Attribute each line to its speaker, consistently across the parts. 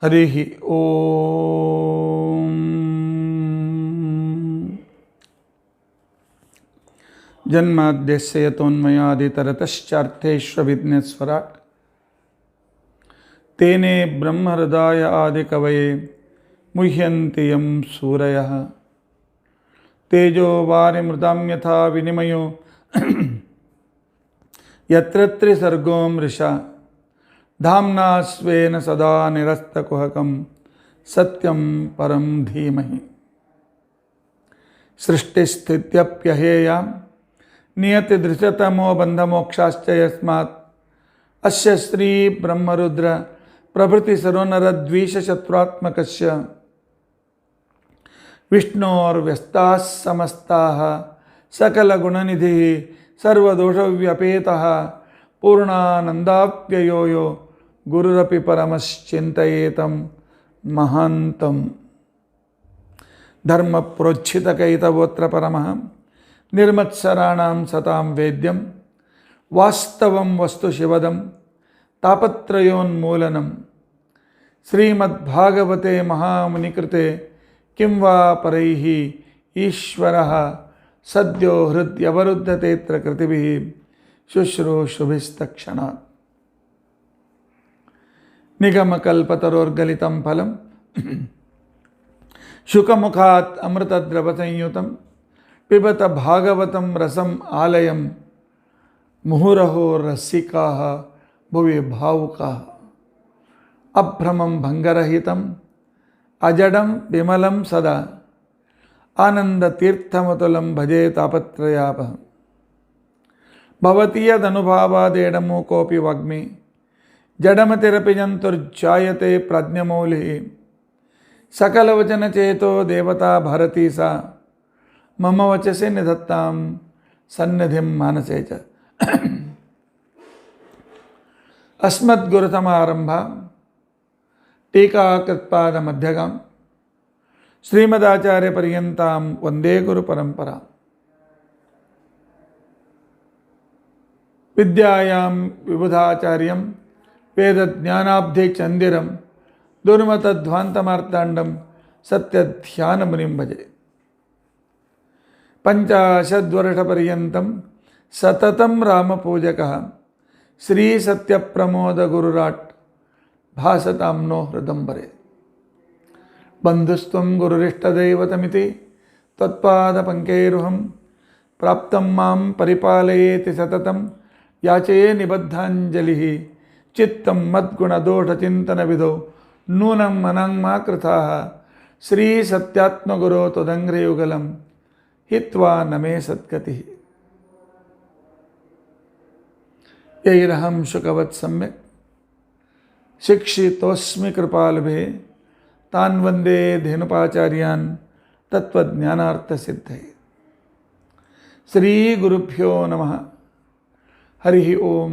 Speaker 1: ಹರಿ ಓಂ. ಜನ್ಮಾದ್ಯಸ್ಯ ಯತೋನ್ಮಯಾದಿತರತಶ್ಚಾರ್ಥೇಷ್ವಭಿಘ್ನೇಶ್ವರಾಟ್ ತೇನೇ ಬ್ರಹ್ಮಹೃದಾಯ ಆದಿಕವಯೇ ಮುಹ್ಯಂತಿ M ಸೂರಯಃ. ತೇಜೋ ವಾರಿಮೃತಾಂ ಯಥಾ ವಿನಿಮಯೋ ಯತ್ರ ತ್ರಿಸರ್ಗೋ ಮೃಷಾ ಧಾಮ್ನಾ ಸ್ವೇನ ಸದಾ ನಿರಸ್ತಕುಹಕಂ ಸತ್ಯಂ ಪರಂ ಧೀಮಹಿ. ಸೃಷ್ಟಿಸ್ಥಿತ್ಯಪ್ಯಹೇಯಾಂ ನಿಯತಿದೃಶತಮೋ ಬಂಧಮೋಕ್ಷಾಶ್ಚ ಯಸ್ಮಾತ್ ಅಸ್ಯ ಶ್ರೀ ಬ್ರಹ್ಮರುದ್ರ ಪ್ರಭೃತಿ ಸರ್ವನರದ್ವೀಷಶತ್ರುತ್ಮಕಸ್ಯ ವಿಷ್ಣೋರ್ವ್ಯಸ್ತಾಃ ಸಮಸ್ತಾಃ ಸಕಲಗುಣನಿಧಿಃ ಸರ್ವದೋಷವ್ಯಪೇತಃ ಪೂರ್ಣಾನಂದಾಪ್ಯಯೋ ಯೋ ಗುರುರಪಿ ಪರಮಶ್ಚಿಂತಯೇತಂ ಮಹಾಂತಂ. ಧರ್ಮಪ್ರೋಚ್ಛಿತಕೈತವೋತ್ರ ಪರಮಃ ನಿರ್ಮತ್ಸರಾಣಾಂ ಸತಾಂ ವೇದ್ಯಂ ವಾಸ್ತವಂ ವಸ್ತು ಶಿವದಂ ತಾಪತ್ರಯೋನ್ಮೂಲನಂ. ಶ್ರೀಮದ್ಭಾಗವತೆ ಮಹಾಮುನಿಕೃತೆ ಕಿಂ ವಾ ಪರೈಃ ಈಶ್ವರಃ ಸದ್ಯೋ ಹೃದ್ಯವರುದ್ಧತೇತ್ರ ಕೃತಿಭಿಃ ಶುಶ್ರೂಷುಭಿಸ್ತಕ್ಷಣಾತ್. ನಿಗಮಕಲ್ಪತರೋರ್ಗಲಿತಂ ಫಲಂ ಶುಕಮುಖಾತ್ ಅಮೃತದ್ರವಸಂಯುತಂ ಪಿಬತ ಭಾಗವತಂ ರಸಂ ಆಲಯಂ ಮುಹುರಹೋ ರಸಿಕಾಃ ಭುವಿ ಭಾವುಕಾಃ. ಅಭ್ರಮಂ ಭಂಗರಹಿತಂ ಅಜಡಂ ವಿಮಲಂ ಸದಾ ಆನಂದತೀರ್ಥಮತುಲಂ ಭಜೆ ತಾಪತ್ರಯಾಪಹಂ. ಭವತಿ ಯದನುಭಾವಾದೇಡಮು ಕೋಪಿ ವಾಗ್ಮಿ ಜಡಮತಿರಪಿ ಜಂತುರ್ಜಾಯತೆ ಪ್ರಜ್ಞಮೌಲಿಃ. ಸಕಲವಚನಚೇತೋ ದೇವತಾ ಭಾರತೀ ಸಾ ಮಮ ವಚಸಿ ನಿಧತ್ತಾಂ ಸನ್ನಿಧಿಂ ಮಾನಸೇ ಚ. ಅಸ್ಮದ್ಗುರುಸಮಾರಂಭ ಟೀಕಾಕೃತ್ಪಾದಮಧ್ಯಗಾಂ ಶ್ರೀಮದಾಚಾರ್ಯಪರ್ಯಂತಾಂ ವಂದೇ ಗುರುಪರಂಪರಾಂ. ವಿದ್ಯಾಯಾಂ ವಿಬುಧಾಚಾರ್ಯಂ ವೇದಜ್ಞಾನಾಬ್ಧಿಚಂದಿರಂ ದುರ್ಮತಧ್ವಾಂತಮಾರ್ತಾಂಡಂ ಸತ್ಯಧ್ಯಾನಮುನಿಂ ಭಜೆ. ಪಂಚಾಶದ್ವರ್ಷಪರ್ಯಂತಂ ಸತತಂ ರಾಮಪೂಜಕಃ ಶ್ರೀಸತ್ಯಪ್ರಮೋದಗುರುರಾಟ್ ಭಾಸತಾಂ ನೋ ಹೃದಂಬರೆ. ಬಂಧುಸ್ತ್ವಂ ಗುರುರಿಷ್ಟದೈವತಮಿತಿ ತ್ವತ್ಪಾದಪಂಕೈರುಹಂ ಪ್ರಾಪ್ತಂ ಮಾಂ ಪರಿಪಾಲಯೇತಿ ಸತತಂ ಯಾಚೇ ನಿಬದ್ಧಾಂಜಲಿಃ. ಚಿತ್ತಂ ಮದ್ಗುಣದೋಷಚಿಂತನವಿಧೌ ನೂನಂ ಮನಾಂಮಾ ಕೃತಾಃ ಶ್ರೀಸತ್ಯಾತ್ಮಗುರೋ ತ್ವದಂಘ್ರಿಯುಗಲಂ ಹಿತ್ವಾ ನಮೇ ಸದ್ಗತಿಃ. ಯೈರಹಂ ಶುಕವತ್ ಸಮ್ಯಕ್ ಶಿಕ್ಷಿತೋಸ್ಮಿ ಕೃಪಾಲುಭೇ ತಾನ್ ವಂದೇ ಧೇನುಪಾಚಾರ್ಯಾನ್ ತತ್ವಜ್ಞಾನಾರ್ಥಸಿದ್ಧಯೇ. ಶ್ರೀ ಗುರುಭ್ಯೋ ನಮಃ. ಹರಿ ಓಂ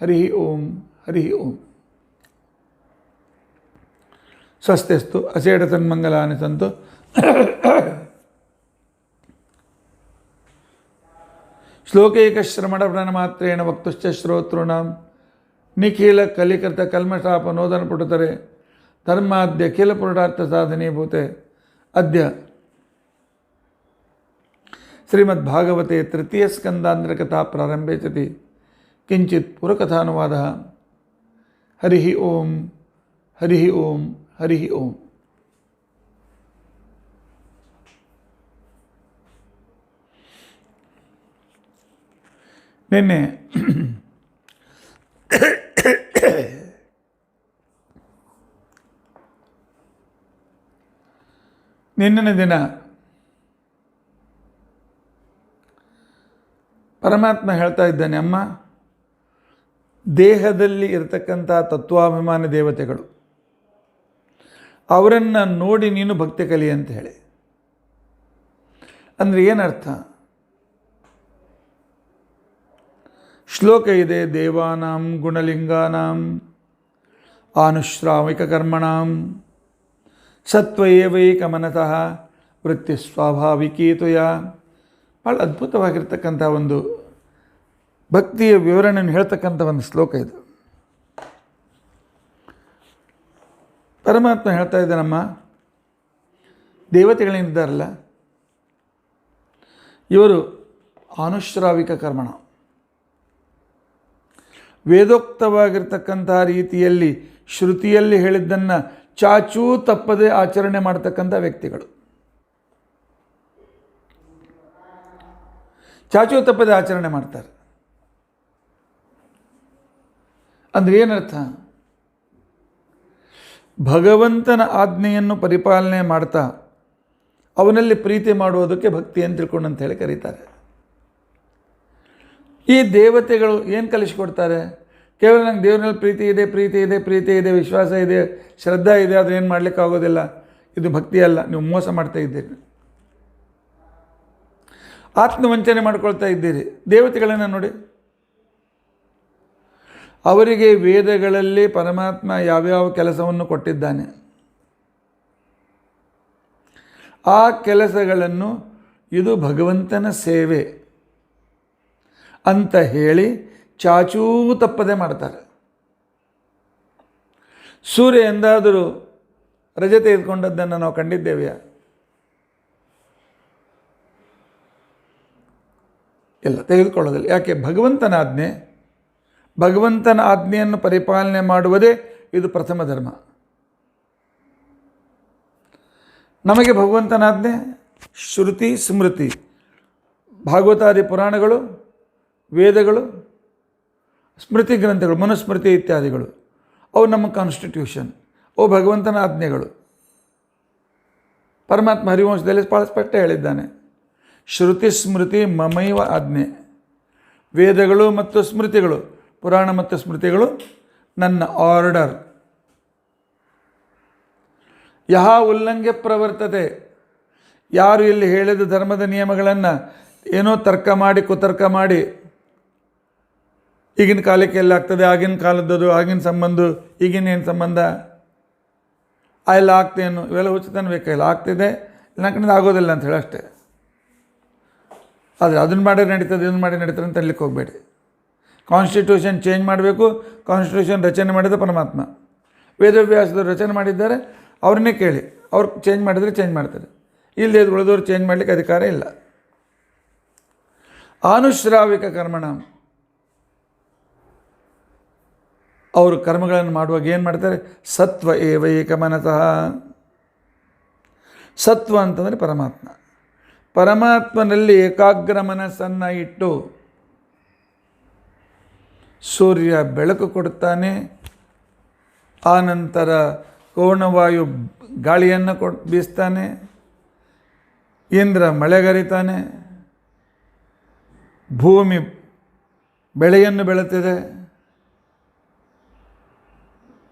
Speaker 1: ಹರಿ ಓಂ ಹರಿ ಓಂ. ಸ್ವಸ್ತಿಸ್ತು ಅಚೇತನ್ಮಂಗಲಾನಿ ಸಂತು. ಶ್ಲೋಕೈಕಶ್ರಮಣಪ್ರಣಮಾತ್ರೇಣ ವಕ್ತುಶ್ಚ ಶ್ರೋತॄಣಾಂ ನಿಖಿಲ ಕಲಿಕೃತ ಕಲ್ಮಷಾಪನೋದನ ಪುಟತರೆ ಧರ್ಮಾದ್ಯ ಖಿಲ ಪುರುಷಾರ್ಥ ಸಾಧನೀಭೂತೆ. ಅದ್ಯ ಶ್ರೀಮದ್ಭಾಗವತೆ ತೃತೀಯ ಸ್ಕಂದಾಂಧ್ರಕಥಾ ಪ್ರಾರಂಭೆ ಸತಿ ಕಿಂಚಿತ್ ಪುರಕಥಾನುವಾದಃ. ಹರಿ ಓಂ ಹರಿ ಓಂ ಹರಿ ಓಂ. ನಿನ್ನೆ ನಿನ್ನಿನ ದಿನ ಪರಮಾತ್ಮ ಹೇಳ್ತಾ ಇದ್ದಾನೆ, ಅಮ್ಮ, ದೇಹದಲ್ಲಿ ಇರತಕ್ಕಂಥ ತತ್ವಾಭಿಮಾನಿ ದೇವತೆಗಳು ಅವರನ್ನು ನೋಡಿ ನೀನು ಭಕ್ತಿ ಕಲಿ ಅಂತ ಹೇಳಿ. ಅಂದರೆ ಏನರ್ಥ? ಶ್ಲೋಕ ಇದೆ, ದೇವಾನಾಂ ಗುಣಲಿಂಗಾನಾಂ ಆನುಶ್ರಾವಿಕ ಕರ್ಮಣಾಂ ಸತ್ವಯೇವೈಕಮನತಃ ವೃತ್ತಿ ಸ್ವಾಭಾವಿಕೀತುಯ. ಭಾಳ ಅದ್ಭುತವಾಗಿರ್ತಕ್ಕಂಥ ಒಂದು ಭಕ್ತಿಯ ವಿವರಣೆಯನ್ನು ಹೇಳ್ತಕ್ಕಂಥ ಒಂದು ಶ್ಲೋಕ ಇದು. ಪರಮಾತ್ಮ ಹೇಳ್ತಾ ಇದ್ದಾನಮ್ಮ, ದೇವತೆಗಳೇನಿದ್ದಾರಲ್ಲ ಇವರು ಅನುಶ್ರಾವಿಕ ಕರ್ಮಣ, ವೇದೋಕ್ತವಾಗಿರ್ತಕ್ಕಂಥ ರೀತಿಯಲ್ಲಿ ಶ್ರುತಿಯಲ್ಲಿ ಹೇಳಿದ್ದನ್ನು ಚಾಚೂ ತಪ್ಪದೆ ಆಚರಣೆ ಮಾಡ್ತಕ್ಕಂಥ ವ್ಯಕ್ತಿಗಳು. ಚಾಚೂ ತಪ್ಪದೆ ಆಚರಣೆ ಮಾಡ್ತಾರೆ ಅಂದರೆ ಏನರ್ಥ? ಭಗವಂತನ ಆಜ್ಞೆಯನ್ನು ಪರಿಪಾಲನೆ ಮಾಡ್ತಾ ಅವನಲ್ಲಿ ಪ್ರೀತಿ ಮಾಡುವುದಕ್ಕೆ ಭಕ್ತಿ ಅಂತ ತಿಳ್ಕೊಂಡು ಅಂತ ಹೇಳಿ ಕರೀತಾರೆ. ಈ ದೇವತೆಗಳು ಏನು ಕಲಿಸ್ಕೊಡ್ತಾರೆ? ಕೇವಲ ನಂಗೆ ದೇವರಲ್ಲಿ ಪ್ರೀತಿ ಇದೆ, ವಿಶ್ವಾಸ ಇದೆ, ಶ್ರದ್ಧಾ ಇದೆ, ಆದರೆ ಏನು ಮಾಡಲಿಕ್ಕೆ ಆಗೋದಿಲ್ಲ, ಇದು ಭಕ್ತಿ ಅಲ್ಲ, ನೀವು ಮೋಸ ಮಾಡ್ತಾ ಇದ್ದೀರಿ, ಆತ್ಮವಂಚನೆ ಮಾಡ್ಕೊಳ್ತಾ ಇದ್ದೀರಿ. ದೇವತೆಗಳನ್ನು ನೋಡಿ, ಅವರಿಗೆ ವೇದಗಳಲ್ಲಿ ಪರಮಾತ್ಮ ಯಾವ್ಯಾವ ಕೆಲಸವನ್ನು ಕೊಟ್ಟಿದ್ದಾನೆ ಆ ಕೆಲಸಗಳನ್ನು ಇದು ಭಗವಂತನ ಸೇವೆ ಅಂತ ಹೇಳಿ ಚಾಚೂ ತಪ್ಪದೆ ಮಾಡ್ತಾರೆ. ಸೂರ್ಯ ಎಂದಾದರೂ ರಜೆ ತೆಗೆದುಕೊಂಡದ್ದನ್ನು ನಾವು ಕಂಡಿದ್ದೇವೆಯಾ? ಇಲ್ಲ, ತೆಗೆದುಕೊಳ್ಳೋದಿಲ್ಲ. ಯಾಕೆ? ಭಗವಂತನ ಆಜ್ಞೆಯನ್ನು ಪರಿಪಾಲನೆ ಮಾಡುವುದೇ ಇದು ಪ್ರಥಮ ಧರ್ಮ. ನಮಗೆ ಭಗವಂತನ ಆಜ್ಞೆ ಶ್ರುತಿ ಸ್ಮೃತಿ, ಭಾಗವತಾದಿ ಪುರಾಣಗಳು, ವೇದಗಳು, ಸ್ಮೃತಿ ಗ್ರಂಥಗಳು, ಮನುಸ್ಮೃತಿ ಇತ್ಯಾದಿಗಳು, ಅವು ನಮ್ಮ ಕಾನ್ಸ್ಟಿಟ್ಯೂಷನ್, ಅವು ಭಗವಂತನ ಆಜ್ಞೆಗಳು. ಪರಮಾತ್ಮ ಹರಿವಂಶದಲ್ಲಿ ಭಾಳ ಸ್ಪಷ್ಟ ಹೇಳಿದ್ದಾನೆ, ಶ್ರುತಿ ಸ್ಮೃತಿ ಮಮೈವ ಆಜ್ಞೆ. ವೇದಗಳು ಮತ್ತು ಸ್ಮೃತಿಗಳು, ಪುರಾಣ ಮತ್ತು ಸ್ಮೃತಿಗಳು ನನ್ನ ಆರ್ಡರ್. ಯಹ ಉಲ್ಲಂಘ್ಯ ಪ್ರವರ್ತತೆ, ಯಾರು ಇಲ್ಲಿ ಹೇಳಿದ ಧರ್ಮದ ನಿಯಮಗಳನ್ನು ಏನೋ ತರ್ಕ ಮಾಡಿ ಕುತರ್ಕ ಮಾಡಿ ಈಗಿನ ಕಾಲಕ್ಕೆ ಎಲ್ಲ ಆಗ್ತದೆ, ಆಗಿನ ಕಾಲದ್ದು, ಆಗಿನ ಸಂಬಂಧ, ಈಗಿನ ಏನು ಸಂಬಂಧ, ಎಲ್ಲ ಆಗ್ತೇನು, ಇವೆಲ್ಲ ಹುಚ್ಚತನ ಬೇಕಾಗಿಲ್ಲ. ಆಗ್ತಿದೆ, ನನ್ನ ಕಡೆಯಿಂದ ಆಗೋದಿಲ್ಲ ಅಂತ ಹೇಳಿ ಅಷ್ಟೇ. ಆದರೆ ಅದನ್ನು ಮಾಡಿ ನಡೀತದೆ, ಇದನ್ನು ಮಾಡಿ ನಡೀತದೆ ಅಂತ ಅಲ್ಲಿಕ್ಕೆ ಹೋಗಬೇಡಿ. ಕಾನ್ಸ್ಟಿಟ್ಯೂಷನ್ ಚೇಂಜ್ ಮಾಡಬೇಕು. ಕಾನ್ಸ್ಟಿಟ್ಯೂಷನ್ ರಚನೆ ಮಾಡಿದ ಪರಮಾತ್ಮ, ವೇದವ್ಯಾಸದವರು ರಚನೆ ಮಾಡಿದ್ದಾರೆ, ಅವ್ರನ್ನೇ ಕೇಳಿ. ಅವ್ರು ಚೇಂಜ್ ಮಾಡಿದರೆ ಚೇಂಜ್ ಮಾಡ್ತಾರೆ, ಇಲ್ಲದೆ ಉಳಿದವರು ಚೇಂಜ್ ಮಾಡಲಿಕ್ಕೆ ಅಧಿಕಾರ ಇಲ್ಲ. ಅನುಶ್ರಾವಿಕ ಕರ್ಮಣ, ಅವರು ಕರ್ಮಗಳನ್ನು ಮಾಡುವಾಗ ಏನು ಮಾಡ್ತಾರೆ? ಸತ್ವ ಏವೈಕ ಮನಸಃ. ಸತ್ವ ಅಂತಂದರೆ ಪರಮಾತ್ಮ. ಪರಮಾತ್ಮನಲ್ಲಿ ಏಕಾಗ್ರ ಮನಸ್ಸನ್ನು ಇಟ್ಟು ಸೂರ್ಯ ಬೆಳಕು ಕೊಡುತ್ತಾನೆ, ಆನಂತರ ಕೋಣವಾಯು ಗಾಳಿಯನ್ನು ಬೀಸ್ತಾನೆ, ಇಂದ್ರ ಮಳೆಗರಿತಾನೆ, ಭೂಮಿ ಬೆಳೆಯನ್ನು ಬೆಳೆತಿದೆ,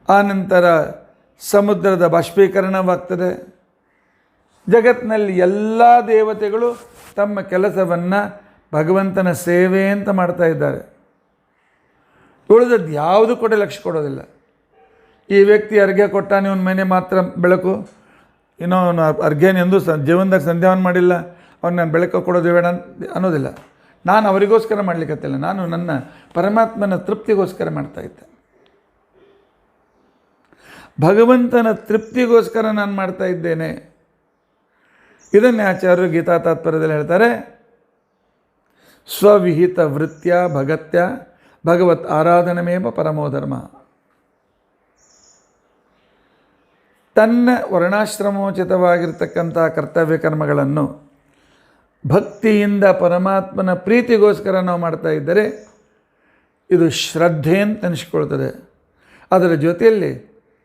Speaker 1: ಆನಂತರ ಸಮುದ್ರದ ಬಾಷ್ಪೀಕರಣವಾಗ್ತದೆ. ಜಗತ್ತಿನಲ್ಲಿ ಎಲ್ಲ ದೇವತೆಗಳು ತಮ್ಮ ಕೆಲಸವನ್ನು ಭಗವಂತನ ಸೇವೆ ಅಂತ ಮಾಡ್ತಾ ಇದ್ದಾರೆ. ಉಳಿದದ್ದು ಯಾವುದು ಕೂಡ ಲಕ್ಷ್ಯ ಕೊಡೋದಿಲ್ಲ. ಈ ವ್ಯಕ್ತಿ ಅರ್ಘ್ಯ ಕೊಟ್ಟಾನೆ, ಇವನ ಮನೆ ಮಾತ್ರ ಬೆಳಕು, ಇನ್ನೂ ಅವನು ಅರ್ಘ್ಯನ ಎಂದೂ ಜೀವನದಾಗ ಸಂಧ್ಯಾವನ ಮಾಡಿಲ್ಲ, ಅವ್ನು ನಾನು ಬೆಳಕು ಕೊಡೋದು ಬೇಡ ಅನ್ನೋದಿಲ್ಲ. ನಾನು ಅವರಿಗೋಸ್ಕರ ಮಾಡಲಿಕ್ಕತ್ತಿಲ್ಲ, ನಾನು ನನ್ನ ಪರಮಾತ್ಮನ ತೃಪ್ತಿಗೋಸ್ಕರ ಮಾಡ್ತಾಯಿದ್ದೆ. ಭಗವಂತನ ತೃಪ್ತಿಗೋಸ್ಕರ ನಾನು ಮಾಡ್ತಾ ಇದ್ದೇನೆ. ಇದನ್ನೇ ಆಚಾರ್ಯರು ಗೀತಾ ತಾತ್ಪರ್ಯದಲ್ಲಿ ಹೇಳ್ತಾರೆ, ಸ್ವವಿಹಿತ ವೃತ್ಯ ಭಗತ್ಯ ಭಗವತ್ ಆರಾಧನಮೇವ ಪರಮೋಧರ್ಮ. ತನ್ನ ವರ್ಣಾಶ್ರಮೋಚಿತವಾಗಿರ್ತಕ್ಕಂಥ ಕರ್ತವ್ಯ ಕರ್ಮಗಳನ್ನು ಭಕ್ತಿಯಿಂದ ಪರಮಾತ್ಮನ ಪ್ರೀತಿಗೋಸ್ಕರ ನಾವು ಮಾಡ್ತಾ ಇದ್ದರೆ ಇದು ಶ್ರದ್ಧೆ ಅಂತ ಅನಿಸ್ಕೊಳ್ತದೆ. ಅದರ ಜೊತೆಯಲ್ಲಿ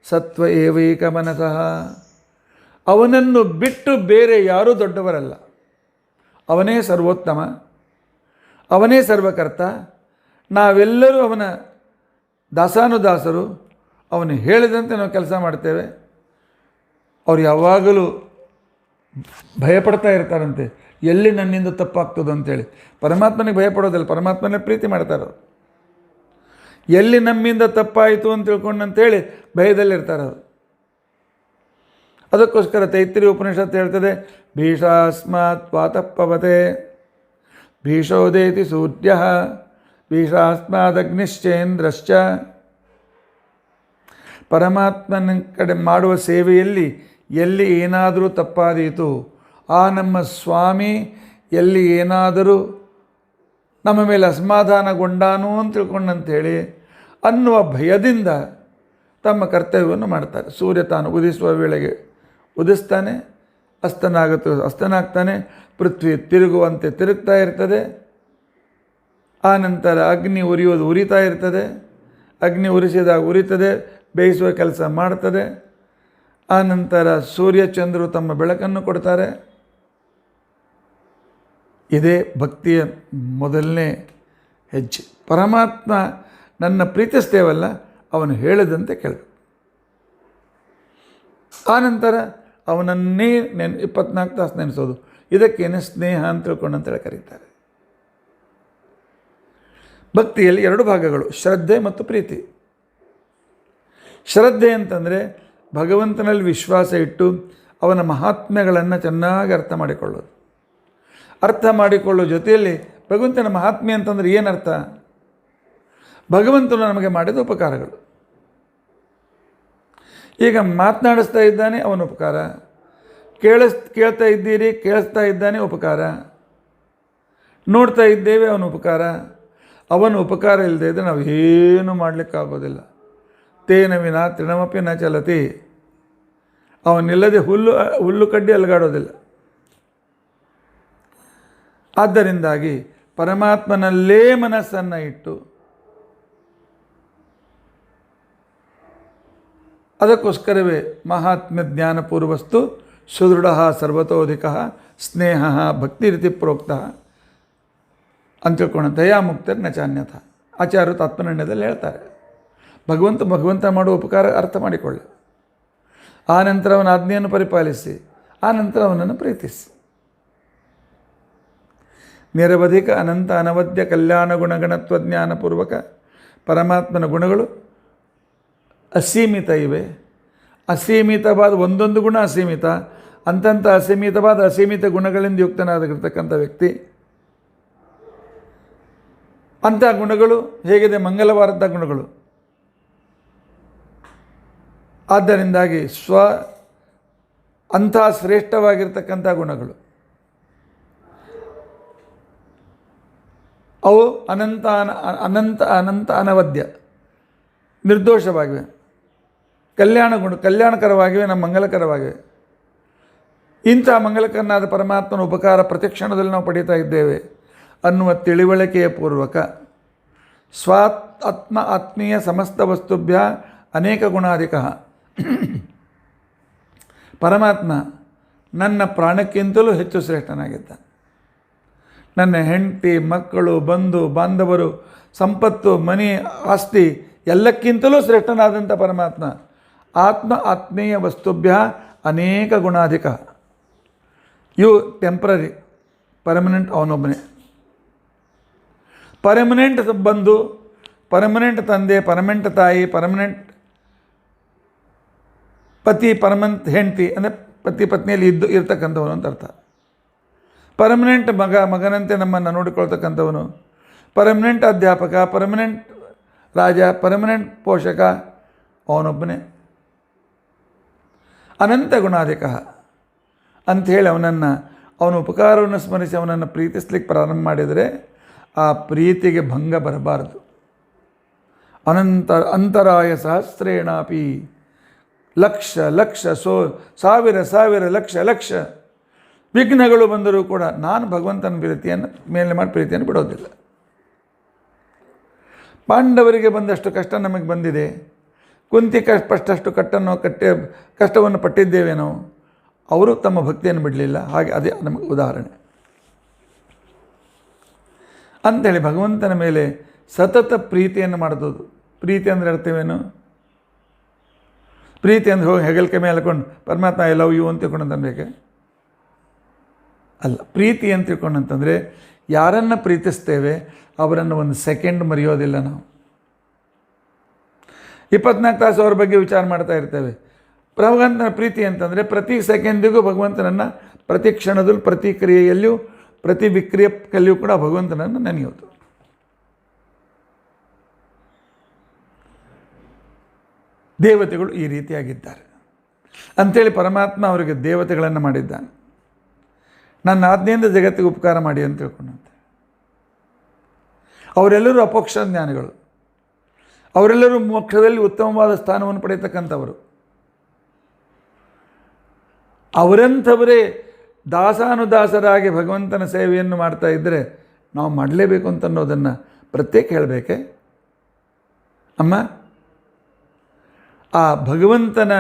Speaker 1: ಸತ್ವ ಏವೈಕ ಮನಸಃ, ಅವನನ್ನು ಬಿಟ್ಟು ಬೇರೆ ಯಾರೂ ದೊಡ್ಡವರಲ್ಲ. ಅವನೇ ಸರ್ವೋತ್ತಮ, ಅವನೇ ಸರ್ವಕರ್ತ. ನಾವೆಲ್ಲರೂ ಅವನ ದಾಸಾನುದಾಸರು. ಅವನು ಹೇಳಿದಂತೆ ನಾವು ಕೆಲಸ ಮಾಡ್ತೇವೆ. ಅವ್ರು ಯಾವಾಗಲೂ ಭಯಪಡ್ತಾ ಇರ್ತಾರಂತೆ, ಎಲ್ಲಿ ನನ್ನಿಂದ ತಪ್ಪಾಗ್ತದೆ ಅಂತೇಳಿ. ಪರಮಾತ್ಮನಿಗೆ ಭಯಪಡೋದಿಲ್ಲ, ಪರಮಾತ್ಮನೇ ಪ್ರೀತಿ ಮಾಡ್ತಾರೆ. ಎಲ್ಲಿ ನಮ್ಮಿಂದ ತಪ್ಪಾಯಿತು ಅಂತ ತಿಳ್ಕೊಂಡಂತೇಳಿ ಭಯದಲ್ಲಿರ್ತಾರೆ ಅವರು. ಅದಕ್ಕೋಸ್ಕರ ತೈತ್ರಿಯ ಉಪನಿಷತ್ತು ಹೇಳ್ತದೆ, ಭೀಷಾಸ್ಮಾತ್ ವಾತಪ್ಪವತೆ ಭೀಷೋದೇತಿ ಸೂರ್ಯ ಭೀಷಾಸ್ಮಾದಗ್ನಿಶ್ಚೇಂದ್ರಶ್ಚ ಪರಮಾತ್ಮನ ಕಡೆ ಮಾಡುವ ಸೇವೆಯಲ್ಲಿ ಎಲ್ಲಿ ಏನಾದರೂ ತಪ್ಪಾದೀತು, ಆ ನಮ್ಮ ಸ್ವಾಮಿ ಎಲ್ಲಿ ಏನಾದರೂ ನಮ್ಮ ಮೇಲೆ ಅಸಮಾಧಾನಗೊಂಡಾನು ಅಂತ ತಿಳ್ಕೊಂಡಂಥೇಳಿ ಅನ್ನುವ ಭಯದಿಂದ ತಮ್ಮ ಕರ್ತವ್ಯವನ್ನು ಮಾಡ್ತಾರೆ. ಸೂರ್ಯ ತಾನು ಉದಿಸುವ ವೇಳೆಗೆ ಉದಿಸ್ತಾನೆ, ಅಸ್ತನಾಗ್ತಾನೆ, ಪೃಥ್ವಿ ತಿರುಗುವಂತೆ ತಿರುಗ್ತಾ ಇರ್ತದೆ. ಆ ನಂತರ ಅಗ್ನಿ ಉರಿಯೋದು ಉರಿತಾ ಇರ್ತದೆ, ಅಗ್ನಿ ಉರಿಸಿದಾಗ ಉರಿತದೆ, ಬೇಯಿಸುವ ಕೆಲಸ ಮಾಡ್ತದೆ. ಆ ನಂತರ ಸೂರ್ಯ ಚಂದ್ರರು ತಮ್ಮ ಬೆಳಕನ್ನು ಕೊಡ್ತಾರೆ. ಇದೇ ಭಕ್ತಿಯ ಮೊದಲನೇ ಹೆಜ್ಜೆ. ಪರಮಾತ್ಮ ನನ್ನ ಪ್ರೀತಿಸ್ತೇವಲ್ಲ, ಅವನು ಹೇಳಿದಂತೆ ಕೇಳಬೇಕು. ಆನಂತರ ಅವನನ್ನೇ 24 ತಾಸು ನೆನೆಸೋದು. ಇದಕ್ಕೇನೆ ಸ್ನೇಹ ಅಂತ ತಿಳ್ಕೊಂಡಂತೇಳಿ ಕರೀತಾರೆ. ಭಕ್ತಿಯಲ್ಲಿ 2 ಭಾಗಗಳು, ಶ್ರದ್ಧೆ ಮತ್ತು ಪ್ರೀತಿ. ಶ್ರದ್ಧೆ ಅಂತಂದರೆ ಭಗವಂತನಲ್ಲಿ ವಿಶ್ವಾಸ ಇಟ್ಟು ಅವನ ಮಹಾತ್ಮ್ಯಗಳನ್ನು ಚೆನ್ನಾಗಿ ಅರ್ಥ ಮಾಡಿಕೊಳ್ಳೋದು. ಅರ್ಥ ಮಾಡಿಕೊಳ್ಳೋ ಜೊತೆಯಲ್ಲಿ ಭಗವಂತನ ಮಹಾತ್ಮ್ಯ ಅಂತಂದರೆ ಏನರ್ಥ? ಭಗವಂತನು ನಮಗೆ ಮಾಡಿದ ಉಪಕಾರಗಳು. ಈಗ ಮಾತನಾಡಿಸ್ತಾ ಇದ್ದಾನೆ, ಅವನ ಉಪಕಾರ. ಕೇಳ್ತಾ ಇದ್ದೀರಿ, ಕೇಳಿಸ್ತಾ ಇದ್ದಾನೆ, ಉಪಕಾರ. ನೋಡ್ತಾ ಇದ್ದೇವೆ, ಅವನ ಉಪಕಾರ. ಅವನ ಉಪಕಾರ ಇಲ್ಲದೆ ಇದ್ದರೆ ನಾವು ಏನೂ ಮಾಡಲಿಕ್ಕಾಗೋದಿಲ್ಲ. ತೇನ ವಿನ ತೃಣಮಪಿ ನ ಚಲತಿ. ಅವನಿಲ್ಲದೆ ಹುಲ್ಲು ಕಡ್ಡಿ ಅಲುಗಾಡೋದಿಲ್ಲ. ಆದ್ದರಿಂದಾಗಿ ಪರಮಾತ್ಮನಲ್ಲೇ ಮನಸ್ಸನ್ನು ಇಟ್ಟು, ಅದಕ್ಕೋಸ್ಕರವೇ ಮಹಾತ್ಮ್ಯ ಜ್ಞಾನಪೂರ್ವಸ್ತು ಸುದೃಢ ಸರ್ವತೋಧಿಕ ಸ್ನೇಹ ಭಕ್ತಿ ರೀತಿ ಪ್ರೋಕ್ತ ಅಂತ ತಿಳ್ಕೊಂಡು ದಯಾ ಮುಕ್ತರ್ ನಚಾನ್ಯಥ ಆಚಾರ್ಯರು ತಾತ್ಪರ್ಯದಲ್ಲಿ ಹೇಳ್ತಾರೆ. ಭಗವಂತ ಮಾಡುವ ಉಪಕಾರ ಅರ್ಥ ಮಾಡಿಕೊಳ್ಳಿ, ಆ ನಂತರ ಅವನ ಆಜ್ಞೆಯನ್ನು ಪರಿಪಾಲಿಸಿ, ಆ ನಂತರ ಅವನನ್ನು ಪ್ರೀತಿಸಿ. ನಿರವಧಿಕ ಅನಂತ ಅನವದ್ಯ ಕಲ್ಯಾಣ ಗುಣಗಣತ್ವ ಜ್ಞಾನಪೂರ್ವಕ ಪರಮಾತ್ಮನ ಗುಣಗಳು ಅಸೀಮಿತ ಇವೆ. ಅಸೀಮಿತವಾದ ಒಂದೊಂದು ಗುಣ ಅಸೀಮಿತ, ಅಂತಂಥ ಅಸೀಮಿತ ಗುಣಗಳಿಂದ ಯುಕ್ತನಾಗಿರ್ತಕ್ಕಂಥ ವ್ಯಕ್ತಿ. ಅಂಥ ಗುಣಗಳು ಹೇಗಿದೆ? ಮಂಗಲವಾರದ ಗುಣಗಳು. ಆದ್ದರಿಂದಾಗಿ ಅಂಥ ಶ್ರೇಷ್ಠವಾಗಿರ್ತಕ್ಕಂಥ ಗುಣಗಳು ಅವು ಅನಂತ ಅನವದ್ಯ ನಿರ್ದೋಷವಾಗಿವೆ, ಕಲ್ಯಾಣಕರವಾಗಿವೆ, ನಮ್ಮ ಮಂಗಲಕರವಾಗಿವೆ. ಇಂಥ ಮಂಗಲಕರನಾದ ಪರಮಾತ್ಮನ ಉಪಕಾರ ಪ್ರತಿಕ್ಷಣದಲ್ಲಿ ನಾವು ಪಡೀತಾ ಇದ್ದೇವೆ ಅನ್ನುವ ತಿಳಿವಳಿಕೆಯ ಪೂರ್ವಕ ಆತ್ಮೀಯ ಸಮಸ್ತ ವಸ್ತುಭ್ಯ ಅನೇಕ ಗುಣಾಧಿಕ. ಪರಮಾತ್ಮ ನನ್ನ ಪ್ರಾಣಕ್ಕಿಂತಲೂ ಹೆಚ್ಚು ಶ್ರೇಷ್ಠನಾಗಿದ್ದ. ನನ್ನ ಹೆಂಡತಿ, ಮಕ್ಕಳು, ಬಂಧು ಬಾಂಧವರು, ಸಂಪತ್ತು, ಮನೆ, ಆಸ್ತಿ ಎಲ್ಲಕ್ಕಿಂತಲೂ ಶ್ರೇಷ್ಠನಾದಂಥ ಪರಮಾತ್ಮ ಆತ್ಮೀಯ ವಸ್ತುಭ್ಯ ಅನೇಕ ಗುಣಾಧಿಕ. ಇವು ಟೆಂಪ್ರರಿ, ಪರ್ಮನೆಂಟ್ ಅವನೊಬ್ಬನೇ. ಪರ್ಮನೆಂಟ್ ಬಂಧು, ಪರ್ಮನೆಂಟ್ ತಂದೆ, ಪರ್ಮನೆಂಟ್ ತಾಯಿ, ಪರ್ಮನೆಂಟ್ ಪತಿ, ಪರ್ಮನೆಂಟ್ ಹೆಂಡತಿ ಅಂದರೆ ಪತಿ ಪತ್ನಿಯಲ್ಲಿ ಇರ್ತಕ್ಕಂಥವನು ಅಂತ ಅರ್ಥ. ಪರ್ಮನೆಂಟ್ ಮಗನಂತೆ ನಮ್ಮನ್ನು ನೋಡಿಕೊಳ್ತಕ್ಕಂಥವನು, ಪರ್ಮನೆಂಟ್ ಅಧ್ಯಾಪಕ, ಪರ್ಮನೆಂಟ್ ರಾಜ, ಪರ್ಮನೆಂಟ್ ಪೋಷಕ ಅವನೊಬ್ಬನೇ. ಅನಂತ ಗುಣಾಧಿಕ ಅಂಥೇಳಿ ಅವನ ಉಪಕಾರವನ್ನು ಸ್ಮರಿಸಿ ಅವನನ್ನು ಪ್ರೀತಿಸ್ಲಿಕ್ಕೆ ಪ್ರಾರಂಭ ಮಾಡಿದರೆ ಆ ಪ್ರೀತಿಗೆ ಭಂಗ ಬರಬಾರದು. ಅಂತರಾಯ ಸಹಸ್ರೇಣಾಪಿ ಲಕ್ಷ ಸಾವಿರ ಲಕ್ಷ ವಿಘ್ನಗಳು ಬಂದರೂ ಕೂಡ ನಾನು ಭಗವಂತನ ಪ್ರೀತಿಯನ್ನು ಬಿಡೋದಿಲ್ಲ. ಪಾಂಡವರಿಗೆ ಬಂದಷ್ಟು ಕಷ್ಟ ನಮಗೆ ಬಂದಿದೆ, ಕುಂತಿ ಪಟ್ಟಷ್ಟು ಕಷ್ಟವನ್ನು ಪಟ್ಟಿದ್ದೇವೆ ನಾವು. ಅವರು ತಮ್ಮ ಭಕ್ತಿಯನ್ನು ಬಿಡಲಿಲ್ಲ. ಹಾಗೆ ಅದೇ ನಮಗೆ ಉದಾಹರಣೆ. ಅಂಥೇಳಿ ಭಗವಂತನ ಮೇಲೆ ಸತತ ಪ್ರೀತಿಯನ್ನು ಮಾಡೋದು. ಪ್ರೀತಿ ಅಂದರೆ ಅರ್ಥವೇನು? ಪ್ರೀತಿ ಅಂದರೆ ಹೋಗಿ ಹೆಗಲಿಕೆ ಮೇಲೆ ಹಾಕೊಂಡು ಪರಮಾತ್ಮ ಐ ಲವ್ ಯು ಅಂತ ತಿಳ್ಕೊಂಡಂತನ್ಬೇಕೆ? ಅಲ್ಲ. ಪ್ರೀತಿ ಅಂತ ತಿಳ್ಕೊಂಡಂತಂದರೆ ಯಾರನ್ನು ಪ್ರೀತಿಸ್ತೇವೆ ಅವರನ್ನು ಒಂದು ಸೆಕೆಂಡ್ ಮರೆಯೋದಿಲ್ಲ ನಾವು. 24 ತಾಸು ಅವ್ರ ಬಗ್ಗೆ ವಿಚಾರ ಮಾಡ್ತಾ ಇರ್ತೇವೆ. ಭಗವಂತನ ಪ್ರೀತಿ ಅಂತಂದರೆ ಪ್ರತಿ ಸೆಕೆಂಡಿಗೂ ಭಗವಂತನನ್ನು, ಪ್ರತಿ ಕ್ಷಣದಲ್ಲೂ, ಪ್ರತಿ ಕ್ರಿಯೆಯಲ್ಲಿಯೂ, ಪ್ರತಿ ವಿಕ್ರಿಯೆಯಲ್ಲಿಯೂ ಕೂಡ ಭಗವಂತನನ್ನು ನೆನೆಯೋದು. ದೇವತೆಗಳು ಈ ರೀತಿಯಾಗಿದ್ದಾರೆ ಅಂಥೇಳಿ ಪರಮಾತ್ಮ ಅವರಿಗೆ ದೇವತೆಗಳನ್ನು ಮಾಡಿದ್ದಾನೆ. ನನ್ನ ಆಜ್ಞೆಯಿಂದ ಜಗತ್ತಿಗೆ ಉಪಕಾರ ಮಾಡಿ ಅಂತ ತಿಳ್ಕೊಂಡಂತೆ. ಅವರೆಲ್ಲರೂ ಅಪೋಕ್ಷ ಜ್ಞಾನಿಗಳು, ಅವರೆಲ್ಲರೂ ಮೋಕ್ಷದಲ್ಲಿ ಉತ್ತಮವಾದ ಸ್ಥಾನವನ್ನು ಪಡೆಯತಕ್ಕಂಥವರು. ಅವರಂಥವರೇ ದಾಸಾನುದಾಸರಾಗಿ ಭಗವಂತನ ಸೇವೆಯನ್ನು ಮಾಡ್ತಾ ಇದ್ದರೆ ನಾವು ಮಾಡಲೇಬೇಕು ಅಂತ ಅನ್ನೋದನ್ನು ಪ್ರತ್ಯೇಕ ಹೇಳಬೇಕೆ? ಅಮ್ಮ, ಆ ಭಗವಂತನ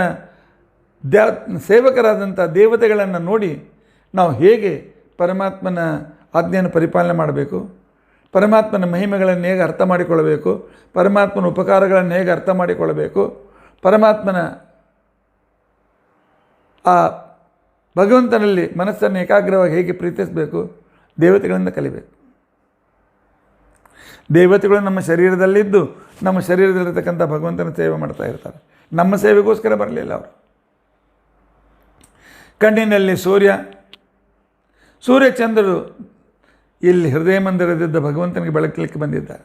Speaker 1: ಸೇವಕರಾದಂಥ ದೇವತೆಗಳನ್ನು ನೋಡಿ ನಾವು ಹೇಗೆ ಪರಮಾತ್ಮನ ಆಜ್ಞೆಯನ್ನು ಪರಿಪಾಲನೆ ಮಾಡಬೇಕು, ಪರಮಾತ್ಮನ ಮಹಿಮೆಗಳನ್ನು ಹೇಗೆ ಅರ್ಥ ಮಾಡಿಕೊಳ್ಳಬೇಕು, ಪರಮಾತ್ಮನ ಉಪಕಾರಗಳನ್ನು ಹೇಗೆ ಅರ್ಥ ಮಾಡಿಕೊಳ್ಳಬೇಕು, ಪರಮಾತ್ಮನ ಆ ಭಗವಂತನಲ್ಲಿ ಮನಸ್ಸನ್ನು ಏಕಾಗ್ರವಾಗಿ ಹೇಗೆ ಪ್ರೀತಿಸಬೇಕು, ದೇವತೆಗಳಿಂದ ಕಲಿಬೇಕು. ದೇವತೆಗಳು ನಮ್ಮ ಶರೀರದಲ್ಲಿದ್ದು ನಮ್ಮ ಶರೀರದಲ್ಲಿರ್ತಕ್ಕಂಥ ಭಗವಂತನ ಸೇವೆ ಮಾಡ್ತಾ ಇರ್ತಾರೆ. ನಮ್ಮ ಸೇವೆಗೋಸ್ಕರ ಬರಲಿಲ್ಲ ಅವರು. ಕಣ್ಣಿನಲ್ಲಿ ಸೂರ್ಯಚಂದ್ರರು ಇಲ್ಲಿ ಹೃದಯ ಮಂದಿರದಿದ್ದ ಭಗವಂತನಿಗೆ ಬೆಳಕಲಿಕ್ಕೆ ಬಂದಿದ್ದಾರೆ.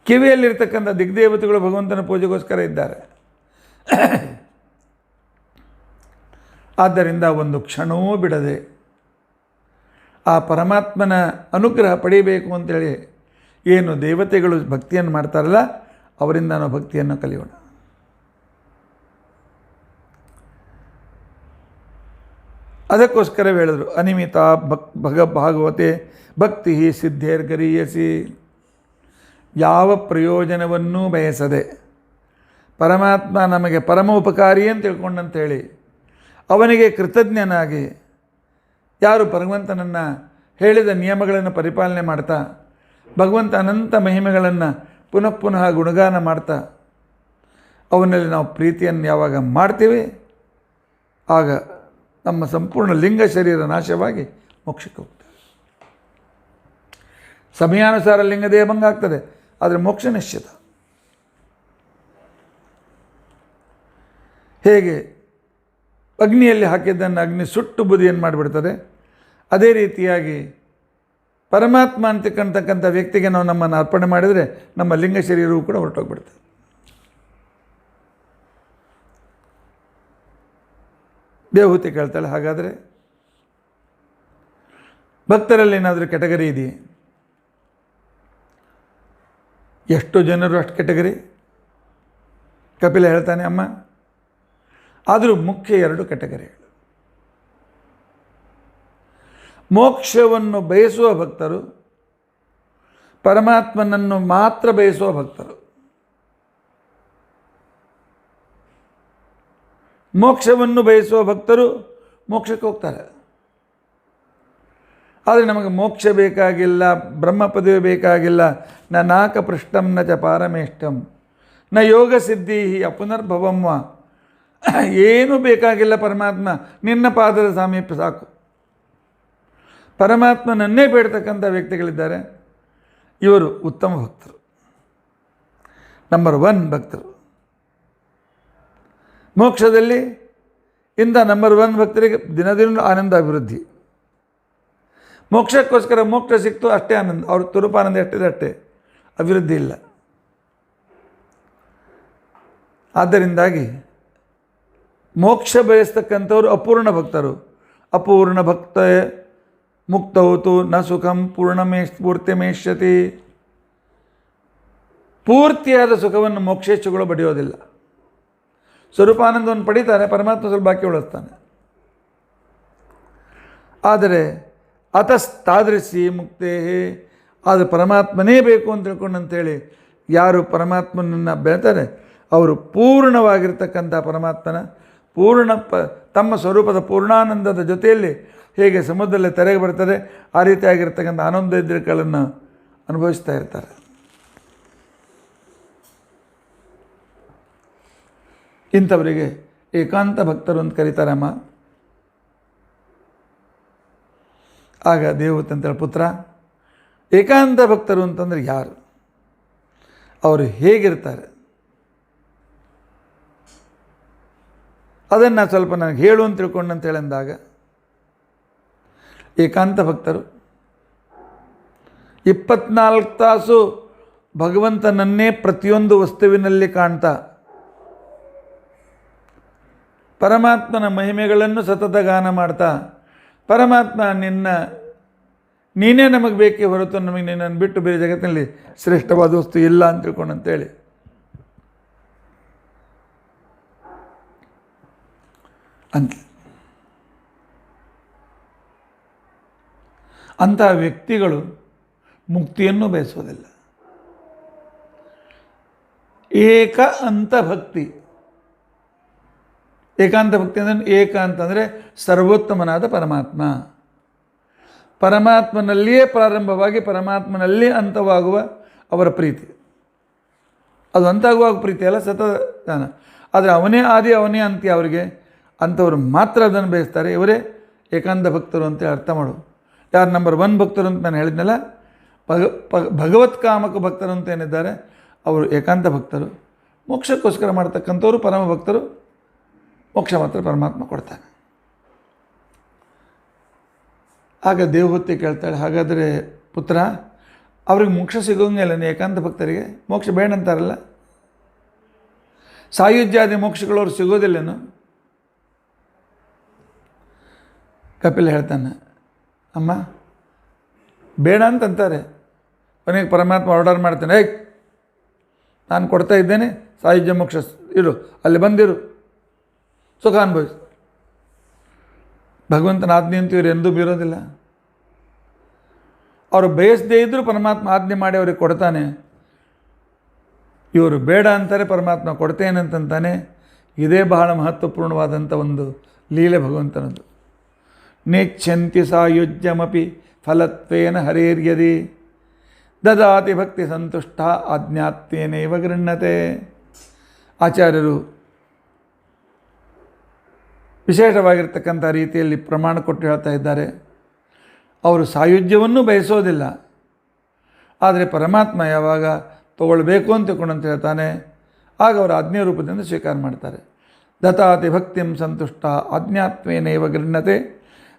Speaker 1: ಕಿವಿಯಲ್ಲಿರ್ತಕ್ಕಂಥ ದಿಗ್ದೇವತೆಗಳು ಭಗವಂತನ ಪೂಜೆಗೋಸ್ಕರ ಇದ್ದಾರೆ. ಆದ್ದರಿಂದ ಒಂದು ಕ್ಷಣವೂ ಬಿಡದೆ ಆ ಪರಮಾತ್ಮನ ಅನುಗ್ರಹ ಪಡೆಯಬೇಕು ಅಂತೇಳಿ ಏನು ದೇವತೆಗಳು ಭಕ್ತಿಯನ್ನು ಮಾಡ್ತಾರಲ್ಲ, ಅವರಿಂದ ನಾವು ಭಕ್ತಿಯನ್ನು ಕಲಿಯೋಣ. ಅದಕ್ಕೋಸ್ಕರ ಹೇಳಿದರು, ಅನಿಮಿತ ಭಾಗವತೆ ಭಕ್ತಿ ಸಿದ್ಧೇರ್ಗರೀಯಸಿ. ಯಾವ ಪ್ರಯೋಜನವನ್ನೂ ಬಯಸದೆ ಪರಮಾತ್ಮ ನಮಗೆ ಪರಮ ಉಪಕಾರಿ ಅಂತ ತಿಳ್ಕೊಂಡಂತೇಳಿ ಅವನಿಗೆ ಕೃತಜ್ಞನಾಗಿ ಯಾರು ಭಗವಂತನನ್ನು ಹೇಳಿದ ನಿಯಮಗಳನ್ನು ಪರಿಪಾಲನೆ ಮಾಡ್ತಾ ಭಗವಂತ ಅನಂತ ಮಹಿಮೆಗಳನ್ನು ಪುನಃ ಪುನಃ ಗುಣಗಾನ ಮಾಡ್ತಾ ಅವನಲ್ಲಿ ನಾವು ಪ್ರೀತಿಯನ್ನು ಯಾವಾಗ ಮಾಡ್ತೀವಿ ಆಗ ನಮ್ಮ ಸಂಪೂರ್ಣ ಲಿಂಗ ಶರೀರ ನಾಶವಾಗಿ ಮೋಕ್ಷಕ್ಕೆ ಹೋಗ್ತದೆ. ಸಮಯಾನುಸಾರ ಲಿಂಗದೇಹ ಭಂಗ ಆಗ್ತದೆ, ಆದರೆ ಮೋಕ್ಷ ನಿಶ್ಚಿತ. ಹೇಗೆ ಅಗ್ನಿಯಲ್ಲಿ ಹಾಕಿದ್ದನ್ನು ಅಗ್ನಿ ಸುಟ್ಟು ಬುದಿಯನ್ನು ಮಾಡಿಬಿಡ್ತದೆ, ಅದೇ ರೀತಿಯಾಗಿ ಪರಮಾತ್ಮ ಅಂತಕ್ಕಂಥ ವ್ಯಕ್ತಿಗೆ ನಾವು ನಮ್ಮನ್ನು ಅರ್ಪಣೆ ಮಾಡಿದರೆ ನಮ್ಮ ಲಿಂಗ ಶರೀರವೂ ಕೂಡ ಹೊರಟೋಗ್ಬಿಡ್ತದೆ. ದೇವಹೂತಿ ಕೇಳ್ತಾಳೆ, ಹಾಗಾದರೆ ಭಕ್ತರಲ್ಲಿ ಏನಾದರೂ ಕೆಟಗರಿ ಇದೆಯೇ? ಎಷ್ಟು ಜನರು ಅಷ್ಟು ಕೆಟಗರಿ? ಕಪಿಲ ಹೇಳ್ತಾನೆ, ಅಮ್ಮ ಆದರೂ ಮುಖ್ಯ 2 ಕೆಟಗರಿಗಳು. ಮೋಕ್ಷವನ್ನು ಬಯಸುವ ಭಕ್ತರು, ಪರಮಾತ್ಮನನ್ನು ಮಾತ್ರ ಬಯಸುವ ಭಕ್ತರು. ಮೋಕ್ಷವನ್ನು ಬಯಸುವ ಭಕ್ತರು ಮೋಕ್ಷಕ್ಕೆ ಹೋಗ್ತಾರೆ. ಆದರೆ ನಮಗೆ ಮೋಕ್ಷ ಬೇಕಾಗಿಲ್ಲ, ಬ್ರಹ್ಮ ಪದವಿ ಬೇಕಾಗಿಲ್ಲ, ನ ನಾಕ ಪೃಷ್ಟಂ ನ ಚ ಪಾರಮೇಷ್ಟಂ ನ ಯೋಗ ಸಿದ್ಧಿ ಅಪುನರ್ಭವಮ್ಮ. ಏನೂ ಬೇಕಾಗಿಲ್ಲ ಪರಮಾತ್ಮ, ನಿನ್ನ ಪಾದದ ಸಾಮೀಪ್ಯ ಸಾಕು. ಪರಮಾತ್ಮನನ್ನೇ ಬೇಡ್ತಕ್ಕಂಥ ವ್ಯಕ್ತಿಗಳಿದ್ದಾರೆ, ಇವರು ಉತ್ತಮ ಭಕ್ತರು, ನಂಬರ್ 1 ಭಕ್ತರು. ಮೋಕ್ಷದಲ್ಲಿ ಇಂಥ ನಂಬರ್ 1 ಭಕ್ತರಿಗೆ ದಿನದಿನ ಆನಂದ ಅಭಿವೃದ್ಧಿ. ಮೋಕ್ಷಕ್ಕೋಸ್ಕರ ಮೋಕ್ಷ ಸಿಕ್ತು ಅಷ್ಟೇ ಆನಂದ, ಅವ್ರ ತುರುಪಾನಂದ ಎಷ್ಟಿದೆ ಅಷ್ಟೇ, ಅಭಿವೃದ್ಧಿ ಇಲ್ಲ. ಆದ್ದರಿಂದಾಗಿ ಮೋಕ್ಷ ಬಯಸ್ತಕ್ಕಂಥವ್ರು ಅಪೂರ್ಣ ಭಕ್ತರು. ಅಪೂರ್ಣ ಭಕ್ತ ಮುಕ್ತೌತು ನ ಸುಖಂ ಪೂರ್ತಿಮೇಷ್ಯತಿ. ಪೂರ್ತಿಯಾದ ಸುಖವನ್ನು ಮೋಕ್ಷೇಚ್ಛುಗಳು ಪಡೆಯೋದಿಲ್ಲ. ಸ್ವರೂಪಾನಂದವನ್ನು ಪಡೀತಾರೆ, ಪರಮಾತ್ಮ ಸ್ವಲ್ಪ ಬಾಕಿ ಉಳಿಸ್ತಾನೆ. ಆದರೆ ಅತಸ್ತಾದೃಶಿ ಮುಕ್ತೇ, ಅದು ಪರಮಾತ್ಮನೇ ಬೇಕು ಅಂತ ತಿಳ್ಕೊಂಡಂತೇಳಿ ಯಾರು ಪರಮಾತ್ಮನನ್ನು ಬೆಳ್ತಾರೆ ಅವರು ಪೂರ್ಣವಾಗಿರ್ತಕ್ಕಂಥ ಪರಮಾತ್ಮನ ತಮ್ಮ ಸ್ವರೂಪದ ಪೂರ್ಣಾನಂದದ ಜೊತೆಯಲ್ಲಿ ಹೇಗೆ ಸಮುದ್ರದಲ್ಲಿ ತೆರೆಗೆ ಬರ್ತದೆ ಆ ರೀತಿಯಾಗಿರ್ತಕ್ಕಂಥ ಆನಂದಗಳನ್ನು ಅನುಭವಿಸ್ತಾ ಇರ್ತಾರೆ. ಇಂಥವರಿಗೆ ಏಕಾಂತ ಭಕ್ತರು ಅಂತ ಕರೀತಾರಮ್ಮ. ಆಗ ದೇವತೆ ಅಂತೇಳಿ, ಪುತ್ರ ಏಕಾಂತ ಭಕ್ತರು ಅಂತಂದರೆ ಯಾರು, ಅವರು ಹೇಗಿರ್ತಾರೆ ಅದನ್ನು ಸ್ವಲ್ಪ ನನಗೆ ಹೇಳು ಅಂತ ತಿಳ್ಕೊಂಡಂತೇಳಿ ಅಂದಾಗ, ಏಕಾಂತ ಭಕ್ತರು 24 ತಾಸು ಭಗವಂತನನ್ನೇ ಪ್ರತಿಯೊಂದು ವಸ್ತುವಿನಲ್ಲಿ ಕಾಣ್ತಾ ಪರಮಾತ್ಮನ ಮಹಿಮೆಗಳನ್ನು ಸತತ ಗಾನ ಮಾಡ್ತಾ ಪರಮಾತ್ಮ ನೀನೇ ನಮಗೆ ಬೇಕೇ ಹೊರತು ನಮಗೆ ನಿನ್ನನ್ನು ಬಿಟ್ಟು ಬೇರೆ ಜಗತ್ತಿನಲ್ಲಿ ಶ್ರೇಷ್ಠವಾದ ವಸ್ತು ಇಲ್ಲ ಅಂತ ತಿಳ್ಕೊಂಡಂತೇಳಿ ಅಂತಹ ವ್ಯಕ್ತಿಗಳು ಮುಕ್ತಿಯನ್ನು ಬಯಸೋದಿಲ್ಲ. ಏಕ ಅಂತ ಭಕ್ತಿ. ಏಕಾಂತ ಭಕ್ತಿ ಅಂದರೆ ಏಕ ಅಂತಂದರೆ ಸರ್ವೋತ್ತಮನಾದ ಪರಮಾತ್ಮ. ಪರಮಾತ್ಮನಲ್ಲಿಯೇ ಪ್ರಾರಂಭವಾಗಿ ಪರಮಾತ್ಮನಲ್ಲೇ ಅಂತವಾಗುವ ಅವರ ಪ್ರೀತಿ. ಅದು ಅಂತಾಗುವಾಗ ಪ್ರೀತಿ ಅಲ್ಲ, ಸತತ. ಆದರೆ ಅವನೇ ಆದಿ ಅವನೇ ಅಂತ್ಯ. ಅವರಿಗೆ ಅಂಥವ್ರು ಮಾತ್ರ ಅದನ್ನು ಬಯಸ್ತಾರೆ. ಇವರೇ ಏಕಾಂತ ಭಕ್ತರು ಅಂತ ಅರ್ಥ ಮಾಡು. ಯಾರು ನಂಬರ್ 1 ಭಕ್ತರು ಅಂತ ನಾನು ಹೇಳಿದ್ನಲ್ಲ, ಭಗವತ್ಕಾಮಕ ಭಕ್ತರು ಅಂತ ಏನಿದ್ದಾರೆ ಅವರು ಏಕಾಂತ ಭಕ್ತರು. ಮೋಕ್ಷಕ್ಕೋಸ್ಕರ ಮಾಡ್ತಕ್ಕಂಥವ್ರು ಪರಮ ಭಕ್ತರು. ಮೋಕ್ಷ ಮಾತ್ರ ಪರಮಾತ್ಮ ಕೊಡ್ತಾನೆ. ಆಗ ದೇವಹೂತಿ ಕೇಳ್ತಾಳೆ, ಹಾಗಾದರೆ ಪುತ್ರ ಅವ್ರಿಗೆ ಮೋಕ್ಷ ಸಿಗೋಂಗಿಲ್ಲ, ಏಕಾಂತ ಭಕ್ತರಿಗೆ ಮೋಕ್ಷ ಬೇಡ ಅಂತಾರಲ್ಲ, ಸಾಯುಜ್ಯಾದಿ ಮೋಕ್ಷಗಳವ್ರು ಸಿಗೋದಿಲ್ಲೇನು? ಕಪಿಲ ಹೇಳ್ತಾನೆ, ಅಮ್ಮ ಬೇಡ ಅಂತಂತಾರೆ. ಕೊನೆಗೆ ಪರಮಾತ್ಮ ಆರ್ಡರ್ ಮಾಡ್ತಾನೆ, ನಾನು ಕೊಡ್ತಾ ಇದ್ದೇನೆ, ಸಾಯುಜ್ಯ ಮೋಕ್ಷ ಇರು, ಅಲ್ಲಿ ಬಂದಿರು, ಸುಖ ಅನುಭವಿಸು. ಭಗವಂತನ ಆಜ್ಞೆ ಅಂತೂ ಇವರು ಎಂದೂ ಬೀರೋದಿಲ್ಲ. ಅವರು ಬಯಸದೇ ಇದ್ದರೂ ಪರಮಾತ್ಮ ಆಜ್ಞೆ ಮಾಡಿ ಅವ್ರಿಗೆ ಕೊಡ್ತಾನೆ. ಇವರು ಬೇಡ ಅಂತಾರೆ, ಪರಮಾತ್ಮ ಕೊಡ್ತೇನೆ ಅಂತಂತಾನೆ. ಇದೇ ಬಹಳ ಮಹತ್ವಪೂರ್ಣವಾದಂಥ ಒಂದು ಲೀಲೆ ಭಗವಂತನದು. ನೇಚ್ಛಂತಿ ಸಾಯುಜ್ಯಮಪಿ ಫಲತ್ವೇನ ಹರೇರ್ಯದಿ ದದಾತಿ ಭಕ್ತಿ ಸಂತುಷ್ಟ ಆಜ್ಞಾತ್ವೇನೈವ ಗೃಹ್ಣತೆ. ಆಚಾರ್ಯರು ವಿಶೇಷವಾಗಿರ್ತಕ್ಕಂಥ ರೀತಿಯಲ್ಲಿ ಪ್ರಮಾಣ ಕೊಟ್ಟು ಹೇಳ್ತಾ ಇದ್ದಾರೆ. ಅವರು ಸಾಯುಜ್ಯವನ್ನು ಬಯಸೋದಿಲ್ಲ, ಆದರೆ ಪರಮಾತ್ಮ ಯಾವಾಗ ತಗೊಳ್ಬೇಕು ಅಂತ ತಿಳ್ಕೊಂಡಂತ ಹೇಳ್ತಾನೆ, ಆಗ ಅವರು ಆಜ್ಞೆ ರೂಪದಿಂದ ಸ್ವೀಕಾರ ಮಾಡ್ತಾರೆ. ದತಾತಿ ಭಕ್ತಿಂ ಸಂತುಷ್ಟ ಆಜ್ಞಾತ್ವೇನೈವ ಗೃಹ್ಣತೆ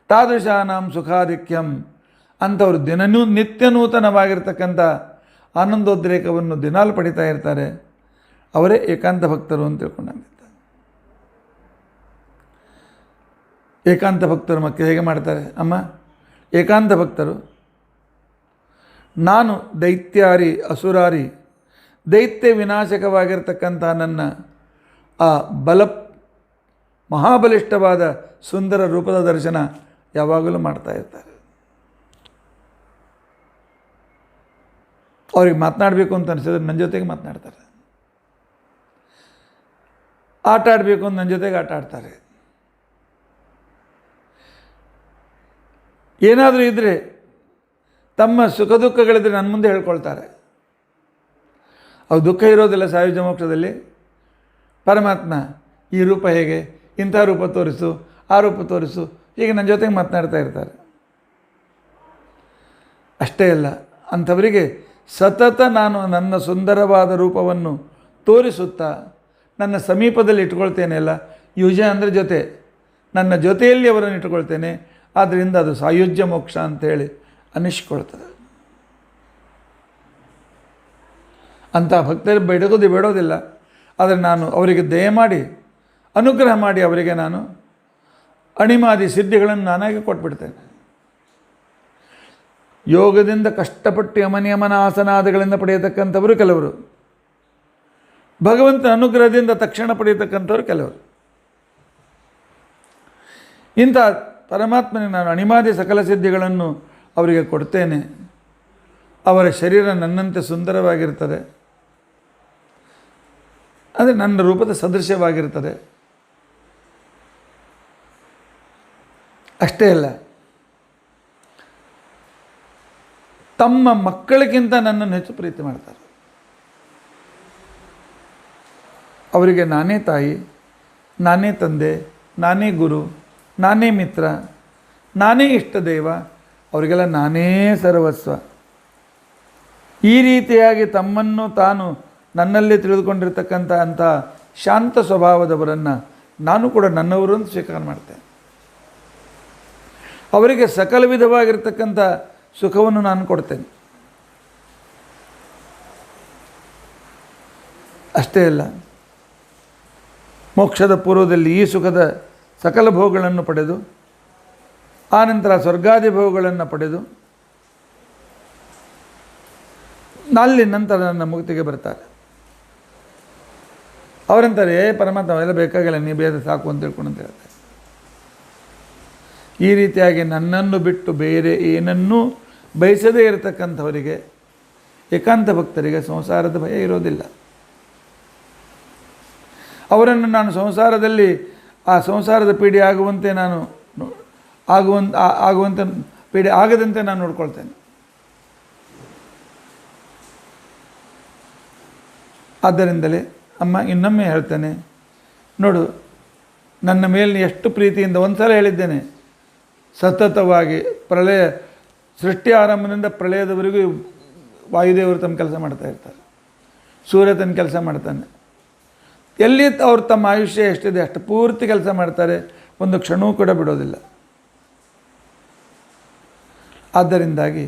Speaker 1: ತಾದೃಶಾನಾಂ ಸುಖಾಧಿಕ್ಯಂ. ಅಂಥವ್ರು ನಿತ್ಯ ನೂತನವಾಗಿರ್ತಕ್ಕಂಥ ಆನಂದೋದ್ರೇಕವನ್ನು ದಿನಾಲು ಪಡಿತಾ ಇರ್ತಾರೆ. ಅವರೇ ಏಕಾಂತ ಭಕ್ತರು ಅಂತ ತಿಳ್ಕೊಂಡಂತೆ. ಏಕಾಂತ ಭಕ್ತರು ಮಕ್ಕಳು ಹೇಗೆ ಮಾಡ್ತಾರೆ ಅಮ್ಮ? ಏಕಾಂತ ಭಕ್ತರು, ನಾನು ದೈತ್ಯಾರಿ ಅಸುರಾರಿ ದೈತ್ಯ ವಿನಾಶಕವಾಗಿರ್ತಕ್ಕಂಥ ನನ್ನ ಆ ಮಹಾಬಲಿಷ್ಠವಾದ ಸುಂದರ ರೂಪದ ದರ್ಶನ ಯಾವಾಗಲೂ ಮಾಡ್ತಾ ಇರ್ತಾರೆ. ಅವ್ರಿಗೆ ಮಾತನಾಡಬೇಕು ಅಂತ ಅನಿಸಿದ್ರೆ ನನ್ನ ಜೊತೆಗೆ ಮಾತನಾಡ್ತಾರೆ, ಆಟ ಆಡಬೇಕು ಅಂತ ನನ್ನ ಜೊತೆಗೆ ಆಟ ಆಡ್ತಾರೆ. ಏನಾದರೂ ಇದ್ದರೆ ತಮ್ಮ ಸುಖ ದುಃಖಗಳಿದ್ರೆ ನನ್ನ ಮುಂದೆ ಹೇಳ್ಕೊಳ್ತಾರೆ. ಅವು ದುಃಖ ಇರೋದಿಲ್ಲ ಸಾಯುಜ್ಯ ಮೋಕ್ಷದಲ್ಲಿ. ಪರಮಾತ್ಮ ಈ ರೂಪ ಹೇಗೆ, ಇಂಥ ರೂಪ ತೋರಿಸು, ಆ ರೂಪ ತೋರಿಸು, ಹೀಗೆ ನನ್ನ ಜೊತೆಗೆ ಮಾತನಾಡ್ತಾ ಇರ್ತಾರೆ. ಅಷ್ಟೇ ಅಲ್ಲ, ಅಂಥವರಿಗೆ ಸತತ ನಾನು ನನ್ನ ಸುಂದರವಾದ ರೂಪವನ್ನು ತೋರಿಸುತ್ತಾ ನನ್ನ ಸಮೀಪದಲ್ಲಿ ಇಟ್ಕೊಳ್ತೇನೆ. ಅಲ್ಲ, ಯುಜ ಅಂದರೆ ಜೊತೆ, ನನ್ನ ಜೊತೆಯಲ್ಲಿ ಅವರನ್ನು ಇಟ್ಕೊಳ್ತೇನೆ. ಆದ್ದರಿಂದ ಅದು ಸಾಯುಜ್ಯ ಮೋಕ್ಷ ಅಂತೇಳಿ ಅನ್ನಿಸ್ಕೊಳ್ತದೆ. ಅಂಥ ಭಕ್ತರು ಬೇಡೋದಿಲ್ಲ. ಆದರೆ ನಾನು ಅವರಿಗೆ ದಯಮಾಡಿ ಅನುಗ್ರಹ ಮಾಡಿ ಅವರಿಗೆ ನಾನು ಅಣಿಮಾದಿ ಸಿದ್ಧಿಗಳನ್ನು ನಾನಾಗಿ ಕೊಟ್ಬಿಡ್ತೇನೆ. ಯೋಗದಿಂದ ಕಷ್ಟಪಟ್ಟು ಯಮನಿಯಮನ ಆಸನಾದಿಗಳಿಂದ ಪಡೆಯತಕ್ಕಂಥವರು ಕೆಲವರು, ಭಗವಂತನ ಅನುಗ್ರಹದಿಂದ ತಕ್ಷಣ ಪಡೆಯತಕ್ಕಂಥವ್ರು ಕೆಲವರು. ಇಂಥ ಪರಮಾತ್ಮನಿಗೆ ನಾನು ಅಣಿಮಾದಿ ಸಕಲ ಸಿದ್ಧಿಗಳನ್ನು ಅವರಿಗೆ ಕೊಡ್ತೇನೆ. ಅವರ ಶರೀರ ನನ್ನಂತೆ ಸುಂದರವಾಗಿರ್ತದೆ, ಅಂದರೆ ನನ್ನ ರೂಪದ ಸದೃಶ್ಯವಾಗಿರ್ತದೆ. ಅಷ್ಟೇ ಅಲ್ಲ, ತಮ್ಮ ಮಕ್ಕಳಿಗಿಂತ ನನ್ನನ್ನು ಹೆಚ್ಚು ಪ್ರೀತಿ ಮಾಡ್ತಾರೆ. ಅವರಿಗೆ ನಾನೇ ತಾಯಿ, ನಾನೇ ತಂದೆ, ನಾನೇ ಗುರು, ನಾನೇ ಮಿತ್ರ, ನಾನೇ ಇಷ್ಟ ದೈವ, ಅವರಿಗೆಲ್ಲ ನಾನೇ ಸರ್ವಸ್ವ. ಈ ರೀತಿಯಾಗಿ ತಮ್ಮನ್ನು ತಾನು ನನ್ನಲ್ಲಿ ತಿಳಿದುಕೊಂಡಿರ್ತಕ್ಕಂಥ ಅಂಥ ಶಾಂತ ಸ್ವಭಾವದವರನ್ನು ನಾನು ಕೂಡ ನನ್ನವರು ಅಂತ ಸ್ವೀಕಾರ ಮಾಡ್ತೇನೆ. ಅವರಿಗೆ ಸಕಲ ವಿಧವಾಗಿರ್ತಕ್ಕಂಥ ಸುಖವನ್ನು ನಾನು ಕೊಡ್ತೇನೆ. ಅಷ್ಟೇ ಅಲ್ಲ, ಮೋಕ್ಷದ ಪೂರ್ವದಲ್ಲಿ ಈ ಸುಖದ ಸಕಲ ಭೋಗಗಳನ್ನು ಪಡೆದು ಆನಂತರ ಸ್ವರ್ಗಾದಿ ಭೋಗಗಳನ್ನು ಪಡೆದು ಅಲ್ಲಿ ನಂತರ ನನ್ನ ಮುಕ್ತಿಗೆ ಬರ್ತಾರೆ. ಅವರಂತಾರೆ ಪರಮಾತ್ಮ ಅವೆಲ್ಲ ಬೇಕಾಗಿಲ್ಲ, ನೀ ಬೇರೆ ಸಾಕು ಅಂತ ತಿಳ್ಕೊಂಡು ಅಂತ ಹೇಳ್ತಾರೆ. ಈ ರೀತಿಯಾಗಿ ನನ್ನನ್ನು ಬಿಟ್ಟು ಬೇರೆ ಏನನ್ನೂ ಬಯಸದೇ ಇರತಕ್ಕಂಥವರಿಗೆ, ಏಕಾಂತ ಭಕ್ತರಿಗೆ ಸಂಸಾರದ ಭಯ ಇರೋದಿಲ್ಲ. ಅವರನ್ನು ನಾನು ಸಂಸಾರದಲ್ಲಿ ಆ ಸಂಸಾರದ ಪೀಡೆ ಆಗುವಂತೆ ಆಗುವಂತೆ ಪೀಡೆ ಆಗದಂತೆ ನಾನು ನೋಡ್ಕೊಳ್ತೇನೆ. ಆದ್ದರಿಂದಲೇ ಅಮ್ಮ ಇನ್ನೊಮ್ಮೆ ಹೇಳ್ತೇನೆ, ನೋಡು ನನ್ನ ಮೇಲೆ ಎಷ್ಟು ಪ್ರೀತಿಯಿಂದ ಒಂದು ಸಲ ಹೇಳಿದ್ದೇನೆ, ಸತತವಾಗಿ ಪ್ರಳಯ ಸೃಷ್ಟಿ ಆರಂಭದಿಂದ ಪ್ರಳಯದವರೆಗೂ ವಾಯುದೇವರು ತಮ್ಮ ಕೆಲಸ ಮಾಡ್ತಾ ಇರ್ತಾರೆ, ಸೂರ್ಯ ತನ್ನ ಕೆಲಸ ಮಾಡ್ತಾನೆ. ಎಲ್ಲಿ ಅವ್ರು ತಮ್ಮ ಆಯುಷ್ಯ ಎಷ್ಟಿದೆ ಅಷ್ಟು ಪೂರ್ತಿ ಕೆಲಸ ಮಾಡ್ತಾರೆ, ಒಂದು ಕ್ಷಣವೂ ಕೂಡ ಬಿಡೋದಿಲ್ಲ. ಆದ್ದರಿಂದಾಗಿ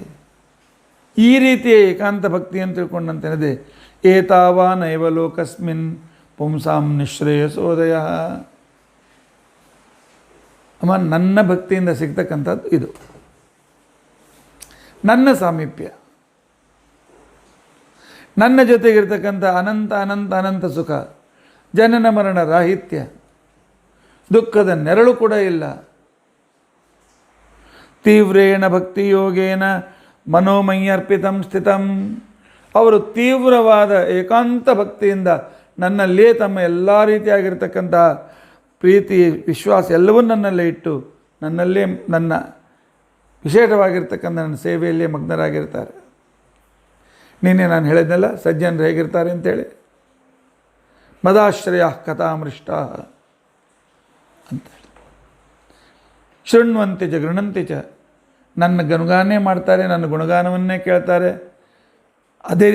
Speaker 1: ಈ ರೀತಿಯ ಏಕಾಂತ ಭಕ್ತಿ ಅಂತ ತಿಳ್ಕೊಂಡಂತೇನಿದೆ, ಏತಾವಾ ನೈವ ಲೋಕಸ್ಮಿನ್ ಪುಂಸಾಂ ನಿಶ್ರೇಯಸೋದಯ. ಅಮ್ಮ ನನ್ನ ಭಕ್ತಿಯಿಂದ ಸಿಗ್ತಕ್ಕಂಥದ್ದು ಇದು, ನನ್ನ ಸಾಮೀಪ್ಯ, ನನ್ನ ಜೊತೆಗಿರ್ತಕ್ಕಂಥ ಅನಂತ ಅನಂತ ಅನಂತ ಸುಖ, ಜನನ ಮರಣ ರಾಹಿತ್ಯ, ದುಃಖದ ನೆರಳು ಕೂಡ ಇಲ್ಲ. ತೀವ್ರೇಣ ಭಕ್ತಿಯೋಗೇನ ಮನೋಮಯ್ಯರ್ಪಿತಂ ಸ್ಥಿತಂ. ಅವರು ತೀವ್ರವಾದ ಏಕಾಂತ ಭಕ್ತಿಯಿಂದ ನನ್ನಲ್ಲೇ ತಮ್ಮ ಎಲ್ಲ ರೀತಿಯಾಗಿರ್ತಕ್ಕಂಥ ಪ್ರೀತಿ ವಿಶ್ವಾಸ ಎಲ್ಲವನ್ನೂ ನನ್ನಲ್ಲೇ ಇಟ್ಟು ನನ್ನಲ್ಲೇ ನನ್ನ ವಿಶೇಷವಾಗಿರ್ತಕ್ಕಂಥ ನನ್ನ ಸೇವೆಯಲ್ಲೇ ಮಗ್ನರಾಗಿರ್ತಾರೆ. ನಿನ್ನೆ ನಾನು ಹೇಳಿದ್ನಲ್ಲ ಸಜ್ಜನರು ಹೇಗಿರ್ತಾರೆ ಅಂತೇಳಿ, ಮದಾಶ್ರಯ ಕಥಾಮೃಷ್ಟ ಅಂತೇಳಿ, ಶೃಣ್ವಂತಿ ಚ ಗೃಣಂತಿ ಚ, ನನ್ನ ಗುಣಗಾನೇ ಮಾಡ್ತಾರೆ, ನನ್ನ ಗುಣಗಾನವನ್ನೇ ಕೇಳ್ತಾರೆ,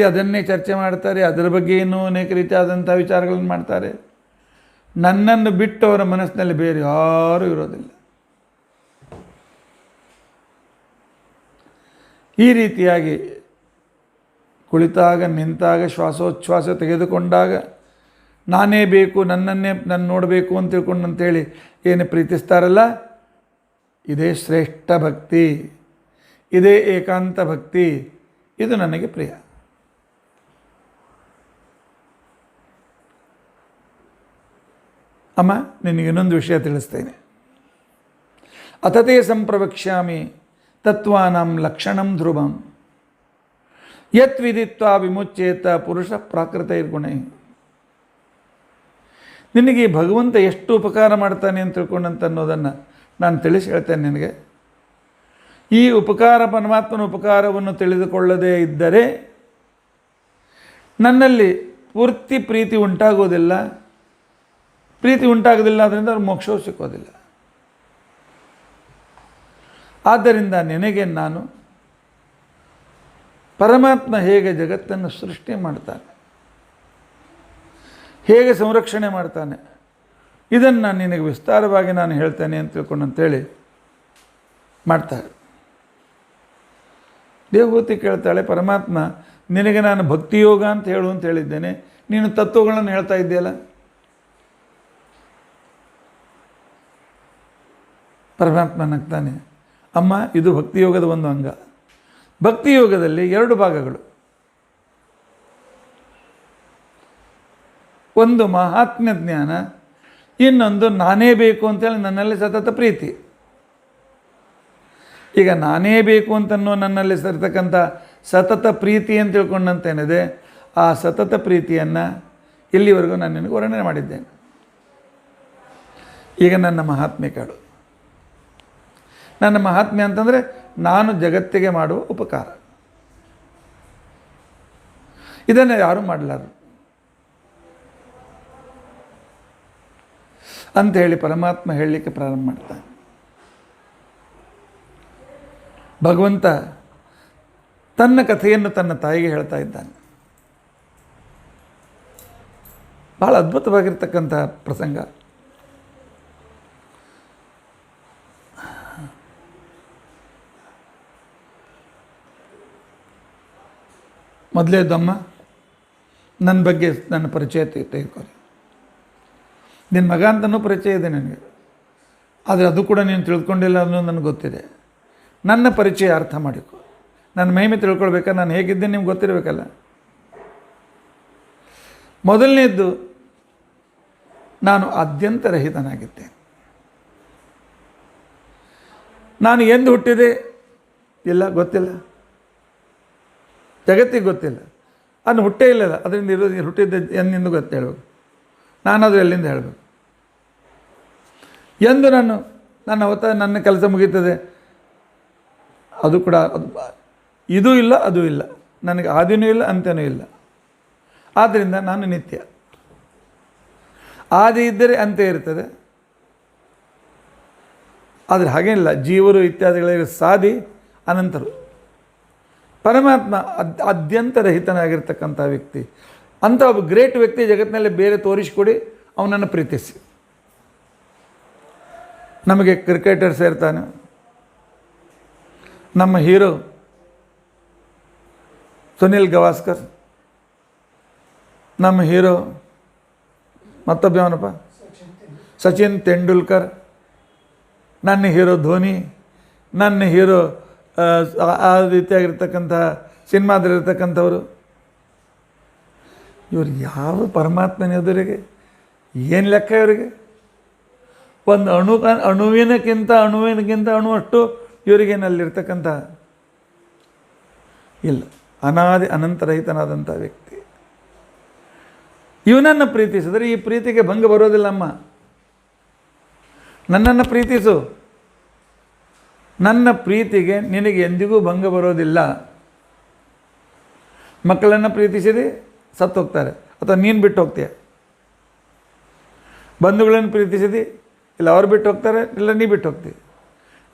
Speaker 1: ಅದನ್ನೇ ಚರ್ಚೆ ಮಾಡ್ತಾರೆ, ಅದರ ಬಗ್ಗೆ ಇನ್ನೂ ಅನೇಕ ರೀತಿಯಾದಂಥ ವಿಚಾರಗಳನ್ನು ಮಾಡ್ತಾರೆ. ನನ್ನನ್ನು ಬಿಟ್ಟು ಅವರ ಮನಸ್ಸಿನಲ್ಲಿ ಬೇರೆ ಯಾರೂ ಇರೋದಿಲ್ಲ. ಈ ರೀತಿಯಾಗಿ ಕುಳಿತಾಗ ನಿಂತಾಗ ಶ್ವಾಸೋಚ್ಛ್ವಾಸ ತೆಗೆದುಕೊಂಡಾಗ ನಾನೇ ಬೇಕು, ನಾನು ನೋಡಬೇಕು ಅಂತ ತಿಳ್ಕೊಂಡು ಅಂತೇಳಿ ಏನು ಪ್ರೀತಿಸ್ತಾರಲ್ಲ, ಇದೇ ಶ್ರೇಷ್ಠ ಭಕ್ತಿ, ಇದೇ ಏಕಾಂತ ಭಕ್ತಿ, ಇದು ನನಗೆ ಪ್ರಿಯ. ಅಮ್ಮ ನಿನಗೆ ಇನ್ನೊಂದು ವಿಷಯ ತಿಳಿಸ್ತೇನೆ. ಅತತೇ ಸಂಪ್ರವಕ್ಷ್ಯಾಮಿ ತತ್ವಾನಾಂ ಲಕ್ಷಣಂ ಧ್ರುವಂ ಯತ್ ವಿದಿತ್ವಾ ವಿಮುಚ್ಯೇತ ಪುರುಷ ಪ್ರಾಕೃತೈರ್ಗುಣೈ. ನಿನಗೆ ಭಗವಂತ ಎಷ್ಟು ಉಪಕಾರ ಮಾಡ್ತಾನೆ ಅಂತ ತಿಳ್ಕೊಂಡಂತ ಅನ್ನೋದನ್ನು ನಾನು ತಿಳಿಸಿ ಹೇಳ್ತೇನೆ ನಿನಗೆ. ಈ ಉಪಕಾರ, ಪರಮಾತ್ಮನ ಉಪಕಾರವನ್ನು ತಿಳಿದುಕೊಳ್ಳದೇ ಇದ್ದರೆ ನನ್ನಲ್ಲಿ ಪೂರ್ತಿ ಪ್ರೀತಿ ಉಂಟಾಗೋದಿಲ್ಲ. ಪ್ರೀತಿ ಉಂಟಾಗೋದಿಲ್ಲ ಆದ್ದರಿಂದ ಅವ್ರು ಮೋಕ್ಷವೂ ಸಿಕ್ಕೋದಿಲ್ಲ. ಆದ್ದರಿಂದ ನಿನಗೆ ನಾನು ಪರಮಾತ್ಮ ಹೇಗೆ ಜಗತ್ತನ್ನು ಸೃಷ್ಟಿ ಮಾಡ್ತಾನೆ, ಹೇಗೆ ಸಂರಕ್ಷಣೆ ಮಾಡ್ತಾನೆ, ಇದನ್ನು ನಿನಗೆ ವಿಸ್ತಾರವಾಗಿ ನಾನು ಹೇಳ್ತೇನೆ ಅಂತ ತಿಳ್ಕೊಂಡು ಅಂತೇಳಿ ಮಾಡ್ತಾರೆ. ದೇವಹೂತಿ ಕೇಳ್ತಾಳೆ, ಪರಮಾತ್ಮ ನಿನಗೆ ನಾನು ಭಕ್ತಿಯೋಗ ಅಂತ ಹೇಳು ಅಂತ ಹೇಳಿದ್ದೇನೆ, ನೀನು ತತ್ವಗಳನ್ನು ಹೇಳ್ತಾ ಇದ್ದೀಯಲ್ಲ. ಪರಮಾತ್ಮ ನಗ್ತಾನೆ, ಅಮ್ಮ ಇದು ಭಕ್ತಿಯೋಗದ ಒಂದು ಅಂಗ. ಭಕ್ತಿಯೋಗದಲ್ಲಿ 2 ಭಾಗಗಳು, ಒಂದು ಮಹಾತ್ಮ್ಯ ಜ್ಞಾನ, ಇನ್ನೊಂದು ನಾನೇ ಬೇಕು ಅಂತೇಳಿ ನನ್ನಲ್ಲಿ ಸತತ ಪ್ರೀತಿ. ಈಗ ನಾನೇ ಬೇಕು ಅಂತನೋ ನನ್ನಲ್ಲಿ ಸೇರ್ತಕ್ಕಂಥ ಸತತ ಪ್ರೀತಿ ಅಂತ ತಿಳ್ಕೊಂಡಂತೇನಿದೆ, ಆ ಸತತ ಪ್ರೀತಿಯನ್ನು ಇಲ್ಲಿವರೆಗೂ ನಾನು ನಿನಗೆ ವರ್ಣನೆ ಮಾಡಿದ್ದೇನೆ. ಈಗ ನನ್ನ ಮಹಾತ್ಮೆ ಕೇಳು. ನನ್ನ ಮಹಾತ್ಮ್ಯ ಅಂತಂದರೆ ನಾನು ಜಗತ್ತಿಗೆ ಮಾಡುವ ಉಪಕಾರ. ಇದನ್ನು ಯಾರೂ ಮಾಡಲಾರರು ಅಂಥೇಳಿ ಪರಮಾತ್ಮ ಹೇಳಲಿಕ್ಕೆ ಪ್ರಾರಂಭ ಮಾಡ್ತಾನೆ. ಭಗವಂತ ತನ್ನ ಕಥೆಯನ್ನು ತನ್ನ ತಾಯಿಗೆ ಹೇಳ್ತಾ ಇದ್ದಾನೆ. ಭಾಳ ಅದ್ಭುತವಾಗಿರ್ತಕ್ಕಂಥ ಪ್ರಸಂಗ. ಮೊದಲೇದಮ್ಮ, ನನ್ನ ಬಗ್ಗೆ ನನ್ನ ಪರಿಚಯ ತೆಗೆದುಕೊಳ್ಳಿ. ನಿನ್ನ ಮಗ ಅಂತನೂ ಪರಿಚಯ ಇದೆ ನನಗೆ, ಆದರೆ ಅದು ಕೂಡ ನೀನು ತಿಳ್ಕೊಂಡಿಲ್ಲ ಅನ್ನೋದು ನನಗೆ ಗೊತ್ತಿದೆ. ನನ್ನ ಪರಿಚಯ ಅರ್ಥ ಮಾಡಿಕೊ. ನನ್ನ ಮಹಿಮೆ ತಿಳ್ಕೊಳ್ಬೇಕಾದ್ರೆ ನಾನು ಹೇಗಿದ್ದೇನೆ ನಿಮ್ಗೆ ಗೊತ್ತಿರಬೇಕಲ್ಲ. ಮೊದಲನೇದ್ದು, ನಾನು ಆದ್ಯಂತರಹಿತನಾಗಿದ್ದೇನೆ. ನಾನು ಎಂದು ಹುಟ್ಟಿದೆ ಇಲ್ಲ ಗೊತ್ತಿಲ್ಲ, ಜಗತ್ತಿಗೆ ಗೊತ್ತಿಲ್ಲ. ಅದನ್ನು ಹುಟ್ಟೇ ಇಲ್ಲಲ್ಲ, ಅದರಿಂದ ಇರೋದು ಹುಟ್ಟಿದ್ದೆ ಎಂದಿಂದ ಗೊತ್ತು ಹೇಳಬೇಕು. ನಾನದು ಎಲ್ಲಿಂದ ಹೇಳಬೇಕು? ಎಂದು ನನ್ನ ನನ್ನ ಕೆಲಸ ಮುಗೀತದೆ, ಅದು ಕೂಡ ಅದು ಇದೂ ಇಲ್ಲ ಅದೂ ಇಲ್ಲ, ನನಗೆ ಆದಿನೂ ಇಲ್ಲ ಅಂತ್ಯನೂ ಇಲ್ಲ. ಆದ್ದರಿಂದ ನಾನು ನಿತ್ಯ. ಆದಿ ಇದ್ದರೆ ಅಂತ್ಯ ಇರ್ತದೆ, ಆದರೆ ಹಾಗೇನಿಲ್ಲ. ಜೀವರು ಇತ್ಯಾದಿಗಳಿಗೆ ಸಾದಿ ಅನಂತರು. ಪರಮಾತ್ಮ ಆದ್ಯಂತರಹಿತನಾಗಿರ್ತಕ್ಕಂಥ ವ್ಯಕ್ತಿ. ಅಂಥ ಒಬ್ಬ ಗ್ರೇಟ್ ವ್ಯಕ್ತಿ ಜಗತ್ತಿನಲ್ಲಿ ಬೇರೆ ತೋರಿಸಿಕೊಡಿ, ಅವನನ್ನು ಪ್ರೀತಿಸಿ. ನಮಗೆ ಕ್ರಿಕೆಟರ್ಸ್ ಇರ್ತಾನೆ, ನಮ್ಮ ಹೀರೋ ಸುನಿಲ್ ಗವಾಸ್ಕರ್, ನಮ್ಮ ಹೀರೋ ಮತ್ತೊಬ್ಬ ಅವನಪ್ಪ ಸಚಿನ್ ತೆಂಡೂಲ್ಕರ್, ನನ್ನ ಹೀರೋ ಧೋನಿ, ನನ್ನ ಹೀರೋ ಆ ರೀತಿಯಾಗಿರ್ತಕ್ಕಂಥ ಸಿನಿಮಾದಲ್ಲಿರ್ತಕ್ಕಂಥವ್ರು. ಇವರು ಯಾವ ಪರಮಾತ್ಮನ ಎದುರಿಗೆ ಏನು ಲೆಕ್ಕ ಇವರಿಗೆ? ಒಂದು ಅಣುವಿನಕ್ಕಿಂತ ಅಣುವಷ್ಟು ಇವರಿಗೇನಲ್ಲಿರ್ತಕ್ಕಂಥ ಇಲ್ಲ. ಅನಾದಿ ಅನಂತರಹಿತನಾದಂಥ ವ್ಯಕ್ತಿ. ಇವನನ್ನು ಪ್ರೀತಿಸಿದರೆ ಈ ಪ್ರೀತಿಗೆ ಭಂಗ ಬರೋದಿಲ್ಲಮ್ಮ. ನನ್ನನ್ನು ಪ್ರೀತಿಸು, ನನ್ನ ಪ್ರೀತಿಗೆ ನಿನಗೆ ಎಂದಿಗೂ ಭಂಗ ಬರೋದಿಲ್ಲ. ಮಕ್ಕಳನ್ನು ಪ್ರೀತಿಸಿದೆ ಸತ್ತು ಹೋಗ್ತಾರೆ, ಅಥವಾ ನೀನು ಬಿಟ್ಟು ಹೋಗ್ತೀಯ. ಬಂಧುಗಳನ್ನು ಪ್ರೀತಿಸಿದಿ, ಇಲ್ಲ ಅವ್ರು ಬಿಟ್ಟು ಹೋಗ್ತಾರೆ, ಇಲ್ಲ ನೀ ಬಿಟ್ಟು ಹೋಗ್ತೀವಿ.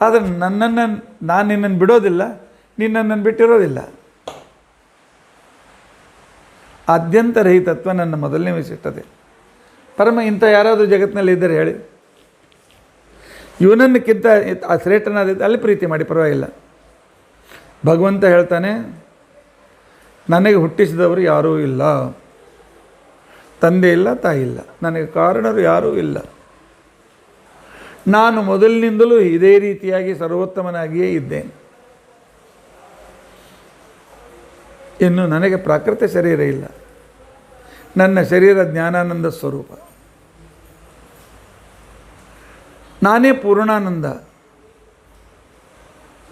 Speaker 1: ಆದರೆ ನಾನು ನಿನ್ನನ್ನು ಬಿಡೋದಿಲ್ಲ, ನೀನು ನನ್ನನ್ನು ಬಿಟ್ಟಿರೋದಿಲ್ಲ. ಆದ್ಯಂತರಹಿತತ್ವ ನನ್ನ ಮೊದಲನೇ ವಿಶಿಷ್ಟತೆ. ಪರಮ ಇಂಥ ಯಾರಾದರೂ ಜಗತ್ತಿನಲ್ಲಿ ಇದ್ದರೆ ಹೇಳಿ. ಇವನನ್ನಕ್ಕಿಂತ ಆ ಶ್ರೇಷ್ಠನಾದ ಅಲ್ಲಿ ಪ್ರೀತಿ ಮಾಡಿ, ಪರವಾಗಿಲ್ಲ. ಭಗವಂತ ಹೇಳ್ತಾನೆ, ನನಗೆ ಹುಟ್ಟಿಸಿದವರು ಯಾರೂ ಇಲ್ಲ, ತಂದೆ ಇಲ್ಲ, ತಾಯಿ ಇಲ್ಲ, ನನಗೆ ಕಾರಣರು ಯಾರೂ ಇಲ್ಲ. ನಾನು ಮೊದಲಿನಿಂದಲೂ ಇದೇ ರೀತಿಯಾಗಿ ಸರ್ವೋತ್ತಮನಾಗಿಯೇ ಇದ್ದೇನೆ. ಇನ್ನು ನನಗೆ ಪ್ರಾಕೃತ ಶರೀರ ಇಲ್ಲ, ನನ್ನ ಶರೀರ ಜ್ಞಾನಾನಂದ ಸ್ವರೂಪ. ನಾನೇ ಪೂರ್ಣಾನಂದ.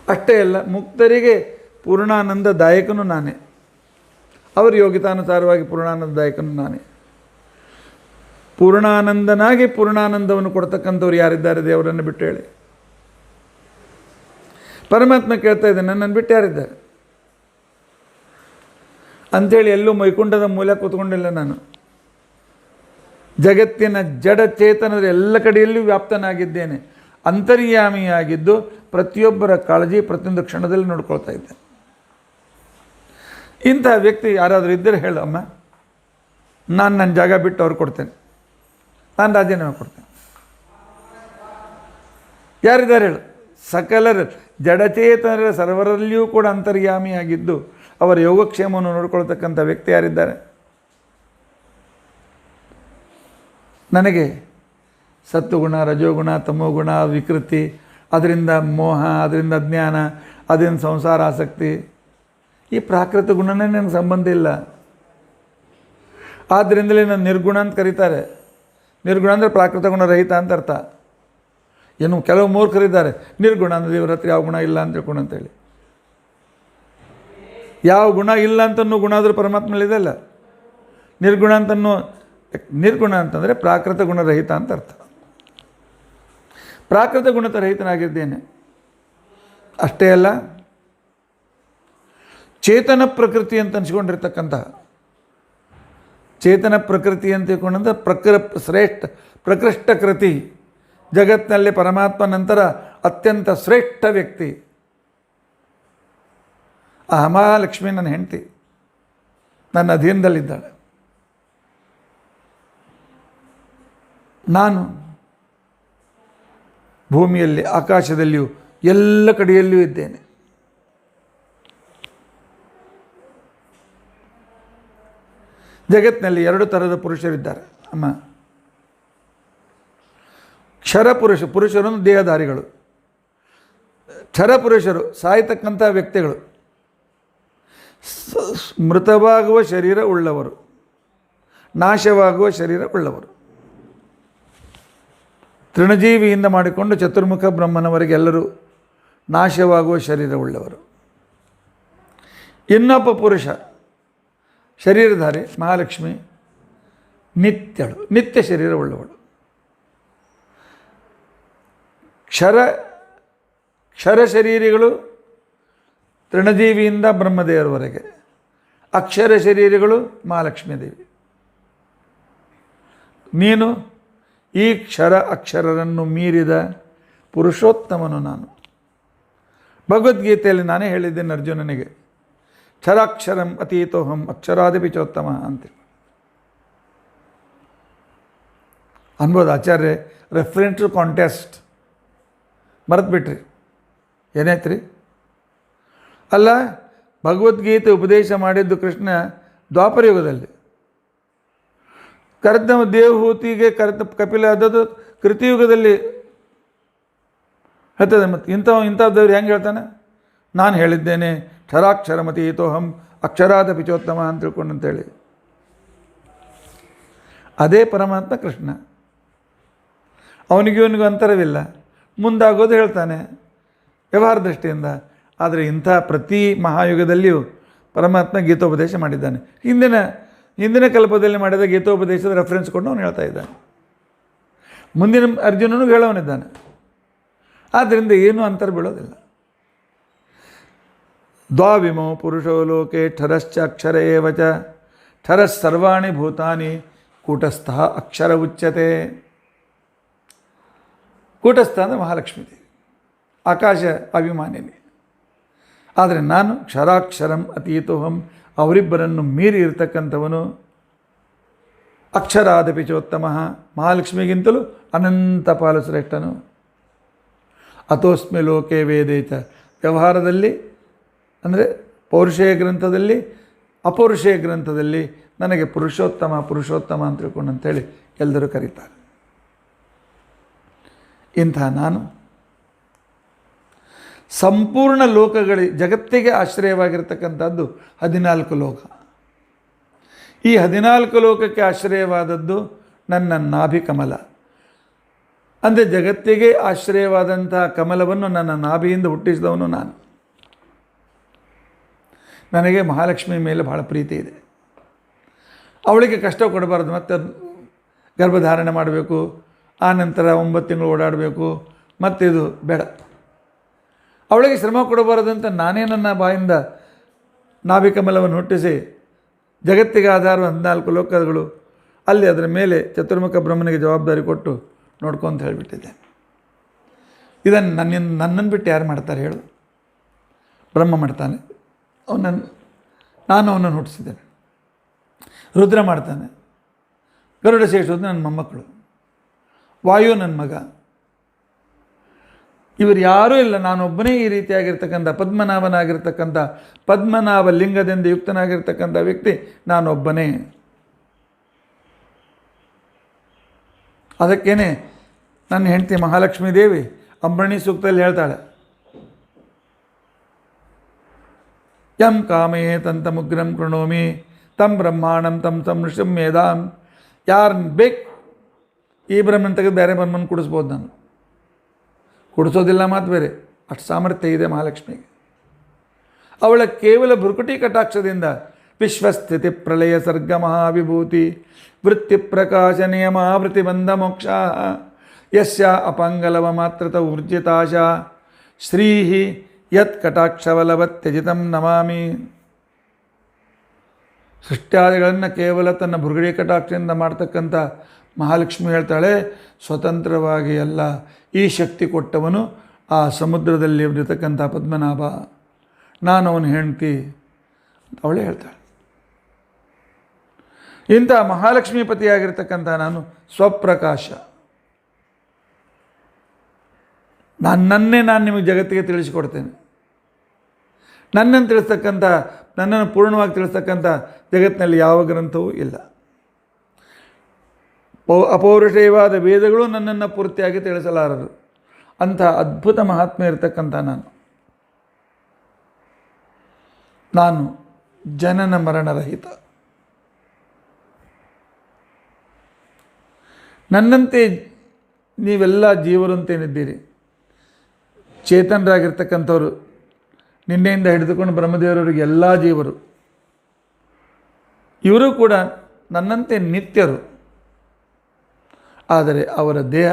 Speaker 1: ಅಷ್ಟೇ ಅಲ್ಲ, ಮುಕ್ತರಿಗೆ ಪೂರ್ಣಾನಂದದಾಯಕನೂ ನಾನೇ, ಅವರ ಯೋಗ್ಯತಾನುಸಾರವಾಗಿ ಪೂರ್ಣಾನಂದದಾಯಕನೂ ನಾನೇ. ಪೂರ್ಣಾನಂದನಾಗಿ ಪೂರ್ಣಾನಂದವನ್ನು ಕೊಡ್ತಕ್ಕಂಥವ್ರು ಯಾರಿದ್ದಾರೆ ದೇವರನ್ನು ಬಿಟ್ಟು ಹೇಳಿ? ಪರಮಾತ್ಮ ಕೇಳ್ತಾ ಇದ್ದಾನೆ, ನನ್ನನ್ನು ಬಿಟ್ಟು ಯಾರಿದ್ದಾರೆ ಅಂಥೇಳಿ. ಎಲ್ಲೂ ಮೈಕುಂಠದ ಮೂಲ ಕೂತ್ಕೊಂಡಿಲ್ಲ ನಾನು. ಜಗತ್ತಿನ ಜಡ ಚೇತನದ ಎಲ್ಲ ಕಡೆಯಲ್ಲೂ ವ್ಯಾಪ್ತನಾಗಿದ್ದೇನೆ. ಅಂತರ್ಯಾಮಿಯಾಗಿದ್ದು ಪ್ರತಿಯೊಬ್ಬರ ಕಾಳಜಿ ಪ್ರತಿಯೊಂದು ಕ್ಷಣದಲ್ಲಿ ನೋಡ್ಕೊಳ್ತಾ ಇದ್ದೇನೆ. ಇಂತಹ ವ್ಯಕ್ತಿ ಯಾರಾದರೂ ಇದ್ದರೆ ಹೇಳು, ಅಮ್ಮ ನಾನು ನನ್ನ ಜಾಗ ಬಿಟ್ಟು ಅವ್ರು ಕೊಡ್ತೇನೆ, ನಾನು ರಾಜೀನಾಮೆ ಕೊಡ್ತೇನೆ. ಯಾರಿದ್ದಾರೆ ಹೇಳು? ಸಕಲರ ಜಡಚೇತನರ ಸರ್ವರಲ್ಲಿಯೂ ಕೂಡ ಅಂತರ್ಯಾಮಿಯಾಗಿದ್ದು ಅವರ ಯೋಗಕ್ಷೇಮವನ್ನು ನೋಡ್ಕೊಳ್ತಕ್ಕಂಥ ವ್ಯಕ್ತಿ ಯಾರಿದ್ದಾರೆ? ನನಗೆ ಸತ್ವಗುಣ, ರಜೋಗುಣ, ತಮೋಗುಣ, ವಿಕೃತಿ, ಅದರಿಂದ ಮೋಹ, ಅದರಿಂದ ಅಜ್ಞಾನ, ಅದರಿಂದ ಸಂಸಾರ ಆಸಕ್ತಿ, ಈ ಪ್ರಾಕೃತ ಗುಣನೇ ನನಗೆ ಸಂಬಂಧ ಇಲ್ಲ. ಆದ್ದರಿಂದಲೇ ನಾನು ನಿರ್ಗುಣ ಅಂತ ಕರೀತಾರೆ. ನಿರ್ಗುಣ ಅಂದರೆ ಪ್ರಾಕೃತ ಗುಣ ರಹಿತ ಅಂತ ಅರ್ಥ. ಏನು ಕೆಲವು ಮೂರ್ಖರಿದ್ದಾರೆ, ನಿರ್ಗುಣ ಅಂದರೆ ದೇವ್ರ ಹತ್ರ ಯಾವ ಗುಣ ಇಲ್ಲ ಅಂತ ತಿಳ್ಕೊಂಡು ಅಂತೇಳಿ. ಯಾವ ಗುಣ ಇಲ್ಲ ಅಂತನೂ ಗುಣ ಆದರೂ ಪರಮಾತ್ಮನಲ್ಲಿ ಇದೆಲ್ಲ. ನಿರ್ಗುಣ ಅಂತಂದರೆ ಪ್ರಾಕೃತ ಗುಣರಹಿತ ಅಂತ ಅರ್ಥ. ಪ್ರಾಕೃತ ಗುಣತ ರಹಿತನಾಗಿದ್ದೇನೆ. ಅಷ್ಟೇ ಅಲ್ಲ, ಚೇತನ ಪ್ರಕೃತಿ ಅಂತ ಅನ್ಸ್ಕೊಂಡಿರ್ತಕ್ಕಂಥ, ಚೇತನ ಪ್ರಕೃತಿ ಅಂತ ತಿಳ್ಕೊಂಡಂಥ ಪ್ರಕೃಷ್ಟ ಕೃತಿ, ಜಗತ್ತಿನಲ್ಲಿ ಪರಮಾತ್ಮ ನಂತರ ಅತ್ಯಂತ ಶ್ರೇಷ್ಠ ವ್ಯಕ್ತಿ ಆ ಮಹಾಲಕ್ಷ್ಮಿ ನನ್ನ ಹೆಂಡತಿ, ನನ್ನ ಅಧೀನದಲ್ಲಿದ್ದಾಳೆ. ನಾನು ಭೂಮಿಯಲ್ಲಿ, ಆಕಾಶದಲ್ಲಿಯೂ, ಎಲ್ಲ ಕಡೆಯಲ್ಲಿಯೂ ಇದ್ದೇನೆ. ಜಗತ್ತಿನಲ್ಲಿ 2 ಥರದ ಪುರುಷರಿದ್ದಾರೆ ಅಮ್ಮ. ಕ್ಷರ ಪುರುಷರು ದೇಹಧಾರಿಗಳು. ಕ್ಷರ ಪುರುಷರು ಸಾಯ್ತಕ್ಕಂಥ ವ್ಯಕ್ತಿಗಳು, ಮೃತವಾಗುವ ಶರೀರ ಉಳ್ಳವರು, ನಾಶವಾಗುವ ಶರೀರ ಉಳ್ಳವರು. ತೃಣಜೀವಿಯಿಂದ ಮಾಡಿಕೊಂಡು ಚತುರ್ಮುಖ ಬ್ರಹ್ಮನವರೆಗೆ ಎಲ್ಲರೂ ನಾಶವಾಗುವ ಶರೀರ ಉಳ್ಳವರು. ಇನ್ನೊಬ್ಬ ಪುರುಷ ಶರೀರಧಾರಿ ಮಹಾಲಕ್ಷ್ಮಿ ನಿತ್ಯಳು, ನಿತ್ಯ ಶರೀರ ಉಳ್ಳವಳು. ಕ್ಷರ ಶರೀರಿಗಳು ತೃಣಜೀವಿಯಿಂದ ಬ್ರಹ್ಮದೇವರವರೆಗೆ, ಅಕ್ಷರ ಶರೀರಿಗಳು ಮಹಾಲಕ್ಷ್ಮೀ ದೇವಿ. ನೀನು ಈ ಅಕ್ಷರರನ್ನು ಮೀರಿದ ಪುರುಷೋತ್ತಮನು ನಾನು. ಭಗವದ್ಗೀತೆಯಲ್ಲಿ ನಾನೇ ಹೇಳಿದ್ದೇನೆ ಅರ್ಜುನನಿಗೆ, ಕ್ಷರಾಕ್ಷರಂ ಅತೀತೋಹಂ ಅಕ್ಷರಾದಿಪಿ ಚೋತ್ತಮ ಅಂತ ಅನ್ಬೋದು. ಆಚಾರ್ಯ ರೆಫರೆನ್ಸ್ ಟು ಕಾಂಟೆಸ್ಟ್ ಮರೆತು ಬಿಟ್ರಿ, ಏನಾಯ್ತು ರೀ? ಅಲ್ಲ, ಭಗವದ್ಗೀತೆ ಉಪದೇಶ ಮಾಡಿದ್ದು ಕೃಷ್ಣ ದ್ವಾಪರ ಯುಗದಲ್ಲಿ. ಕರೆದ ದೇವಹೂತಿಗೆ ಕಪಿಲ ಆದದ್ದು ಕೃತಿಯುಗದಲ್ಲಿ ಹೇಳ್ತದೆ. ಮತ್ತು ಇಂಥದ್ದವ್ರು ಹೆಂಗೆ ಹೇಳ್ತಾನೆ? ನಾನು ಹೇಳಿದ್ದೇನೆ ಕ್ಷರಾಕ್ಷರಮತೀತೋಹಂ ಅಕ್ಷರಾದ ಪಿಚೋತ್ತಮ ಅಂತ ತಿಳ್ಕೊಂಡು ಅಂತೇಳಿ. ಅದೇ ಪರಮಾತ್ಮ ಕೃಷ್ಣ. ಅವನಿಗೂ ಅಂತರವಿಲ್ಲ, ಮುಂದಾಗೋದು ಹೇಳ್ತಾನೆ ವ್ಯವಹಾರ ದೃಷ್ಟಿಯಿಂದ. ಆದರೆ ಇಂಥ ಪ್ರತಿ ಮಹಾಯುಗದಲ್ಲಿಯೂ ಪರಮಾತ್ಮ ಗೀತೋಪದೇಶ ಮಾಡಿದ್ದಾನೆ. ಹಿಂದಿನ ಕಲ್ಪದಲ್ಲಿ ಮಾಡಿದ ಗೀತೋಪದೇಶದ ರೆಫರೆನ್ಸ್ ಕೊಂಡು ಅವನು ಹೇಳ್ತಾ ಇದ್ದಾನೆ. ಮುಂದಿನ ಅರ್ಜುನನು ಹೇಳೋನಿದ್ದಾನೆ. ಆದ್ದರಿಂದ ಏನೂ ಅಂತರ ಬೀಳೋದಿಲ್ಲ. ದ್ವಾವಿಮೋ ಪುರುಷೋ ಲೋಕೆ ಠರಶ್ಚ ಅಕ್ಷರ ಏವ ಚ ಠರಸ್ ಸರ್ವಾಣಿ ಭೂತಾನಿ ಕೂಟಸ್ಥಃ ಅಕ್ಷರ ಉಚ್ಯತೆ. ಕೂಟಸ್ಥ ಅಂದರೆ ಮಹಾಲಕ್ಷ್ಮೀ ದೇವಿ, ಆಕಾಶ ಅಭಿಮಾನಿನಿ. ಆದರೆ ನಾನು ಕ್ಷರಾಕ್ಷರಂ ಅತೀತೋಹಂ, ಅವರಿಬ್ಬರನ್ನು ಮೀರಿ ಇರತಕ್ಕಂಥವನು. ಅಕ್ಷರಾದಪಿ ಚೋತ್ತಮ, ಮಹಾಲಕ್ಷ್ಮಿಗಿಂತಲೂ ಅನಂತ ಪಾಲು ಶ್ರೇಷ್ಠನು. ಅತೋಸ್ಮಿ ಲೋಕೆ ವೇದೇಚ, ವ್ಯವಹಾರದಲ್ಲಿ ಅಂದರೆ ಪೌರುಷೇಯ ಗ್ರಂಥದಲ್ಲಿ ಅಪೌರುಷೇಯ ಗ್ರಂಥದಲ್ಲಿ ನನಗೆ ಪುರುಷೋತ್ತಮ ಅಂತ ತಿಳ್ಕೊಂಡು ಅಂತೇಳಿ ಎಲ್ಲರೂ ಕರೀತಾರೆ. ಇಂಥ ನಾನು ಸಂಪೂರ್ಣ ಜಗತ್ತಿಗೆ ಆಶ್ರಯವಾಗಿರ್ತಕ್ಕಂಥದ್ದು 14 ಲೋಕ. ಈ 14 ಲೋಕಕ್ಕೆ ಆಶ್ರಯವಾದದ್ದು ನನ್ನ ನಾಭಿ ಕಮಲ. ಅಂದರೆ ಜಗತ್ತಿಗೆ ಆಶ್ರಯವಾದಂಥ ಕಮಲವನ್ನು ನನ್ನ ನಾಭಿಯಿಂದ ಹುಟ್ಟಿಸಿದವನು ನಾನು. ನನಗೆ ಮಹಾಲಕ್ಷ್ಮಿ ಮೇಲೆ ಬಹಳ ಪ್ರೀತಿ ಇದೆ. ಅವಳಿಗೆ ಕಷ್ಟ ಕೊಡಬಾರ್ದು. ಮತ್ತು ಗರ್ಭಧಾರಣೆ ಮಾಡಬೇಕು, ಆ ನಂತರ 9 ತಿಂಗಳು ಓಡಾಡಬೇಕು, ಮತ್ತಿದು ಬೇಡ. ಅವಳಿಗೆ ಶ್ರಮ ಕೊಡಬಾರದಂತ ನಾನೇ ನನ್ನ ಬಾಯಿಂದ ನಾಭಿಕಮಲವನ್ನು ಹುಟ್ಟಿಸಿ ಜಗತ್ತಿಗೆ ಆಧಾರ 14 ಲೋಕಗಳು ಅಲ್ಲಿ ಅದರ ಮೇಲೆ ಚತುರ್ಮುಖ ಬ್ರಹ್ಮನಿಗೆ ಜವಾಬ್ದಾರಿ ಕೊಟ್ಟು ನೋಡ್ಕೊಂತ ಹೇಳಿಬಿಟ್ಟಿದ್ದೆ. ಇದನ್ನು ನನ್ನನ್ನು ಬಿಟ್ಟು ಯಾರು ಮಾಡ್ತಾರೆ ಹೇಳು? ಬ್ರಹ್ಮ ಮಾಡ್ತಾನೆ, ನಾನು ಅವನನ್ನು ಹುಟ್ಟಿಸಿದ್ದೇನೆ. ರುದ್ರ ಮಾಡ್ತಾನೆ, ಗರುಡ ಶೇಷೋದು ನನ್ನ ಮೊಮ್ಮಕ್ಕಳು, ವಾಯು ನನ್ನ ಮಗ. ಇವರು ಯಾರೂ ಇಲ್ಲ, ನಾನೊಬ್ಬನೇ ಈ ರೀತಿಯಾಗಿರ್ತಕ್ಕಂಥ ಪದ್ಮನಾಭನಾಗಿರ್ತಕ್ಕಂಥ ಪದ್ಮನಾಭ ಲಿಂಗದಿಂದ ಯುಕ್ತನಾಗಿರ್ತಕ್ಕಂಥ ವ್ಯಕ್ತಿ ನಾನೊಬ್ಬನೇ. ಅದಕ್ಕೇನೆ ನನ್ನ ಹೆಂಡತಿ ಮಹಾಲಕ್ಷ್ಮೀ ದೇವಿ ಅಂಬರಣಿ ಸೂಕ್ತದಲ್ಲಿ ಹೇಳ್ತಾಳೆ, ಯಂ ಕಾಮೇ ತಂತ ಮುಗ್ರಂ ಕೃಣೋಮಿ ತಂ ಬ್ರಹ್ಮಾಣಂ ತಂ ಸಂಋಷಂ ಮೇಧಾಂ. ಯಾರನ್ನು ಬೇಕು ಈ ಬ್ರಹ್ಮನ ತೆಗೆದು ಬೇರೆ ಬ್ರಹ್ಮನ ಕುಡಿಸ್ಬೋದು. ನಾನು ಕುಡಿಸೋದಿಲ್ಲ, ಮಾತು ಬೇರೆ. ಅಷ್ಟು ಸಾಮರ್ಥ್ಯ ಇದೆ ಮಹಾಲಕ್ಷ್ಮಿಗೆ. ಅವಳ ಕೇವಲ ಭ್ರುಕುಟಿ ಕಟಾಕ್ಷದಿಂದ ವಿಶ್ವಸ್ಥಿತಿ ಪ್ರಳಯ ಸರ್ಗ ಮಹಾವಿಭೂತಿ ವೃತ್ತಿ ಪ್ರಕಾಶ ನಿಯಮಾವೃತಿ ಬಂಧ ಮೋಕ್ಷ ಯಸ್ಯ ಅಪಂಗಲವ ಮಾತ್ರತ ಊರ್ಜಿತಾಶ ಶ್ರೀಹಿ ಯತ್ ಕಟಾಕ್ಷವಲವತ್ ತ್ಯಜಿತಂ ನಮಾಮಿ. ಸೃಷ್ಟ್ಯಾದಿಗಳನ್ನು ಕೇವಲ ತನ್ನ ಭೃಗುಡಿ ಕಟಾಕ್ಷದಿಂದ ಮಾಡ್ತಕ್ಕಂಥ ಮಹಾಲಕ್ಷ್ಮಿ ಹೇಳ್ತಾಳೆ, ಸ್ವತಂತ್ರವಾಗಿ ಎಲ್ಲ ಈ ಶಕ್ತಿ ಕೊಟ್ಟವನು ಆ ಸಮುದ್ರದಲ್ಲಿ ಇರತಕ್ಕಂಥ ಪದ್ಮನಾಭ, ನಾನು ಅವನು ಹೆಂಡ್ತಿ ಅಂತ ಅವಳೇ ಹೇಳ್ತಾಳೆ. ಇಂಥ ಮಹಾಲಕ್ಷ್ಮೀಪತಿಯಾಗಿರ್ತಕ್ಕಂಥ ನಾನು ಸ್ವಪ್ರಕಾಶ. ನನ್ನನ್ನೇ ನಾನು ನಿಮಗೆ ಜಗತ್ತಿಗೆ ತಿಳಿಸಿಕೊಡ್ತೇನೆ. ನನ್ನನ್ನು ತಿಳಿಸ್ತಕ್ಕಂಥ, ನನ್ನನ್ನು ಪೂರ್ಣವಾಗಿ ತಿಳಿಸ್ತಕ್ಕಂಥ ಜಗತ್ತಿನಲ್ಲಿ ಯಾವ ಗ್ರಂಥವೂ ಇಲ್ಲ. ಅಪೌರುಷೇಯವಾದ ವೇದಗಳು ನನ್ನನ್ನು ಪೂರ್ತಿಯಾಗಿ ತಿಳಿಸಲಾರರು. ಅಂಥ ಅದ್ಭುತ ಮಹಾತ್ಮೆ ಇರತಕ್ಕಂಥ ನಾನು ಜನನ ಮರಣರಹಿತ. ನನ್ನಂತೆ ನೀವೆಲ್ಲ ಜೀವರು ಅಂತೇನಿದ್ದೀರಿ. ಚೇತನರಾಗಿರ್ತಕ್ಕಂಥವ್ರು, ನಿನ್ನೆಯಿಂದ ಹಿಡಿದುಕೊಂಡು ಬ್ರಹ್ಮದೇವರವರಿಗೆ ಎಲ್ಲ ಜೀವರು, ಇವರು ಕೂಡ ನನ್ನಂತೆ ನಿತ್ಯರು. ಆದರೆ ಅವರ ದೇಹ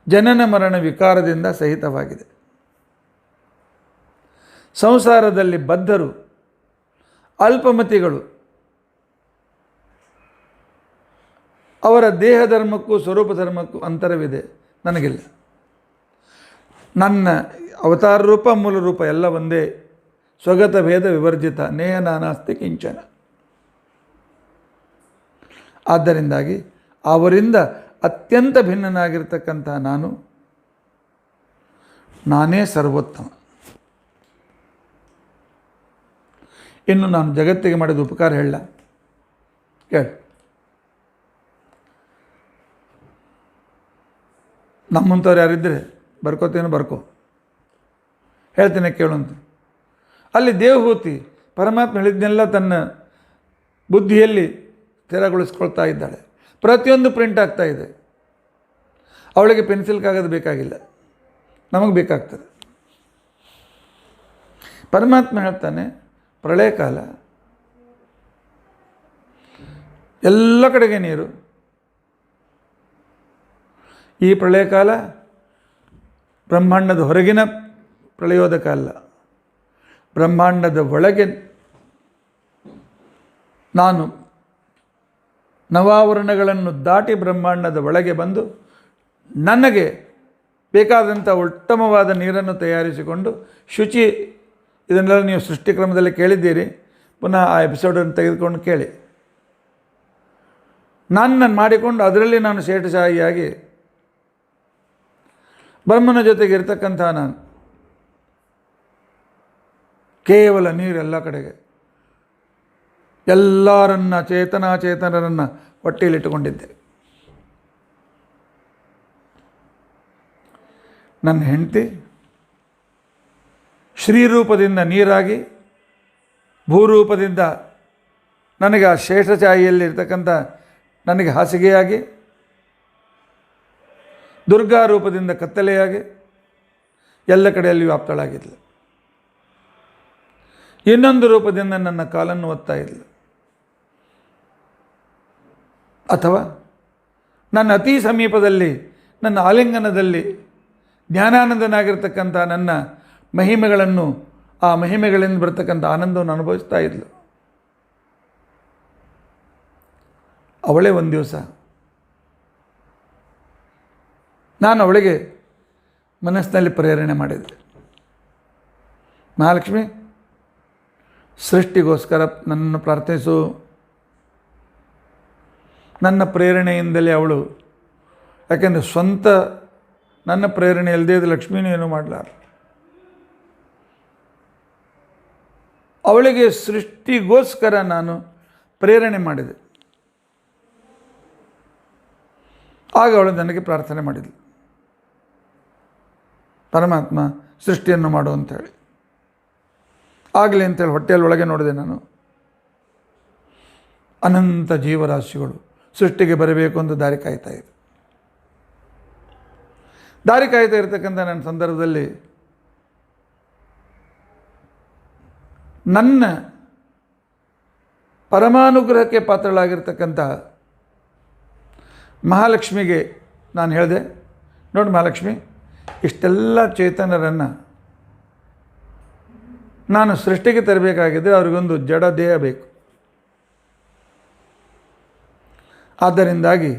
Speaker 1: ಜನನ ಮರಣ ವಿಕಾರದಿಂದ ಸಹಿತವಾಗಿದೆ. ಸಂಸಾರದಲ್ಲಿ ಬದ್ಧರು, ಅಲ್ಪಮತಿಗಳು. ಅವರ ದೇಹ ಧರ್ಮಕ್ಕೂ ಸ್ವರೂಪ ಧರ್ಮಕ್ಕೂ ಅಂತರವಿದೆ, ನನಗಿಲ್ಲ. ನನ್ನ ಅವತಾರ ರೂಪ ಮೂಲ ರೂಪ ಎಲ್ಲ ಒಂದೇ. ಸ್ವಗತ ಭೇದ ವಿವರ್ಜಿತ, ನೇಹ ನಾನಾಸ್ತಿ ಕಿಂಚನ. ಆದ್ದರಿಂದಾಗಿ ಅವರಿಂದ ಅತ್ಯಂತ ಭಿನ್ನನಾಗಿರ್ತಕ್ಕಂಥ ನಾನೇ ಸರ್ವೋತ್ತಮ. ಇನ್ನು ನಾನು ಜಗತ್ತಿಗೆ ಮಾಡಿದ ಉಪಕಾರ ಹೇಳ ಕೇಳಿ. ನಮ್ಮಂಥವ್ರು ಯಾರಿದ್ದರೆ ಬರ್ಕೋತೇನೋ ಬರ್ಕೋ, ಹೇಳ್ತೇನೆ ಕೇಳುವಂತ. ಅಲ್ಲಿ ದೇವಹೂತಿ ಪರಮಾತ್ಮ ಹೇಳಿದ್ನೆಲ್ಲ ತನ್ನ ಬುದ್ಧಿಯಲ್ಲಿ ಸ್ಥಿರಗೊಳಿಸ್ಕೊಳ್ತಾ ಇದ್ದಾಳೆ. ಪ್ರತಿಯೊಂದು ಪ್ರಿಂಟ್ ಆಗ್ತಾ ಇದೆ. ಅವಳಿಗೆ ಪೆನ್ಸಿಲ್ ಕಾಗದ ಬೇಕಾಗಿಲ್ಲ, ನಮಗೆ ಬೇಕಾಗ್ತದೆ. ಪರಮಾತ್ಮ ಹೇಳ್ತಾನೆ, ಪ್ರಳಯ ಕಾಲ, ಎಲ್ಲ ಕಡೆಗೆ ನೀರು. ಈ ಪ್ರಳಯ ಕಾಲ ಬ್ರಹ್ಮಾಂಡದ ಹೊರಗಿನ ಪ್ರಳಯೋದಕ ಅಲ್ಲ, ಬ್ರಹ್ಮಾಂಡದ ಒಳಗೆ ನಾನು ನವಾವರಣಗಳನ್ನು ದಾಟಿ ಬ್ರಹ್ಮಾಂಡದ ಒಳಗೆ ಬಂದು ನನಗೆ ಬೇಕಾದಂಥ ಉತ್ತಮವಾದ ನೀರನ್ನು ತಯಾರಿಸಿಕೊಂಡು ಶುಚಿ, ಇದನ್ನೆಲ್ಲ ನೀವು ಸೃಷ್ಟಿಕ್ರಮದಲ್ಲಿ ಕೇಳಿದ್ದೀರಿ, ಪುನಃ ಆ ಎಪಿಸೋಡನ್ನು ತೆಗೆದುಕೊಂಡು ಕೇಳಿ. ನಾನು ಮಾಡಿಕೊಂಡು ಅದರಲ್ಲಿ ನಾನು ಶೇಷಶಾಹಿಯಾಗಿ ಬ್ರಹ್ಮನ ಜೊತೆಗೆ ಇರ್ತಕ್ಕಂಥ ನಾನು ಕೇವಲ ನೀರೆಲ್ಲ ಕಡೆಗೆ ಎಲ್ಲರನ್ನ ಚೇತನಾಚೇತನರನ್ನು ಹೊಟ್ಟೆಯಲ್ಲಿಟ್ಟುಕೊಂಡಿದ್ದೆ. ನನ್ನ ಹೆಂಡತಿ ಶ್ರೀರೂಪದಿಂದ ನೀರಾಗಿ, ಭೂರೂಪದಿಂದ ನನಗೆ ಆ ಶೇಷಚಾಯಿಯಲ್ಲಿ ಇರ್ತಕ್ಕಂಥ ನನಗೆ ಹಾಸಿಗೆಯಾಗಿ, ದುರ್ಗಾ ರೂಪದಿಂದ ಕತ್ತಲೆಯಾಗಿ ಎಲ್ಲ ಕಡೆಯಲ್ಲಿ ವ್ಯಾಪ್ತಳಾಗಿದ್ಲು. ಇನ್ನೊಂದು ರೂಪದಿಂದ ನನ್ನ ಕಾಲನ್ನು ಒತ್ತಾ ಇದ್ಲು. ಅಥವಾ ನನ್ನ ಅತಿ ಸಮೀಪದಲ್ಲಿ, ನನ್ನ ಆಲಿಂಗನದಲ್ಲಿ ಜ್ಞಾನಾನಂದನಾಗಿರ್ತಕ್ಕಂಥ ನನ್ನ ಮಹಿಮೆಗಳನ್ನು, ಆ ಮಹಿಮೆಗಳಿಂದ ಬರ್ತಕ್ಕಂಥ ಆನಂದವನ್ನು ಅನುಭವಿಸ್ತಾ ಇದ್ಲು. ಅವಳೇ ಒಂದು ದಿವಸ ನಾನು ಅವಳಿಗೆ ಮನಸ್ಸಿನಲ್ಲಿ ಪ್ರೇರಣೆ ಮಾಡಿದೆ. ಮಹಾಲಕ್ಷ್ಮಿ, ಸೃಷ್ಟಿಗೋಸ್ಕರ ನನ್ನನ್ನು ಪ್ರಾರ್ಥಿಸು. ನನ್ನ ಪ್ರೇರಣೆಯಿಂದಲೇ ಅವಳು, ಯಾಕೆಂದರೆ ಸ್ವಂತ ನನ್ನ ಪ್ರೇರಣೆ ಇಲ್ಲದೇ ಇದು ಲಕ್ಷ್ಮೀನೂ ಏನೂ ಮಾಡಲಾರ. ಅವಳಿಗೆ ಸೃಷ್ಟಿಗೋಸ್ಕರ ನಾನು ಪ್ರೇರಣೆ ಮಾಡಿದೆ. ಆಗ ಅವಳು ನನಗೆ ಪ್ರಾರ್ಥನೆ ಮಾಡಿದ್ಳು, ಪರಮಾತ್ಮ ಸೃಷ್ಟಿಯನ್ನು ಮಾಡು ಅಂಥೇಳಿ. ಆಗಲಿ ಅಂತೇಳಿ ಹೊಟ್ಟೆಯಲ್ಲಿ ಒಳಗೆ ನೋಡಿದೆ ನಾನು. ಅನಂತ ಜೀವರಾಶಿಗಳು ಸೃಷ್ಟಿಗೆ ಬರಬೇಕು ಅಂತ ದಾರಿ ಕಾಯ್ತಾ ಇದೆ. ದಾರಿ ಕಾಯ್ತಾ ಇರತಕ್ಕಂಥ ನನ್ನ ಸಂದರ್ಭದಲ್ಲಿ ನನ್ನ ಪರಮಾನುಗ್ರಹಕ್ಕೆ ಪಾತ್ರಳಾಗಿರ್ತಕ್ಕಂಥ ಮಹಾಲಕ್ಷ್ಮಿಗೆ ನಾನು ಹೇಳಿದೆ, ನೋಡಿ ಮಹಾಲಕ್ಷ್ಮಿ, ಇಷ್ಟೆಲ್ಲ ಚೇತನರನ್ನು ನಾನು ಸೃಷ್ಟಿಗೆ ತರಬೇಕಾಗಿದ್ದರೆ ಅವ್ರಿಗೊಂದು ಜಡ ದೇಹ ಬೇಕು. ಆದ್ದರಿಂದಾಗಿ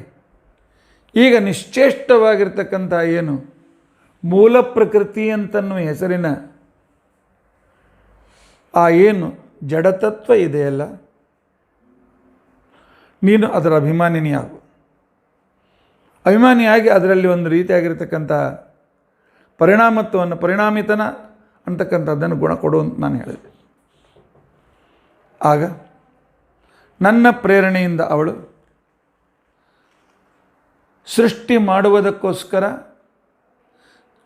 Speaker 1: ಈಗ ನಿಶ್ಚೇಷ್ಟವಾಗಿರ್ತಕ್ಕಂಥ ಏನು ಮೂಲ ಪ್ರಕೃತಿ ಅಂತನ್ನುವ ಹೆಸರಿನ ಆ ಏನು ಜಡತತ್ವ ಇದೆಯಲ್ಲ, ನೀನು ಅದರ ಅಭಿಮಾನಿನಿಯಾಗು. ಅಭಿಮಾನಿಯಾಗಿ ಅದರಲ್ಲಿ ಒಂದು ರೀತಿಯಾಗಿರ್ತಕ್ಕಂಥ ಪರಿಣಾಮಿತನ ಅಂತಕ್ಕಂಥದ್ದನ್ನು ಗುಣ ಕೊಡು ಅಂತ ನಾನು ಹೇಳಿದೆ. ಆಗ ನನ್ನ ಪ್ರೇರಣೆಯಿಂದ ಅವಳು ಸೃಷ್ಟಿ ಮಾಡುವುದಕ್ಕೋಸ್ಕರ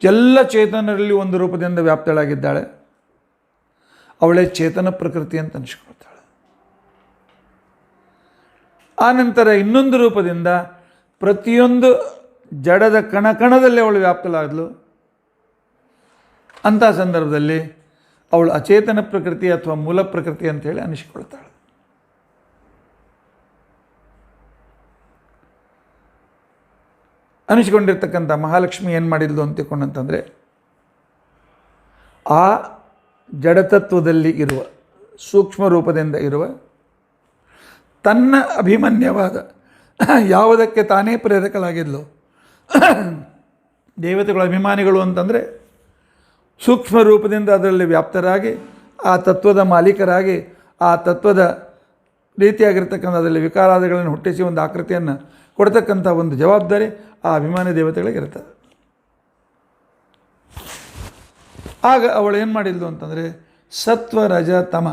Speaker 1: ಎಲ್ಲ ಚೇತನರಲ್ಲಿ ಒಂದು ರೂಪದಿಂದ ವ್ಯಾಪ್ತಳಾಗಿದ್ದಾಳೆ. ಅವಳೇ ಚೇತನ ಪ್ರಕೃತಿ ಅಂತ ಅನಿಸ್ಕೊಳ್ತಾಳೆ. ಆನಂತರ ಇನ್ನೊಂದು ರೂಪದಿಂದ ಪ್ರತಿಯೊಂದು ಜಡದ ಕಣಕಣದಲ್ಲಿ ಅವಳು ವ್ಯಾಪ್ತಳಾದಳು. ಅಂಥ ಸಂದರ್ಭದಲ್ಲಿ ಅವಳು ಅಚೇತನ ಪ್ರಕೃತಿ ಅಥವಾ ಮೂಲ ಪ್ರಕೃತಿ ಅಂತೇಳಿ ಅನಿಸಿಕೊಳ್ತಾಳೆ. ಅನಿಸಿಕೊಂಡಿರ್ತಕ್ಕಂಥ ಮಹಾಲಕ್ಷ್ಮಿ ಏನು ಮಾಡಿದ್ಲು ಅಂತ ತಿಳ್ಕೊಂಡಂತಂದರೆ, ಆ ಜಡತತ್ವದಲ್ಲಿ ಇರುವ ಸೂಕ್ಷ್ಮ ರೂಪದಿಂದ ಇರುವ ತನ್ನ ಅಭಿಮನ್ಯವಾದ ಯಾವುದಕ್ಕೆ ತಾನೇ ಪ್ರೇರಕಳಾಗಿದ್ಲು. ದೇವತೆಗಳ ಅಭಿಮಾನಿಗಳು ಅಂತಂದರೆ ಸೂಕ್ಷ್ಮ ರೂಪದಿಂದ ಅದರಲ್ಲಿ ವ್ಯಾಪ್ತರಾಗಿ ಆ ತತ್ವದ ಮಾಲೀಕರಾಗಿ ಆ ತತ್ವದ ರೀತಿಯಾಗಿರ್ತಕ್ಕಂಥ ಅದರಲ್ಲಿ ವಿಕಾರಾದಿಗಳನ್ನು ಹುಟ್ಟಿಸಿ ಒಂದು ಆಕೃತಿಯನ್ನು ಕೊಡ್ತಕ್ಕಂಥ ಒಂದು ಜವಾಬ್ದಾರಿ ಆ ಅಭಿಮಾನಿ ದೇವತೆಗಳಿಗಿರ್ತದೆ. ಆಗ ಅವಳು ಏನು ಮಾಡಿದ್ಲು ಅಂತಂದರೆ ಸತ್ವ ರಜ ತಮ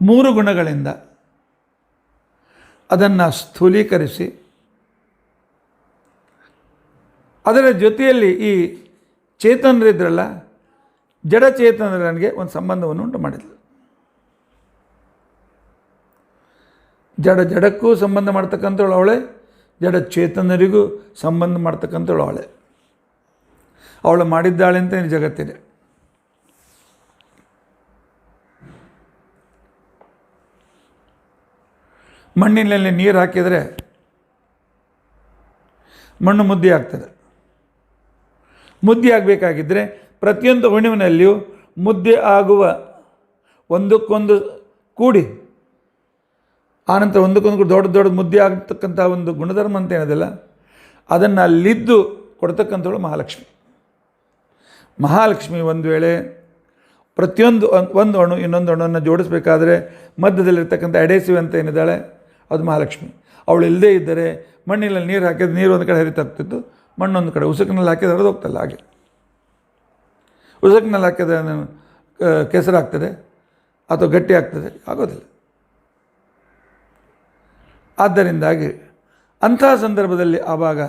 Speaker 1: 3 ಗುಣಗಳಿಂದ ಅದನ್ನು ಸ್ಥೂಲೀಕರಿಸಿ ಅದರ ಜೊತೆಯಲ್ಲಿ ಈ ಚೇತನರಿದ್ರಲ್ಲ ಜಡಚೇತನರಿಗೆ ಒಂದು ಸಂಬಂಧವನ್ನು ಉಂಟು ಮಾಡಿದ್ಲು. ಜಡಕ್ಕೂ ಸಂಬಂಧ ಮಾಡ್ತಕ್ಕಂಥವಳು ಅವಳೇ, ಜಡ ಚೇತನರಿಗೂ ಸಂಬಂಧ ಮಾಡ್ತಕ್ಕಂಥವಳು ಅವಳೇ. ಅವಳು ಮಾಡಿದ್ದಾಳೆ ಅಂತ ಜಗತ್ತಿದೆ. ಮಣ್ಣಿನಲ್ಲಿ ನೀರು ಹಾಕಿದರೆ ಮಣ್ಣು ಮುದ್ದೆ ಆಗ್ತದೆ. ಮುದ್ದೆ ಆಗಬೇಕಾಗಿದ್ದರೆ ಪ್ರತಿಯೊಂದು ಅಣುವಿನಲ್ಲಿಯೂ ಮುದ್ದೆ ಆಗುವ ಒಂದಕ್ಕೊಂದು ಕೂಡಿ ಆನಂತರ ಒಂದಕ್ಕೊಂದು ದೊಡ್ಡ ಮುದ್ದೆ ಆಗತಕ್ಕಂಥ ಒಂದು ಗುಣಧರ್ಮ ಅಂತ ಏನಿದೆಯಲ್ಲ ಅದನ್ನು ಅಲ್ಲಿದ್ದು ಕೊಡ್ತಕ್ಕಂಥವಳು ಮಹಾಲಕ್ಷ್ಮಿ. ಮಹಾಲಕ್ಷ್ಮಿ ಒಂದು ವೇಳೆ ಪ್ರತಿಯೊಂದು ಒಂದು ಅಣು ಇನ್ನೊಂದು ಅಣುವನ್ನು ಜೋಡಿಸಬೇಕಾದ್ರೆ ಮಧ್ಯದಲ್ಲಿರ್ತಕ್ಕಂಥ ಅಡೇಸಿವ್ ಅಂತ ಏನಿದ್ದಾಳೆ ಅದು ಮಹಾಲಕ್ಷ್ಮಿ. ಅವಳು ಇಲ್ಲದೇ ಇದ್ದರೆ ಮಣ್ಣಿನಲ್ಲಿ ನೀರು ಹಾಕಿದ್ರೆ ನೀರು ಒಂದು ಕಡೆ ಹರಿತಾಗ್ತಿತ್ತು, ಮಣ್ಣೊಂದು ಕಡೆ ಉಸುಕಿನಲ್ಲಿ ಹಾಕಿದ್ರೆ ಹರಿದು ಹೋಗ್ತಲ್ಲ. ಹಾಗೆ ಉಸುಕಿನಲ್ಲಿ ಹಾಕಿದ್ರೆ ಕೆಸರಾಗ್ತದೆ ಅಥವಾ ಗಟ್ಟಿ ಆಗ್ತದೆ, ಆಗೋದಿಲ್ಲ. ಆದ್ದರಿಂದಾಗಿ ಅಂಥ ಸಂದರ್ಭದಲ್ಲಿ ಆವಾಗ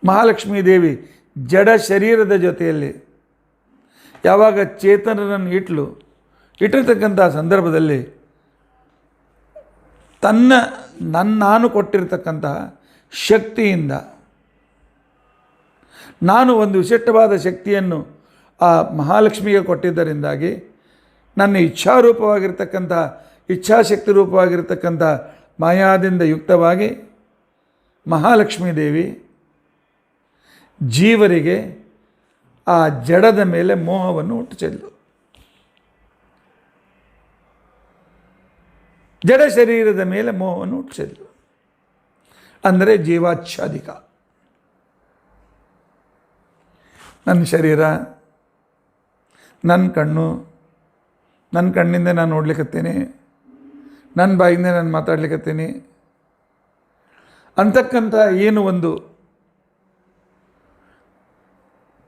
Speaker 1: ಮಹಾಲಕ್ಷ್ಮೀ ದೇವಿ ಜಡ ಶರೀರದ ಜೊತೆಯಲ್ಲಿ ಯಾವಾಗ ಚೇತನರನ್ನು ಇಟ್ಟಿರ್ತಕ್ಕಂಥ ಸಂದರ್ಭದಲ್ಲಿ ನಾನು ಕೊಟ್ಟಿರ್ತಕ್ಕಂತಹ ಶಕ್ತಿಯಿಂದ ನಾನು ಒಂದು ವಿಶಿಷ್ಟವಾದ ಶಕ್ತಿಯನ್ನು ಆ ಮಹಾಲಕ್ಷ್ಮಿಗೆ ಕೊಟ್ಟಿದ್ದರಿಂದಾಗಿ ನನ್ನ ಇಚ್ಛಾರೂಪವಾಗಿರ್ತಕ್ಕಂಥ ಇಚ್ಛಾಶಕ್ತಿ ರೂಪವಾಗಿರ್ತಕ್ಕಂಥ ಮಾಯಾದಿಂದ ಯುಕ್ತವಾಗಿ ಮಹಾಲಕ್ಷ್ಮೀ ದೇವಿ ಜೀವರಿಗೆ ಆ ಜಡದ ಮೇಲೆ ಮೋಹವನ್ನು ಹುಟ್ಟಿಸಿದ್ಲು. ಜಡ ಶರೀರದ ಮೇಲೆ ಮೋಹವನ್ನು ಹುಟ್ಟಿಸಿದ್ಲು ಅಂದರೆ ಜೀವಾಚ್ಛಾದಿಕ. ನನ್ನ ಶರೀರ, ನನ್ನ ಕಣ್ಣು, ನನ್ನ ಕಣ್ಣಿಂದ ನಾನು ನೋಡ್ಲಿಕ್ಕತ್ತೀನಿ, ನನ್ನ ಬಾಯಿಂದ ನಾನು ಮಾತಾಡ್ಲಿಕ್ಕತ್ತೀನಿ ಅಂತಕ್ಕಂಥ ಏನು ಒಂದು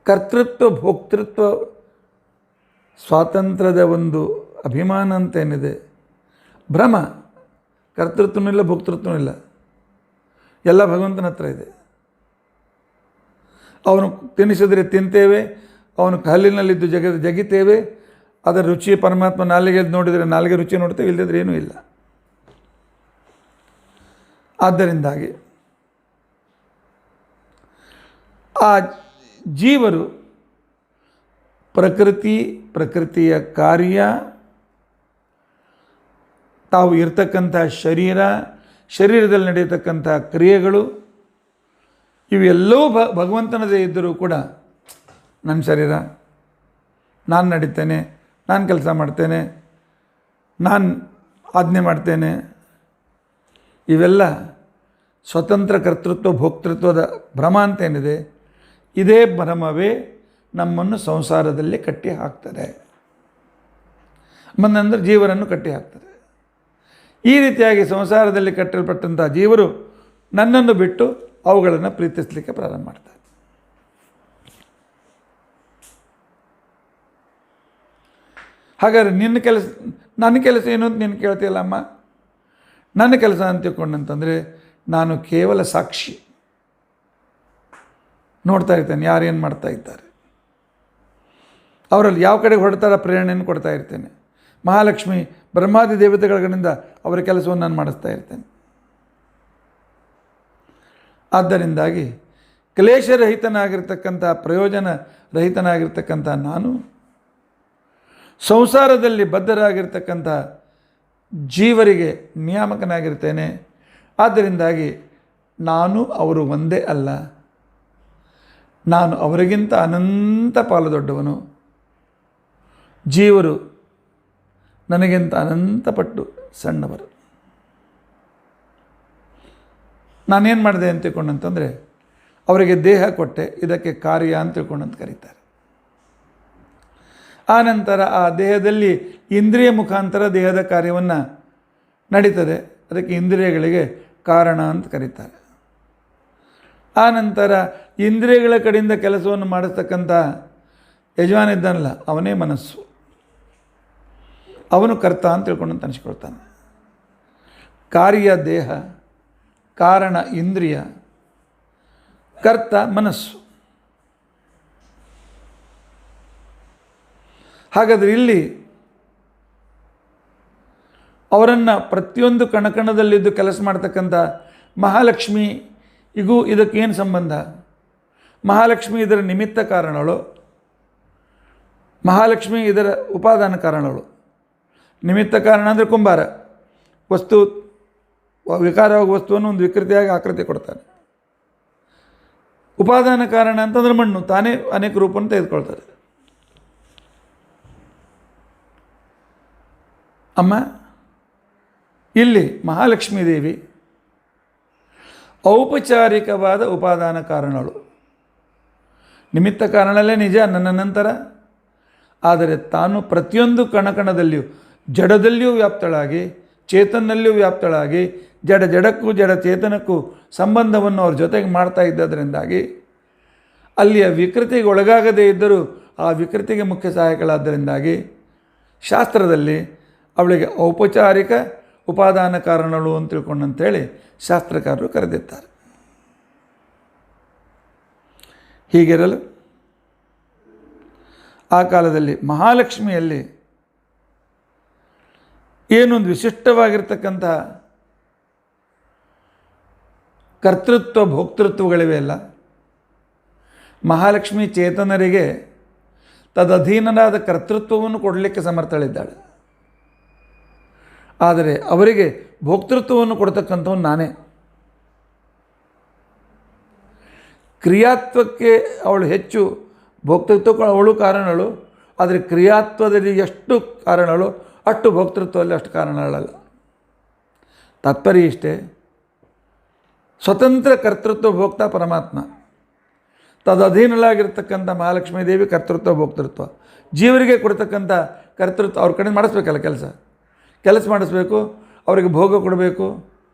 Speaker 1: ಕರ್ತೃತ್ವ ಭೋಕ್ತೃತ್ವ ಸ್ವಾತಂತ್ರ್ಯದ ಒಂದು ಅಭಿಮಾನ ಅಂತ ಏನಿದೆ, ಭ್ರಮ. ಕರ್ತೃತ್ವನೂ ಇಲ್ಲ, ಭೋಕ್ತೃತ್ವನೂ ಇಲ್ಲ, ಎಲ್ಲ ಭಗವಂತನ ಹತ್ರ ಇದೆ. ಅವನು ತಿನ್ನಿಸಿದರೆ ತಿಂತೇವೆ, ಅವನು ಕಲ್ಲಿನಲ್ಲಿದ್ದು ಜಗಿತೇವೆ. ಅದರ ರುಚಿ ಪರಮಾತ್ಮ ನಾಲಿಗೆ ನೋಡಿದರೆ ನಾಲಿಗೆ ರುಚಿ ನೋಡ್ತೇವೆ, ಇಲ್ಲದಿದ್ರೆ ಏನೂ ಇಲ್ಲ. ಆದ್ದರಿಂದಾಗಿ ಆ ಜೀವರು ಪ್ರಕೃತಿಯ ಕಾರ್ಯ, ತಾವು ಇರ್ತಕ್ಕಂಥ ಶರೀರದಲ್ಲಿ ನಡೆಯತಕ್ಕಂಥ ಕ್ರಿಯೆಗಳು ಇವೆಲ್ಲವೂ ಭಗವಂತನದೇ ಇದ್ದರೂ ಕೂಡ ನನ್ನ ಶರೀರ, ನಾನು ನಡೀತೇನೆ, ನಾನು ಕೆಲಸ ಮಾಡ್ತೇನೆ, ನಾನು ಆಜ್ಞೆ ಮಾಡ್ತೇನೆ, ಇವೆಲ್ಲ ಸ್ವತಂತ್ರ ಕರ್ತೃತ್ವ ಭೋಕ್ತೃತ್ವದ ಭ್ರಮ ಅಂತೇನಿದೆ, ಇದೇ ಭ್ರಮವೇ ನಮ್ಮನ್ನು ಸಂಸಾರದಲ್ಲಿ ಕಟ್ಟಿ ಹಾಕ್ತದೆ. ಅಂದರೆ ಜೀವರನ್ನು ಕಟ್ಟಿ ಹಾಕ್ತದೆ. ಈ ರೀತಿಯಾಗಿ ಸಂಸಾರದಲ್ಲಿ ಕಟ್ಟಲ್ಪಟ್ಟಂಥ ಜೀವರು ನನ್ನನ್ನು ಬಿಟ್ಟು ಅವುಗಳನ್ನು ಪ್ರೀತಿಸಲಿಕ್ಕೆ ಪ್ರಾರಂಭ ಮಾಡ್ತಾರೆ. ಹಾಗಾದ್ರೆ ನಿನ್ನ ಕೆಲಸ, ನನ್ನ ಕೆಲಸ ಏನು ಅಂತ ನೀನು ಕೇಳ್ತೀಯಲ್ಲಮ್ಮ. ನನ್ನ ಕೆಲಸ ಅಂತ ತಿಳ್ಕೊಂಡಂತಂದರೆ ನಾನು ಕೇವಲ ಸಾಕ್ಷಿ, ನೋಡ್ತಾ ಇರ್ತೇನೆ ಯಾರೇನು ಮಾಡ್ತಾ ಇದ್ದಾರೆ, ಅವರಲ್ಲಿ ಯಾವ ಕಡೆಗೆ ಹೊರಡ್ತಾರ ಪ್ರೇರಣೆಯನ್ನು ಕೊಡ್ತಾ ಇರ್ತೇನೆ. ಮಹಾಲಕ್ಷ್ಮಿ ಬ್ರಹ್ಮಾದಿ ದೇವತೆಗಳಿಂದ ಅವರ ಕೆಲಸವನ್ನು ನಾನು ಮಾಡಿಸ್ತಾ ಇರ್ತೇನೆ. ಆದ್ದರಿಂದಾಗಿ ಕ್ಲೇಶರಹಿತನಾಗಿರ್ತಕ್ಕಂಥ, ಪ್ರಯೋಜನ ರಹಿತನಾಗಿರ್ತಕ್ಕಂಥ ನಾನು ಸಂಸಾರದಲ್ಲಿ ಬದ್ಧರಾಗಿರ್ತಕ್ಕಂಥ ಜೀವರಿಗೆ ನಿಯಾಮಕನಾಗಿರ್ತೇನೆ. ಆದ್ದರಿಂದಾಗಿ ನಾನು ಅವರು ಒಂದೇ ಅಲ್ಲ, ನಾನು ಅವರಿಗಿಂತ ಅನಂತ ಪಾಲು ದೊಡ್ಡವನು, ಜೀವರು ನನಗಿಂತ ಅನಂತ ಪಟ್ಟು ಸಣ್ಣವರು. ನಾನೇನು ಮಾಡಿದೆ ಅಂತ ತಿಳ್ಕೊಂಡಂತಂದರೆ ಅವರಿಗೆ ದೇಹ ಕೊಟ್ಟೆ, ಇದಕ್ಕೆ ಕಾರ್ಯ ಅಂತ ತಿಳ್ಕೊಂಡಂತ ಕರೀತಾರೆ. ಆನಂತರ ಆ ದೇಹದಲ್ಲಿ ಇಂದ್ರಿಯ ಮುಖಾಂತರ ದೇಹದ ಕಾರ್ಯವನ್ನು ನಡೀತದೆ, ಅದಕ್ಕೆ ಇಂದ್ರಿಯಗಳಿಗೆ ಕಾರಣ ಅಂತ ಕರೀತಾರೆ. ಆನಂತರ ಇಂದ್ರಿಯಗಳ ಕಡೆಯಿಂದ ಕೆಲಸವನ್ನು ಮಾಡಿಸ್ತಕ್ಕಂಥ ಯಜಮಾನ ಇದ್ದಾನಲ್ಲ, ಅವನೇ ಮನಸ್ಸು, ಅವನು ಕರ್ತ ಅಂತ ತಿಳ್ಕೊಂಡಂತ ಅನಿಸ್ಕೊಳ್ತಾನೆ. ಕಾರ್ಯ ದೇಹ, ಕಾರಣ ಇಂದ್ರಿಯ, ಕರ್ತ ಮನಸ್ಸು. ಹಾಗಾದರೆ ಇಲ್ಲಿ ಅವರನ್ನು ಪ್ರತಿಯೊಂದು ಕಣಕಣದಲ್ಲಿದ್ದು ಕೆಲಸ ಮಾಡ್ತಕ್ಕಂಥ ಮಹಾಲಕ್ಷ್ಮಿಗೂ ಇದಕ್ಕೇನು ಸಂಬಂಧ? ಮಹಾಲಕ್ಷ್ಮಿ ಇದರ ನಿಮಿತ್ತ ಕಾರಣಗಳು, ಮಹಾಲಕ್ಷ್ಮಿ ಇದರ ಉಪಾದಾನ ಕಾರಣಗಳು. ನಿಮಿತ್ತ ಕಾರಣ ಅಂದರೆ ಕುಂಬಾರ, ವಸ್ತು ವಿಕಾರವಾಗಿ ವಸ್ತುವನ್ನು ಒಂದು ವಿಕೃತಿಯಾಗಿ ಆಕೃತಿ ಕೊಡ್ತಾನೆ. ಉಪಾದಾನ ಕಾರಣ ಅಂತಂದ್ರೆ ಮಣ್ಣು, ತಾನೇ ಅನೇಕ ರೂಪವನ್ನು ತೆಗೆದುಕೊಳ್ತಾರೆ. ಅಮ್ಮ, ಇಲ್ಲಿ ಮಹಾಲಕ್ಷ್ಮೀ ದೇವಿ ಔಪಚಾರಿಕವಾದ ಉಪಾದಾನ ಕಾರಣಗಳು. ನಿಮಿತ್ತ ಕಾರಣಗಳೇ ನಿಜ ನನ್ನ ನಂತರ, ಆದರೆ ತಾನು ಪ್ರತಿಯೊಂದು ಕಣಕಣದಲ್ಲಿಯೂ, ಜಡದಲ್ಲಿಯೂ ವ್ಯಾಪ್ತಳಾಗಿ, ಚೇತನದಲ್ಲಿಯೂ ವ್ಯಾಪ್ತಳಾಗಿ, ಜಡಕ್ಕೂ ಜಡ ಚೇತನಕ್ಕೂ ಸಂಬಂಧವನ್ನು ಅವ್ರ ಜೊತೆಗೆ ಮಾಡ್ತಾ ಇದ್ದದರಿಂದಾಗಿ ಅಲ್ಲಿಯ ವಿಕೃತಿಗೆ ಒಳಗಾಗದೇ ಇದ್ದರೂ ಆ ವಿಕೃತಿಗೆ ಮುಖ್ಯ ಸಹಾಯಕಳಾದ್ದರಿಂದಾಗಿ ಶಾಸ್ತ್ರದಲ್ಲಿ ಅವಳಿಗೆ ಔಪಚಾರಿಕ ಉಪಾದಾನ ಕಾರಣಗಳು ಅಂತ ತಿಳ್ಕೊಂಡಂತೇಳಿ ಶಾಸ್ತ್ರಕಾರರು ಕರೆದಿದ್ದಾರೆ. ಹೀಗಿರಲು ಆ ಕಾಲದಲ್ಲಿ ಮಹಾಲಕ್ಷ್ಮಿಯಲ್ಲಿ ಏನೊಂದು ವಿಶಿಷ್ಟವಾಗಿರ್ತಕ್ಕಂಥ ಕರ್ತೃತ್ವ ಭೋಕ್ತೃತ್ವಗಳಿವೆ ಅಲ್ಲ. ಮಹಾಲಕ್ಷ್ಮಿ ಚೇತನರಿಗೆ ತದಧೀನನಾದ ಕರ್ತೃತ್ವವನ್ನು ಕೊಡಲಿಕ್ಕೆ ಸಮರ್ಥಳಿದ್ದಾಳೆ. ಆದರೆ ಅವರಿಗೆ ಭೋಕ್ತೃತ್ವವನ್ನು ಕೊಡ್ತಕ್ಕಂಥವನು ನಾನೇ. ಕ್ರಿಯಾತ್ವಕ್ಕೆ ಅವಳು ಹೆಚ್ಚು, ಭೋಕ್ತೃತ್ವಕ್ಕೆ ಅವಳು ಕಾರಣಗಳು, ಆದರೆ ಕ್ರಿಯಾತ್ವದಲ್ಲಿ ಎಷ್ಟು ಕಾರಣಗಳು ಅಷ್ಟು ಭೋಕ್ತೃತ್ವದಲ್ಲಿ ಅಷ್ಟು ಕಾರಣಗಳಲ್ಲ. ತಾತ್ಪರ್ಯ ಇಷ್ಟೇ, ಸ್ವತಂತ್ರ ಕರ್ತೃತ್ವ ಭೋಕ್ತ ಪರಮಾತ್ಮ, ತದಧೀನಲಾಗಿರ್ತಕ್ಕಂಥ ಮಹಾಲಕ್ಷ್ಮೀ ದೇವಿ ಕರ್ತೃತ್ವ ಭೋಕ್ತೃತ್ವ, ಜೀವರಿಗೆ ಕೊಡ್ತಕ್ಕಂಥ ಕರ್ತೃತ್ವ ಅವ್ರ ಕಡೆ ಮಾಡಿಸ್ಬೇಕಲ್ಲ, ಕೆಲಸ ಮಾಡಿಸ್ಬೇಕು, ಅವರಿಗೆ ಭೋಗ ಕೊಡಬೇಕು.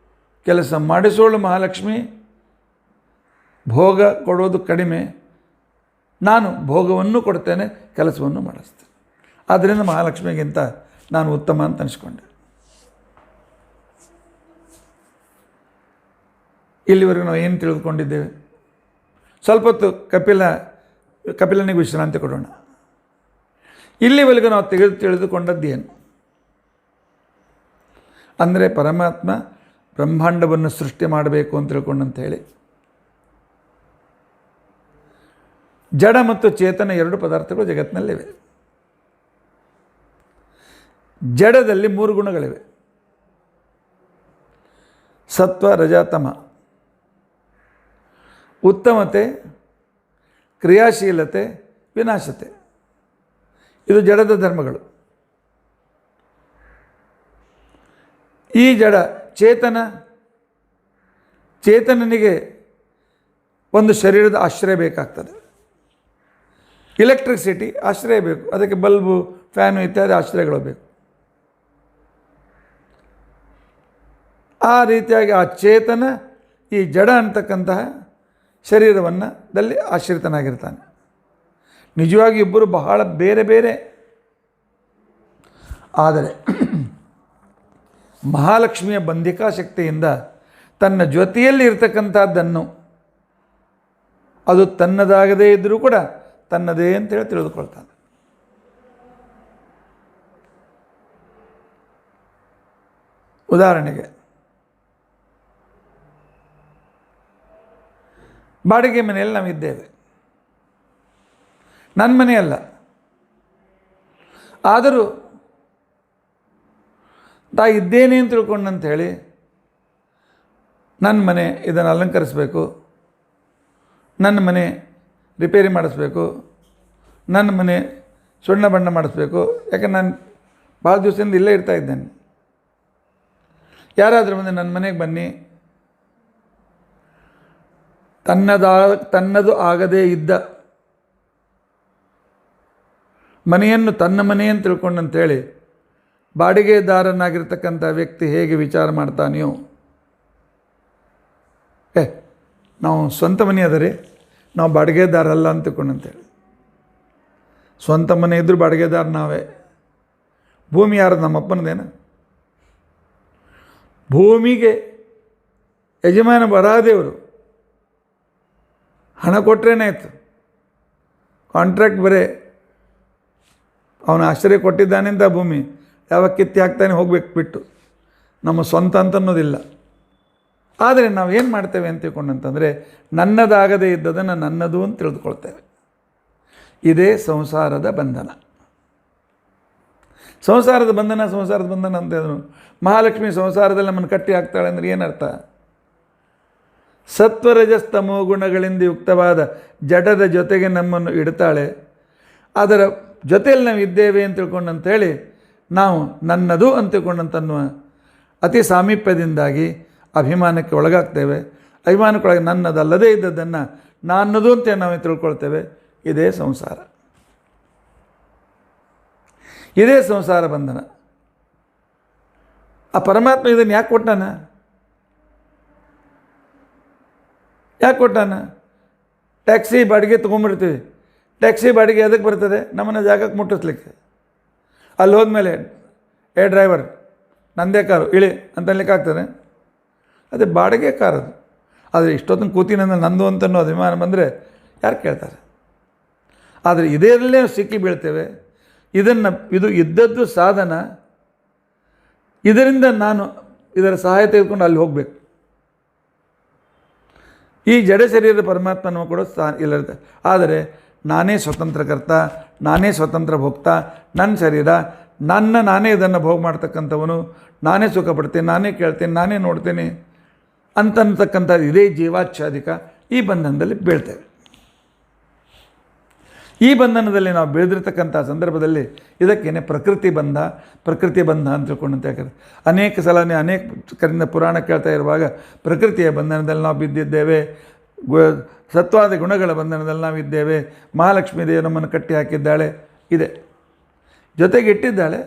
Speaker 1: ಕೆಲಸ ಮಾಡಿಸೋಳು ಮಹಾಲಕ್ಷ್ಮಿ, ಭೋಗ ಕೊಡೋದು ಕಡಿಮೆ, ನಾನು ಭೋಗವನ್ನು ಕೊಡ್ತೇನೆ, ಕೆಲಸವನ್ನು ಮಾಡಿಸ್ತೇನೆ. ಆದ್ದರಿಂದ ಮಹಾಲಕ್ಷ್ಮಿಗಿಂತ ನಾನು ಉತ್ತಮ ಅಂತ ಅನಿಸ್ಕೊಂಡೆ. ಇಲ್ಲಿವರೆಗೂ ನಾವು ಏನು ತಿಳಿದುಕೊಂಡಿದ್ದೇವೆ? ಸ್ವಲ್ಪ ಹೊತ್ತು ಕಪಿಲನಿಗೆ ವಿಶ್ರಾಂತಿ ಕೊಡೋಣ. ಇಲ್ಲಿವರೆಗೂ ನಾವು ತಿಳಿದುಕೊಂಡದ್ದೇನು ಅಂದರೆ, ಪರಮಾತ್ಮ ಬ್ರಹ್ಮಾಂಡವನ್ನು ಸೃಷ್ಟಿ ಮಾಡಬೇಕು ಅಂತ ತಿಳ್ಕೊಂಡಂತ ಹೇಳಿ ಜಡ ಮತ್ತು ಚೇತನ ಎರಡು ಪದಾರ್ಥಗಳು ಜಗತ್ತಿನಲ್ಲಿವೆ. ಜಡದಲ್ಲಿ 3 ಗುಣಗಳಿವೆ: ಸತ್ವ, ರಜ, ತಮ. ಉತ್ತಮತೆ, ಕ್ರಿಯಾಶೀಲತೆ, ವಿನಾಶತೆ, ಇದು ಜಡದ ಧರ್ಮಗಳು. ಈ ಜಡ ಚೇತನನಿಗೆ ಒಂದು ಶರೀರದ ಆಶ್ರಯ ಬೇಕಾಗ್ತದೆ. ಎಲೆಕ್ಟ್ರಿಸಿಟಿ ಆಶ್ರಯ ಬೇಕು, ಅದಕ್ಕೆ ಬಲ್ಬು, ಫ್ಯಾನು ಇತ್ಯಾದಿ ಆಶ್ರಯಗಳು ಬೇಕು. ಆ ರೀತಿಯಾಗಿ ಆ ಚೇತನ ಈ ಜಡ ಅಂತಕ್ಕಂತಹ ಶರೀರದಲ್ಲಿ ಆಶ್ರಿತನಾಗಿರ್ತಾನೆ. ನಿಜವಾಗಿ ಇಬ್ಬರು ಬಹಳ ಬೇರೆ ಬೇರೆ ಆದರೆ ಮಹಾಲಕ್ಷ್ಮಿಯ ಬಂಧಿಕಾ ಶಕ್ತಿಯಿಂದ ತನ್ನ ಜೊತೆಯಲ್ಲಿ ಇರ್ತಕ್ಕಂಥದ್ದನ್ನು ಅದು ತನ್ನದಾಗದೇ ಇದ್ದರೂ ಕೂಡ ತನ್ನದೇ ಅಂತೇಳಿ ತಿಳಿದುಕೊಳ್ತಾನೆ. ಉದಾಹರಣೆಗೆ ಬಾಡಿಗೆ ಮನೆಯಲ್ಲಿ ನಾವಿದ್ದೇವೆ. ನನ್ನ ಮನೆಯಲ್ಲ, ಆದರೂ ಇದ್ದೇನೆ ಅಂತ ತಿಳ್ಕೊಂಡಂಥೇಳಿ ನನ್ನ ಮನೆ ಇದನ್ನು ಅಲಂಕರಿಸಬೇಕು, ನನ್ನ ಮನೆ ರಿಪೇರಿ ಮಾಡಿಸ್ಬೇಕು, ನನ್ನ ಮನೆ ಸುಣ್ಣ ಬಣ್ಣ ಮಾಡಿಸ್ಬೇಕು. ಯಾಕಂದ್ರೆ ನಾನು ಭಾಳ ದಿವಸದಿಂದ ಇಲ್ಲೇ ಇರ್ತಾ ಇದ್ದೇನೆ. ಯಾರಾದರೂ ಬಂದು ನನ್ನ ಮನೆಗೆ ಬನ್ನಿ, ತನ್ನದು ಆಗದೇ ಇದ್ದ ಮನೆಯನ್ನು ತನ್ನ ಮನೆ ಅಂತ ತಿಳ್ಕೊಂಡಂತೇಳಿ ಬಾಡಿಗೆದಾರನಾಗಿರ್ತಕ್ಕಂಥ ವ್ಯಕ್ತಿ ಹೇಗೆ ವಿಚಾರ ಮಾಡ್ತಾನೆಯೋ, ನಾವು ಸ್ವಂತ ಮನೆ ಅದರಿ, ನಾವು ಬಾಡಿಗೆದಾರ ಅಲ್ಲ ಅಂತ ತಿಳ್ಕೊಂಡಂತೇಳಿ. ಸ್ವಂತ ಮನೆ ಇದ್ದರೂ ಬಾಡಿಗೆದಾರ ನಾವೇ. ಭೂಮಿ ಯಾರದು? ನಮ್ಮಪ್ಪನದೇನು? ಭೂಮಿಗೆ ಯಜಮಾನ ಬರಾದೇವರು. ಹಣ ಕೊಟ್ಟರೇನೇ ಆಯಿತು. ಕಾಂಟ್ರಾಕ್ಟ್ ಬರೇ ಅವನು ಆಶ್ರಯ ಕೊಟ್ಟಿದ್ದಾನೆ ಅಂತ ಭೂಮಿ ಯಾವಾಗ ಕಿತ್ತಿ ಹಾಕ್ತಾನೆ ಹೋಗ್ಬೇಕು ಬಿಟ್ಟು, ನಮ್ಮ ಸ್ವಂತ ಅಂತ ಅನ್ನೋದಿಲ್ಲ. ಆದರೆ ನಾವು ಏನು ಮಾಡ್ತೇವೆ ಅಂತ ತಿಳ್ಕೊಂಡಂತಂದರೆ ನನ್ನದಾಗದೇ ಇದ್ದದನ್ನು ನನ್ನದು ಅಂತ ತಿಳಿದುಕೊಳ್ತೇವೆ. ಇದೇ ಸಂಸಾರದ ಬಂಧನ. ಸಂಸಾರದ ಬಂಧನ ಅಂತಂದ್ರು. ಮಹಾಲಕ್ಷ್ಮಿ ಸಂಸಾರದಲ್ಲಿ ನಮ್ಮನ್ನು ಕಟ್ಟಿ ಹಾಕ್ತಾಳೆ ಅಂದರೆ ಏನರ್ಥ? ಸತ್ವರಜಸ್ತಮೋ ಗುಣಗಳಿಂದ ಯುಕ್ತವಾದ ಜಡದ ಜೊತೆಗೆ ನಮ್ಮನ್ನು ಇಡ್ತಾಳೆ. ಅದರ ಜೊತೆಯಲ್ಲಿ ನಾವು ಇದ್ದೇವೆ ಅಂತ ತಿಳ್ಕೊಂಡಂತೇಳಿ ನಾವು ನನ್ನದು ಅಂತ ತಿಳ್ಕೊಂಡಂತನ್ನುವ ಅತಿ ಸಾಮೀಪ್ಯದಿಂದಾಗಿ ಅಭಿಮಾನಕ್ಕೆ ಒಳಗಾಗ್ತೇವೆ. ಅಭಿಮಾನಕ್ಕೊಳಗೆ ನನ್ನದಲ್ಲದೇ ಇದ್ದದ್ದನ್ನು ನನ್ನದು ಅಂತ ನಾವು ತಿಳ್ಕೊಳ್ತೇವೆ. ಇದೇ ಸಂಸಾರ, ಇದೇ ಸಂಸಾರ ಬಂಧನ. ಆ ಪರಮಾತ್ಮ ಇದನ್ನು ಯಾಕೆ ಕೊಟ್ಟಾನ? ಟ್ಯಾಕ್ಸಿ ಬಾಡಿಗೆ ತೊಗೊಂಬಿಡ್ತೀವಿ. ಟ್ಯಾಕ್ಸಿ ಬಾಡಿಗೆ ಅದಕ್ಕೆ ಬರ್ತದೆ? ನಮ್ಮನ್ನು ಜಾಗಕ್ಕೆ ಮುಟ್ಟಿಸ್ಲಿಕ್ಕೆ. ಅಲ್ಲಿ ಹೋದ್ಮೇಲೆ ಡ್ರೈವರ್ ನಂದೇ ಕಾರು ಇಳಿ ಅಂತನ್ಲಿಕ್ಕೆ ಆಗ್ತದೆ? ಅದೇ ಬಾಡಿಗೆ ಕಾರು ಅದು. ಆದರೆ ಇಷ್ಟೊತ್ತನ ಕೂತಿನಂದ್ರೆ ನಂದು ಅಂತನೋ ಅಭಿಮಾನ ಬಂದರೆ ಯಾರು ಕೇಳ್ತಾರೆ? ಆದರೆ ಇದರಲ್ಲೇ ಸಿಕ್ಕಿ ಬೀಳ್ತೇವೆ. ಇದು ಇದ್ದದ್ದು ಸಾಧನ. ಇದರಿಂದ ನಾನು ಇದರ ಸಹಾಯ ತೆಗೆದುಕೊಂಡು ಅಲ್ಲಿ ಹೋಗಬೇಕು. ಈ ಜಡ ಶರೀರದ ಪರಮಾತ್ಮನೂ ಕೂಡ ಇಲ್ಲರುತ್ತೆ. ಆದರೆ ನಾನೇ ಸ್ವತಂತ್ರಕರ್ತ, ನಾನೇ ಸ್ವತಂತ್ರ ಭೋಕ್ತ, ನನ್ನ ಶರೀರ ನಾನೇ ಇದನ್ನು ಭೋಗ ಮಾಡ್ತಕ್ಕಂಥವನು, ನಾನೇ ಸುಖ ಪಡ್ತೀನಿ, ನಾನೇ ಕೇಳ್ತೀನಿ, ನಾನೇ ನೋಡ್ತೀನಿ ಅಂತಕ್ಕಂಥ ಇದೇ ಜೀವಾಚ್ಛಾದಿಕ. ಈ ಬಂಧನದಲ್ಲಿ ಬೀಳ್ತೇವೆ. ಈ ಬಂಧನದಲ್ಲಿ ನಾವು ಬೆಳೆದಿರ್ತಕ್ಕಂಥ ಸಂದರ್ಭದಲ್ಲಿ ಇದಕ್ಕೇನೆ ಪ್ರಕೃತಿ ಬಂಧ ಅಂತ ತಿಳ್ಕೊಂಡಂತ ಹೇಳ್ತಾರೆ. ಅನೇಕ ಸಲ ಅನೇಕ ಕರಿಂದ ಪುರಾಣ ಕೇಳ್ತಾ ಇರುವಾಗ ಪ್ರಕೃತಿಯ ಬಂಧನದಲ್ಲಿ ನಾವು ಬಿದ್ದಿದ್ದೇವೆ, ಸತ್ವಾದ ಗುಣಗಳ ಬಂಧನದಲ್ಲಿ ನಾವಿದ್ದೇವೆ. ಮಹಾಲಕ್ಷ್ಮೀ ದೇವಿ ನಮ್ಮನ್ನು ಕಟ್ಟಿ ಹಾಕಿದ್ದಾಳೆ, ಇದೆ ಜೊತೆಗೆ ಇಟ್ಟಿದ್ದಾಳೆ.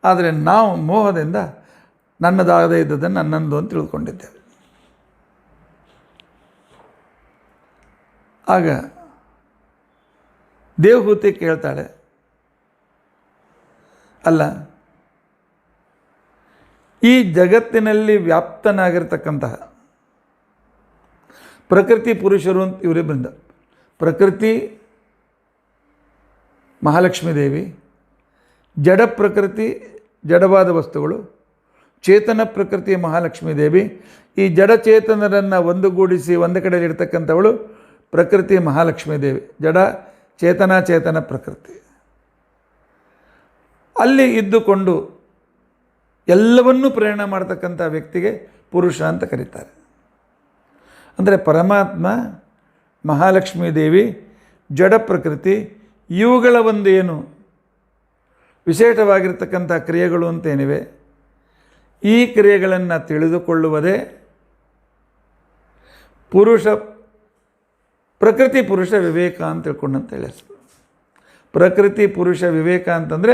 Speaker 1: ಆದರೆ ನಾವು ಮೋಹದಿಂದ ನನ್ನದಾಗದೇ ಇದ್ದದನ್ನು ನನ್ನದು ಅಂತ ತಿಳ್ಕೊಂಡಿದ್ದೇವೆ. ಆಗ ದೇವಹೂತಿ ಕೇಳ್ತಾಳೆ, ಅಲ್ಲ, ಈ ಜಗತ್ತಿನಲ್ಲಿ ವ್ಯಾಪ್ತನಾಗಿರ್ತಕ್ಕಂತಹ ಪ್ರಕೃತಿ ಪುರುಷರು ಅಂತ ಇವರಿಬ್ಬರಿಂದ, ಪ್ರಕೃತಿ ಮಹಾಲಕ್ಷ್ಮೀ ದೇವಿ, ಜಡ ಪ್ರಕೃತಿ ಜಡವಾದ ವಸ್ತುಗಳು, ಚೇತನ ಪ್ರಕೃತಿ ಮಹಾಲಕ್ಷ್ಮೀ ದೇವಿ. ಈ ಜಡಚೇತನರನ್ನು ಒಂದುಗೂಡಿಸಿ ಒಂದು ಕಡೆಯಲ್ಲಿ ಇಡ್ತಕ್ಕಂಥವಳು ಪ್ರಕೃತಿ ಮಹಾಲಕ್ಷ್ಮೀ ದೇವಿ. ಜಡ ಚೇತನ ಪ್ರಕೃತಿ ಅಲ್ಲಿ ಇದ್ದುಕೊಂಡು ಎಲ್ಲವನ್ನೂ ಪ್ರೇರಣೆ ಮಾಡ್ತಕ್ಕಂಥ ವ್ಯಕ್ತಿಗೆ ಪುರುಷ ಅಂತ ಕರೀತಾರೆ. ಅಂದರೆ ಪರಮಾತ್ಮ, ಮಹಾಲಕ್ಷ್ಮೀ ದೇವಿ, ಜಡ ಪ್ರಕೃತಿ ಇವುಗಳ ಒಂದು ಏನು ವಿಶೇಷವಾಗಿರ್ತಕ್ಕಂಥ ಕ್ರಿಯೆಗಳು ಅಂತೇನಿವೆ, ಈ ಕ್ರಿಯೆಗಳನ್ನು ತಿಳಿದುಕೊಳ್ಳುವುದೇ ಪ್ರಕೃತಿ ಪುರುಷ ವಿವೇಕ ಅಂತ ತಿಳ್ಕೊಂಡಂತ ಹೇಳಿ. ಪ್ರಕೃತಿ ಪುರುಷ ವಿವೇಕ ಅಂತಂದರೆ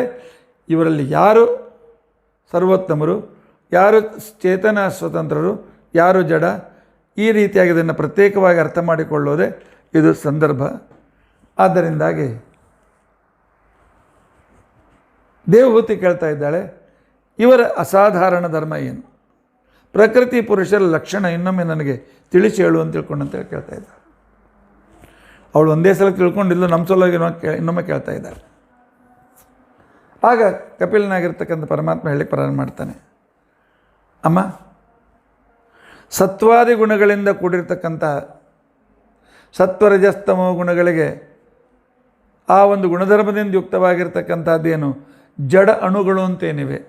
Speaker 1: ಇವರಲ್ಲಿ ಯಾರು ಸರ್ವೋತ್ತಮರು, ಯಾರು ಚೇತನ ಸ್ವತಂತ್ರರು, ಯಾರು ಜಡ, ಈ ರೀತಿಯಾಗಿ ಇದನ್ನು ಪ್ರತ್ಯೇಕವಾಗಿ ಅರ್ಥ ಮಾಡಿಕೊಳ್ಳೋದೇ ಇದು ಸಂದರ್ಭ. ಆದ್ದರಿಂದಾಗಿ ದೇವಹೂತಿ ಕೇಳ್ತಾ ಇದ್ದಾಳೆ, ಇವರ ಅಸಾಧಾರಣ ಧರ್ಮ ಏನು? ಪ್ರಕೃತಿ ಪುರುಷರ ಲಕ್ಷಣ ಇನ್ನೊಮ್ಮೆ ನನಗೆ ತಿಳಿಸಿ ಹೇಳು ಅಂತ ತಿಳ್ಕೊಂಡಂತೇಳಿ ಕೇಳ್ತಾ ಇದ್ದಾಳೆ. ಅವಳು ಒಂದೇ ಸಲ ತಿಳ್ಕೊಂಡಿಲ್ಲ, ನಮ್ಮ ಸಲುವಾಗಿ ಇನ್ನೊಮ್ಮೆ ಕೇಳ್ತಾ ಇದ್ದಾಳೆ. ಆಗ ಕಪಿಲನಾಗಿರ್ತಕ್ಕಂಥ ಪರಮಾತ್ಮ ಹೇಳಿ ಪ್ರಾರಂಭ ಮಾಡ್ತಾನೆ, ಅಮ್ಮ, ಸತ್ವಾದಿ ಗುಣಗಳಿಂದ ಕೂಡಿರ್ತಕ್ಕಂಥ ಸತ್ವರಜಸ್ತಮೋ ಗುಣಗಳಿಗೆ ಆ ಒಂದು ಗುಣಧರ್ಮದಿಂದ ಯುಕ್ತವಾಗಿರ್ತಕ್ಕಂಥದ್ದೇನು ಜಡ ಅಣುಗಳು ಅಂತೇನಿವೆ,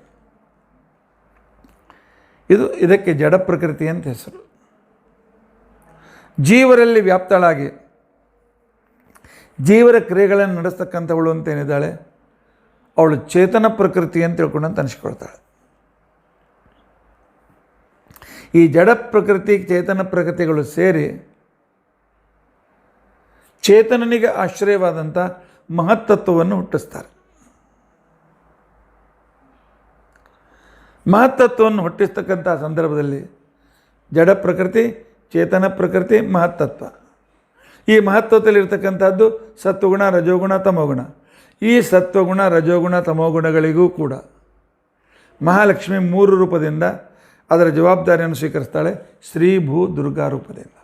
Speaker 1: ಇದಕ್ಕೆ ಜಡ ಪ್ರಕೃತಿ ಅಂತ ಹೆಸರು. ಜೀವರಲ್ಲಿ ವ್ಯಾಪ್ತಳಾಗಿ ಜೀವರ ಕ್ರಿಯೆಗಳನ್ನು ನಡೆಸ್ತಕ್ಕಂಥವಳು ಅಂತೇನಿದ್ದಾಳೆ, ಅವಳು ಚೇತನ ಪ್ರಕೃತಿ ಅಂತ ತಿಳ್ಕೊಂಡಂತ ಅನಿಸ್ಕೊಳ್ತಾಳೆ. ಈ ಜಡ ಪ್ರಕೃತಿ ಚೇತನ ಪ್ರಕೃತಿಗಳು ಸೇರಿ ಚೇತನನಿಗೆ ಆಶ್ರಯವಾದಂಥ ಮಹತ್ತತ್ವವನ್ನು ಹುಟ್ಟಿಸ್ತಾರೆ. ಮಹತ್ತತ್ವವನ್ನು ಹುಟ್ಟಿಸ್ತಕ್ಕಂಥ ಸಂದರ್ಭದಲ್ಲಿ ಜಡ ಪ್ರಕೃತಿ, ಚೇತನ ಪ್ರಕೃತಿ, ಮಹತ್ತತ್ವ. ಈ ಮಹತ್ತತ್ವದಲ್ಲಿರ್ತಕ್ಕಂಥದ್ದು ಸತ್ವಗುಣ, ರಜೋಗುಣ, ತಮೋಗುಣ. ಈ ಸತ್ವಗುಣ, ರಜೋಗುಣ, ತಮೋಗುಣಗಳಿಗೂ ಕೂಡ ಮಹಾಲಕ್ಷ್ಮಿ 3 ರೂಪದಿಂದ ಅದರ ಜವಾಬ್ದಾರಿಯನ್ನು ಸ್ವೀಕರಿಸ್ತಾಳೆ. ಶ್ರೀ ಭೂ ದುರ್ಗಾ ರೂಪದಿಂದ.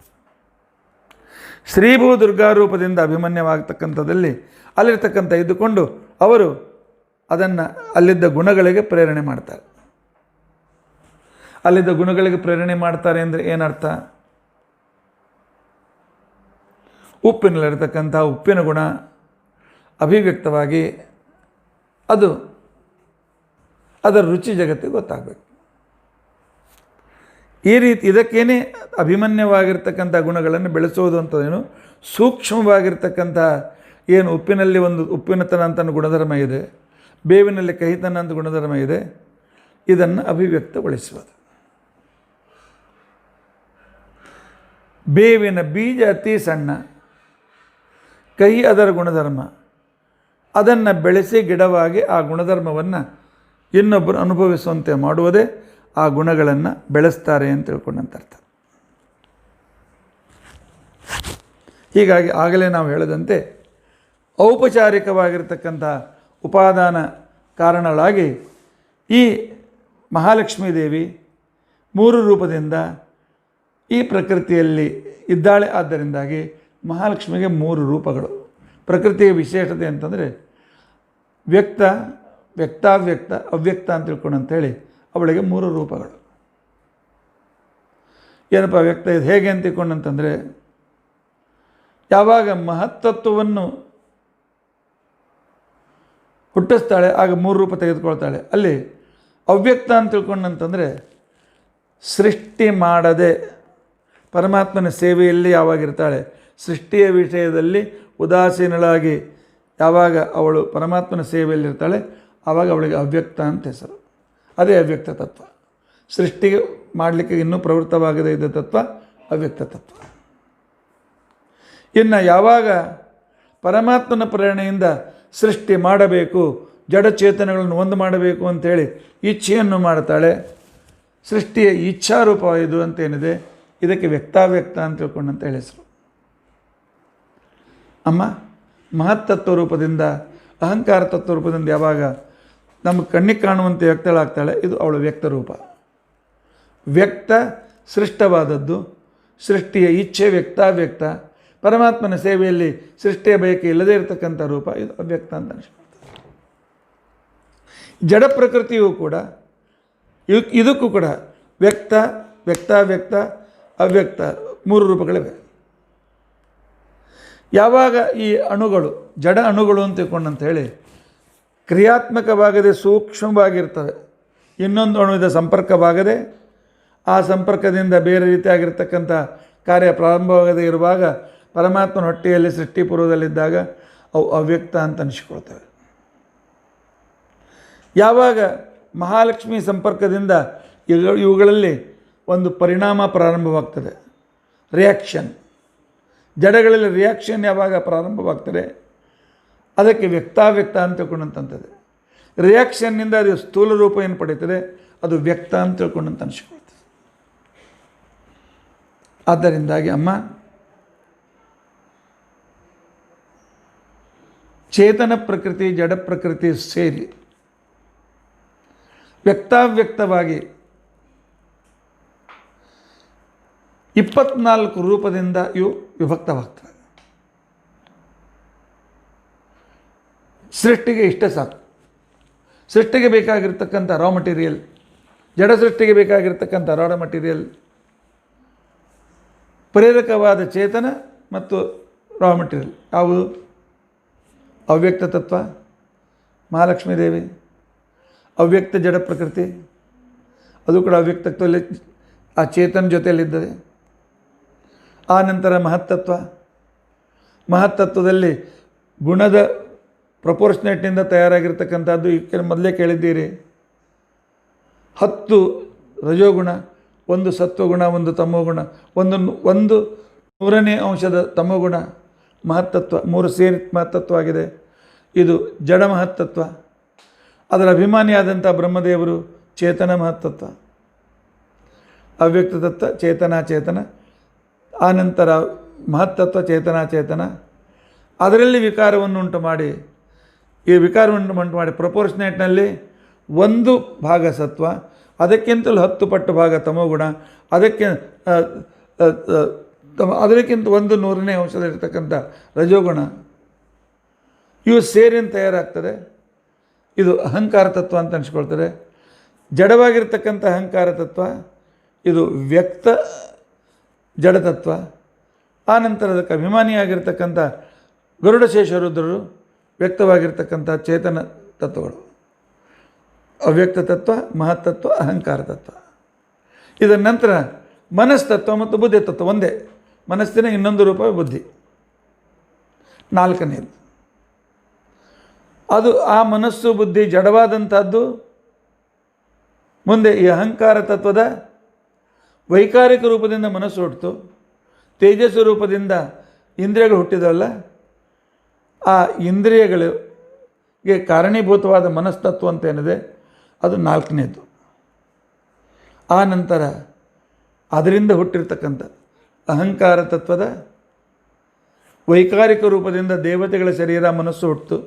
Speaker 1: ಶ್ರೀ ಭೂ ದುರ್ಗಾ ರೂಪದಿಂದ ಅಭಿಮನ್ಯವಾಗತಕ್ಕಂಥದ್ದಲ್ಲಿ ಅಲ್ಲಿರ್ತಕ್ಕಂಥ ಇದ್ದುಕೊಂಡು ಅವರು ಅದನ್ನು ಅಲ್ಲಿದ್ದ ಗುಣಗಳಿಗೆ ಪ್ರೇರಣೆ ಮಾಡ್ತಾರೆ. ಅಲ್ಲಿದ್ದ ಗುಣಗಳಿಗೆ ಪ್ರೇರಣೆ ಮಾಡ್ತಾರೆ ಅಂದರೆ ಏನರ್ಥ? ಉಪ್ಪಿನಲ್ಲಿರ್ತಕ್ಕಂಥ ಉಪ್ಪಿನ ಗುಣ ಅಭಿವ್ಯಕ್ತವಾಗಿ ಅದರ ರುಚಿ ಜಗತ್ತಿಗೆ ಗೊತ್ತಾಗಬೇಕು. ಈ ರೀತಿ ಇದಕ್ಕೇನೆ ಅಭಿಮನ್ಯವಾಗಿರ್ತಕ್ಕಂಥ ಗುಣಗಳನ್ನು ಬೆಳೆಸೋದು ಅಂತದೇನು ಸೂಕ್ಷ್ಮವಾಗಿರ್ತಕ್ಕಂಥ ಏನು ಉಪ್ಪಿನಲ್ಲಿ ಒಂದು ಉಪ್ಪಿನತನ ಅಂತ ಗುಣಧರ್ಮ ಇದೆ, ಬೇವಿನಲ್ಲಿ ಕಹಿತನ ಅಂತ ಗುಣಧರ್ಮ ಇದೆ, ಇದನ್ನು ಅಭಿವ್ಯಕ್ತಗೊಳಿಸುವುದು. ಬೇವಿನ ಬೀಜ ಅತಿ ಸಣ್ಣ, ಕಹಿ ಅದರ ಗುಣಧರ್ಮ, ಅದನ್ನು ಬೆಳೆಸಿ ಗಿಡವಾಗಿ ಆ ಗುಣಧರ್ಮವನ್ನು ಇನ್ನೊಬ್ಬರು ಅನುಭವಿಸುವಂತೆ ಮಾಡುವುದೇ ಆ ಗುಣಗಳನ್ನು ಬೆಳೆಸ್ತಾರೆ ಅಂತ ತಿಳ್ಕೊಂಡಂತ ಅರ್ಥ. ಹೀಗಾಗಿ ಆಗಲೇ ನಾವು ಹೇಳಿದಂತೆ ಔಪಚಾರಿಕವಾಗಿರ್ತಕ್ಕಂಥ ಉಪಾದಾನ ಕಾರಣಗಳಾಗಿ ಈ ಮಹಾಲಕ್ಷ್ಮೀ ದೇವಿ 3 ರೂಪದಿಂದ ಈ ಪ್ರಕೃತಿಯಲ್ಲಿ ಇದ್ದಾಳೆ. ಆದ್ದರಿಂದಾಗಿ ಮಹಾಲಕ್ಷ್ಮಿಗೆ 3 ರೂಪಗಳು. ಪ್ರಕೃತಿಯ ವಿಶೇಷತೆ ಅಂತಂದರೆ ವ್ಯಕ್ತ, ವ್ಯಕ್ತಾವ್ಯಕ್ತ, ಅವ್ಯಕ್ತ ಅಂತ ತಿಳ್ಕೊಂಡಂತೇಳಿ ಅವಳಿಗೆ 3 ರೂಪಗಳು. ಏನಪ್ಪ ವ್ಯಕ್ತ ಇದು ಹೇಗೆ ಅಂತ ತಿಳ್ಕೊಂಡಂತಂದರೆ, ಯಾವಾಗ ಮಹತ್ತತ್ವವನ್ನು ಹುಟ್ಟಿಸ್ತಾಳೆ ಆಗ 3 ರೂಪ ತೆಗೆದುಕೊಳ್ತಾಳೆ. ಅಲ್ಲಿ ಅವ್ಯಕ್ತ ಅಂತ ತಿಳ್ಕೊಂಡಂತಂದರೆ ಸೃಷ್ಟಿ ಮಾಡದೆ ಪರಮಾತ್ಮನ ಸೇವೆಯಲ್ಲಿ ಯಾವಾಗಿರ್ತಾಳೆ, ಸೃಷ್ಟಿಯ ವಿಷಯದಲ್ಲಿ ಉದಾಸೀನಳಾಗಿ ಯಾವಾಗ ಅವಳು ಪರಮಾತ್ಮನ ಸೇವೆಯಲ್ಲಿರ್ತಾಳೆ ಆವಾಗ ಅವಳಿಗೆ ಅವ್ಯಕ್ತ ಅಂತ ಹೆಸರು. ಅದೇ ಅವ್ಯಕ್ತ ತತ್ವ. ಸೃಷ್ಟಿಗೆ ಮಾಡಲಿಕ್ಕೆ ಇನ್ನೂ ಪ್ರವೃತ್ತವಾಗದೇ ಇದ್ದ ತತ್ವ ಅವ್ಯಕ್ತ ತತ್ವ. ಇನ್ನು ಯಾವಾಗ ಪರಮಾತ್ಮನ ಪ್ರೇರಣೆಯಿಂದ ಸೃಷ್ಟಿ ಮಾಡಬೇಕು, ಜಡಚೇತನಗಳನ್ನು ಒಂದು ಮಾಡಬೇಕು ಅಂಥೇಳಿ ಇಚ್ಛೆಯನ್ನು ಮಾಡ್ತಾಳೆ, ಸೃಷ್ಟಿಯ ಇಚ್ಛಾರೂಪ ಇದು ಅಂತೇನಿದೆ, ಇದಕ್ಕೆ ವ್ಯಕ್ತಾವ್ಯಕ್ತ ಅಂತ ತಿಳ್ಕೊಂಡಂತ ಹೆಸರು. ಅಮ್ಮ ಮಹತ್ತತ್ವ ರೂಪದಿಂದ ಅಹಂಕಾರ ತತ್ವ ರೂಪದಿಂದ ಯಾವಾಗ ನಮ್ಮ ಕಣ್ಣಿಗೆ ಕಾಣುವಂತೆ ವ್ಯಕ್ತಳಾಗ್ತಾಳೆ, ಇದು ಅವಳು ವ್ಯಕ್ತ ರೂಪ. ವ್ಯಕ್ತ ಸೃಷ್ಟವಾದದ್ದು, ಸೃಷ್ಟಿಯ ಇಚ್ಛೆ ವ್ಯಕ್ತಾವ್ಯಕ್ತ, ಪರಮಾತ್ಮನ ಸೇವೆಯಲ್ಲಿ ಸೃಷ್ಟಿಯ ಬಯಕೆ ಇಲ್ಲದೇ ಇರತಕ್ಕಂಥ ರೂಪ, ಇದು ಅವ್ಯಕ್ತ ಅಂತ ಅನಿಸ್ಕೊಳ್ತದೆ. ಜಡ ಪ್ರಕೃತಿಯೂ ಕೂಡ ಇದಕ್ಕೂ ಕೂಡ ವ್ಯಕ್ತ, ವ್ಯಕ್ತಾವ್ಯಕ್ತ, ಅವ್ಯಕ್ತ 3 ರೂಪಗಳಿವೆ. ಯಾವಾಗ ಈ ಅಣುಗಳು ಜಡ ಅಣುಗಳು ಅಂತ ತಿಳ್ಕೊಂಡಂತ ಹೇಳಿ ಕ್ರಿಯಾತ್ಮಕವಾಗದೆ ಸೂಕ್ಷ್ಮವಾಗಿರ್ತವೆ, ಇನ್ನೊಂದು ಅಣುವಿದ ಸಂಪರ್ಕವಾಗದೆ ಆ ಸಂಪರ್ಕದಿಂದ ಬೇರೆ ರೀತಿಯಾಗಿರ್ತಕ್ಕಂಥ ಕಾರ್ಯ ಪ್ರಾರಂಭವಾಗದೇ ಇರುವಾಗ ಪರಮಾತ್ಮನ ಹೊಟ್ಟೆಯಲ್ಲಿ ಸೃಷ್ಟಿಪೂರ್ವದಲ್ಲಿದ್ದಾಗ ಅವು ಅವ್ಯಕ್ತ ಅಂತ ಅನಿಸಿಕೊಳ್ತವೆ. ಯಾವಾಗ ಮಹಾಲಕ್ಷ್ಮಿ ಸಂಪರ್ಕದಿಂದ ಇವುಗಳಲ್ಲಿ ಒಂದು ಪರಿಣಾಮ ಪ್ರಾರಂಭವಾಗ್ತದೆ, ರಿಯಾಕ್ಷನ್, ಜಡಗಳಲ್ಲಿ ರಿಯಾಕ್ಷನ್ ಯಾವಾಗ ಪ್ರಾರಂಭವಾಗ್ತದೆ ಅದಕ್ಕೆ ವ್ಯಕ್ತಾವ್ಯಕ್ತ ಅಂತ ತಿಳ್ಕೊಂಡಂಥದ್ದು. ರಿಯಾಕ್ಷನ್ನಿಂದ ಅದು ಸ್ಥೂಲ ರೂಪ ಏನು ಪಡೀತದೆ ಅದು ವ್ಯಕ್ತ ಅಂತ ತಿಳ್ಕೊಂಡಂತ ಅನಿಸ್ಕೊಳ್ತದೆ. ಆದ್ದರಿಂದಾಗಿ ಅಮ್ಮ ಚೇತನ ಪ್ರಕೃತಿ ಜಡ ಪ್ರಕೃತಿ ಸೇರಿ ವ್ಯಕ್ತಾವ್ಯಕ್ತವಾಗಿ 24 ರೂಪದಿಂದ ಇವು ವಿಭಕ್ತವಾಗ್ತವೆ. ಸೃಷ್ಟಿಗೆ ಇಷ್ಟೇ ಸಾಕು. ಸೃಷ್ಟಿಗೆ ಬೇಕಾಗಿರ್ತಕ್ಕಂಥ ರಾ ಮಟೀರಿಯಲ್, ಜಡ ಸೃಷ್ಟಿಗೆ ಬೇಕಾಗಿರ್ತಕ್ಕಂಥ ರಾ ಮಟೀರಿಯಲ್, ಪ್ರೇರಕವಾದ ಚೇತನ ಮತ್ತು ರಾ ಮಟೀರಿಯಲ್ ಯಾವುದು? ಅವ್ಯಕ್ತ ತತ್ವ, ಮಹಾಲಕ್ಷ್ಮೀ ದೇವಿ, ಅವ್ಯಕ್ತ ಜಡ ಪ್ರಕೃತಿ, ಅದು ಕೂಡ ಅವ್ಯಕ್ತತ್ವದಲ್ಲಿ ಆ ಚೇತನ ಜೊತೆಯಲ್ಲಿದ್ದದೆ. ಆ ನಂತರ ಮಹತ್ತತ್ವ, ಮಹತ್ತತ್ವದಲ್ಲಿ ಗುಣದ ಪ್ರಪೋರ್ಷನೇಟ್ನಿಂದ ತಯಾರಾಗಿರ್ತಕ್ಕಂಥದ್ದು. ಮೊದಲೇ ಕೇಳಿದ್ದೀರಿ, 10 ರಜೋಗುಣ, 1 ಸತ್ವಗುಣ, 1 ತಮೋಗುಣ, ಒಂದು 100ನೇ ಅಂಶದ ತಮೋಗುಣ ಮಹತ್ತತ್ವ, 3 ಸೇರಿ ಮಹತ್ತತ್ವ ಆಗಿದೆ. ಇದು ಜಡ ಮಹತ್ತತ್ವ. ಅದರ ಅಭಿಮಾನಿಯಾದಂಥ ಬ್ರಹ್ಮದೇವರು ಚೇತನ ಮಹತ್ತತ್ವ, ಅವ್ಯಕ್ತ ತತ್ವ ಚೇತನ, ಆನಂತರ ಮಹತ್ತತ್ವ ಚೇತನ, ಅದರಲ್ಲಿ ವಿಕಾರವನ್ನು ಉಂಟು ಮಾಡಿ, ಈ ವಿಕಾರವನ್ನು ಉಂಟು ಮಾಡಿ ಪ್ರಪೋರ್ಷನೇಟ್ನಲ್ಲಿ 1 ಭಾಗ ಸತ್ವ, ಅದಕ್ಕಿಂತಲೂ 10 ಪಟ್ಟು ಭಾಗ ತಮೋಗುಣ, ಅದಕ್ಕಿಂತ 1/100ನೇ ಅಂಶದಲ್ಲಿರ್ತಕ್ಕಂಥ ರಜೋಗುಣ, ಇವು ಸೇರಿನ ತಯಾರಾಗ್ತದೆ. ಇದು ಅಹಂಕಾರ ತತ್ವ ಅಂತ ಅನಿಸ್ಕೊಳ್ತಾರೆ. ಜಡವಾಗಿರ್ತಕ್ಕಂಥ ಅಹಂಕಾರ ತತ್ವ ಇದು ವ್ಯಕ್ತ ಜಡತತ್ವ. ಆನಂತರ ಅದಕ್ಕೆ ಅಭಿಮಾನಿಯಾಗಿರ್ತಕ್ಕಂಥ ಗರುಡಶೇಷರುದ್ರರು ವ್ಯಕ್ತವಾಗಿರ್ತಕ್ಕಂಥ ಚೇತನ ತತ್ವಗಳು, ಅವ್ಯಕ್ತ ತತ್ವ, ಮಹತ್ತತ್ವ, ಅಹಂಕಾರ ತತ್ವ. ಇದರ ನಂತರ ಮನಸ್ತತ್ವ ಮತ್ತು ಬುದ್ಧಿ ತತ್ವ ಒಂದೇ. ಮನಸ್ಸಿನ ಇನ್ನೊಂದು ರೂಪ ಬುದ್ಧಿ, 4ನೇದು. ಅದು ಆ ಮನಸ್ಸು ಬುದ್ಧಿ ಜಡವಾದಂಥದ್ದು. ಮುಂದೆ ಈ ಅಹಂಕಾರ ತತ್ವದ ವೈಕಾರಿಕ ರೂಪದಿಂದ ಮನಸ್ಸು ಹುಟ್ಟಿತು, ತೇಜಸ್ಸು ರೂಪದಿಂದ ಇಂದ್ರಿಯಗಳು ಹುಟ್ಟಿದವಲ್ಲ, ಆ ಇಂದ್ರಿಯಗಳಿಗೆ ಕಾರಣೀಭೂತವಾದ ಮನಸ್ತತ್ವ ಅಂತ ಏನಿದೆ ಅದು 4ನೇದು. ಆ ನಂತರ ಅದರಿಂದ ಹುಟ್ಟಿರ್ತಕ್ಕಂಥ ಅಹಂಕಾರ ತತ್ವದ ವೈಕಾರಿಕ ರೂಪದಿಂದ ದೇವತೆಗಳ ಶರೀರ ಮನಸ್ಸು ಹುಟ್ಟಿತು.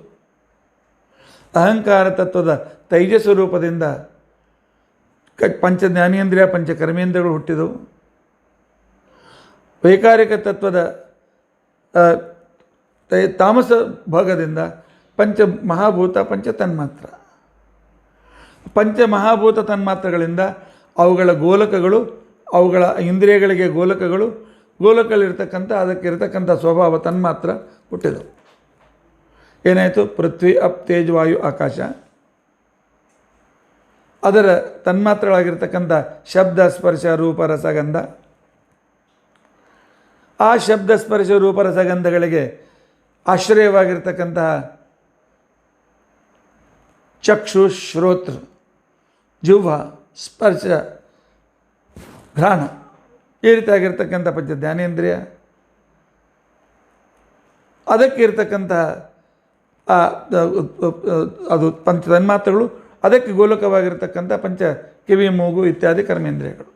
Speaker 1: ಅಹಂಕಾರ ತತ್ವದ ತೈಜಸ್ಸು ರೂಪದಿಂದ ಪಂಚ ಜ್ಞಾನೇಂದ್ರಿಯ ಪಂಚ ಕರ್ಮೇಂದ್ರಿಯಗಳು ಹುಟ್ಟಿದವು. ವೈಕಾರಿಕ ತತ್ವದ ತಾಮಸ ಭಾಗದಿಂದ ಪಂಚ ಮಹಾಭೂತ ಪಂಚ ತನ್ಮಾತ್ರ. ಪಂಚ ಮಹಾಭೂತ ತನ್ಮಾತ್ರಗಳಿಂದ ಅವುಗಳ ಗೋಲಕಗಳು, ಅವುಗಳ ಇಂದ್ರಿಯಗಳಿಗೆ ಗೋಲಕಗಳು, ಗೋಲಕಗಳಿರ್ತಕ್ಕಂಥ ಅದಕ್ಕಿರ್ತಕ್ಕಂಥ ಸ್ವಭಾವ ತನ್ಮಾತ್ರ ಹುಟ್ಟಿದವು. ಏನಾಯಿತು? ಪೃಥ್ವಿ, ಅಪ್, ತೇಜ್, ವಾಯು, ಆಕಾಶ. ಅದರ ತನ್ಮಾತ್ರಗಳಾಗಿರ್ತಕ್ಕಂಥ ಶಬ್ದ, ಸ್ಪರ್ಶ, ರೂಪ, ರಸಗಂಧ. ಆ ಶಬ್ದ, ಸ್ಪರ್ಶ, ರೂಪ, ರಸಗಂಧಗಳಿಗೆ ಆಶ್ರಯವಾಗಿರ್ತಕ್ಕಂತಹ ಚಕ್ಷು, ಶ್ರೋತ್ರ, ಜಿಹ್ವ, ಸ್ಪರ್ಶ, ಘ್ರಾಣ, ಈ ರೀತಿಯಾಗಿರ್ತಕ್ಕಂಥ ಪಂಚ ಜ್ಞಾನೇಂದ್ರಿಯ. ಅದಕ್ಕೆ ಇರ್ತಕ್ಕಂತಹ ಅದು ಪಂಚ ತನ್ಮಾತ್ರಗಳು, ಅದಕ್ಕೆ ಗೋಲಕವಾಗಿರ್ತಕ್ಕಂಥ ಪಂಚ ಕಿವಿ, ಮೂಗು ಇತ್ಯಾದಿ ಕರ್ಮೇಂದ್ರಿಯಗಳು.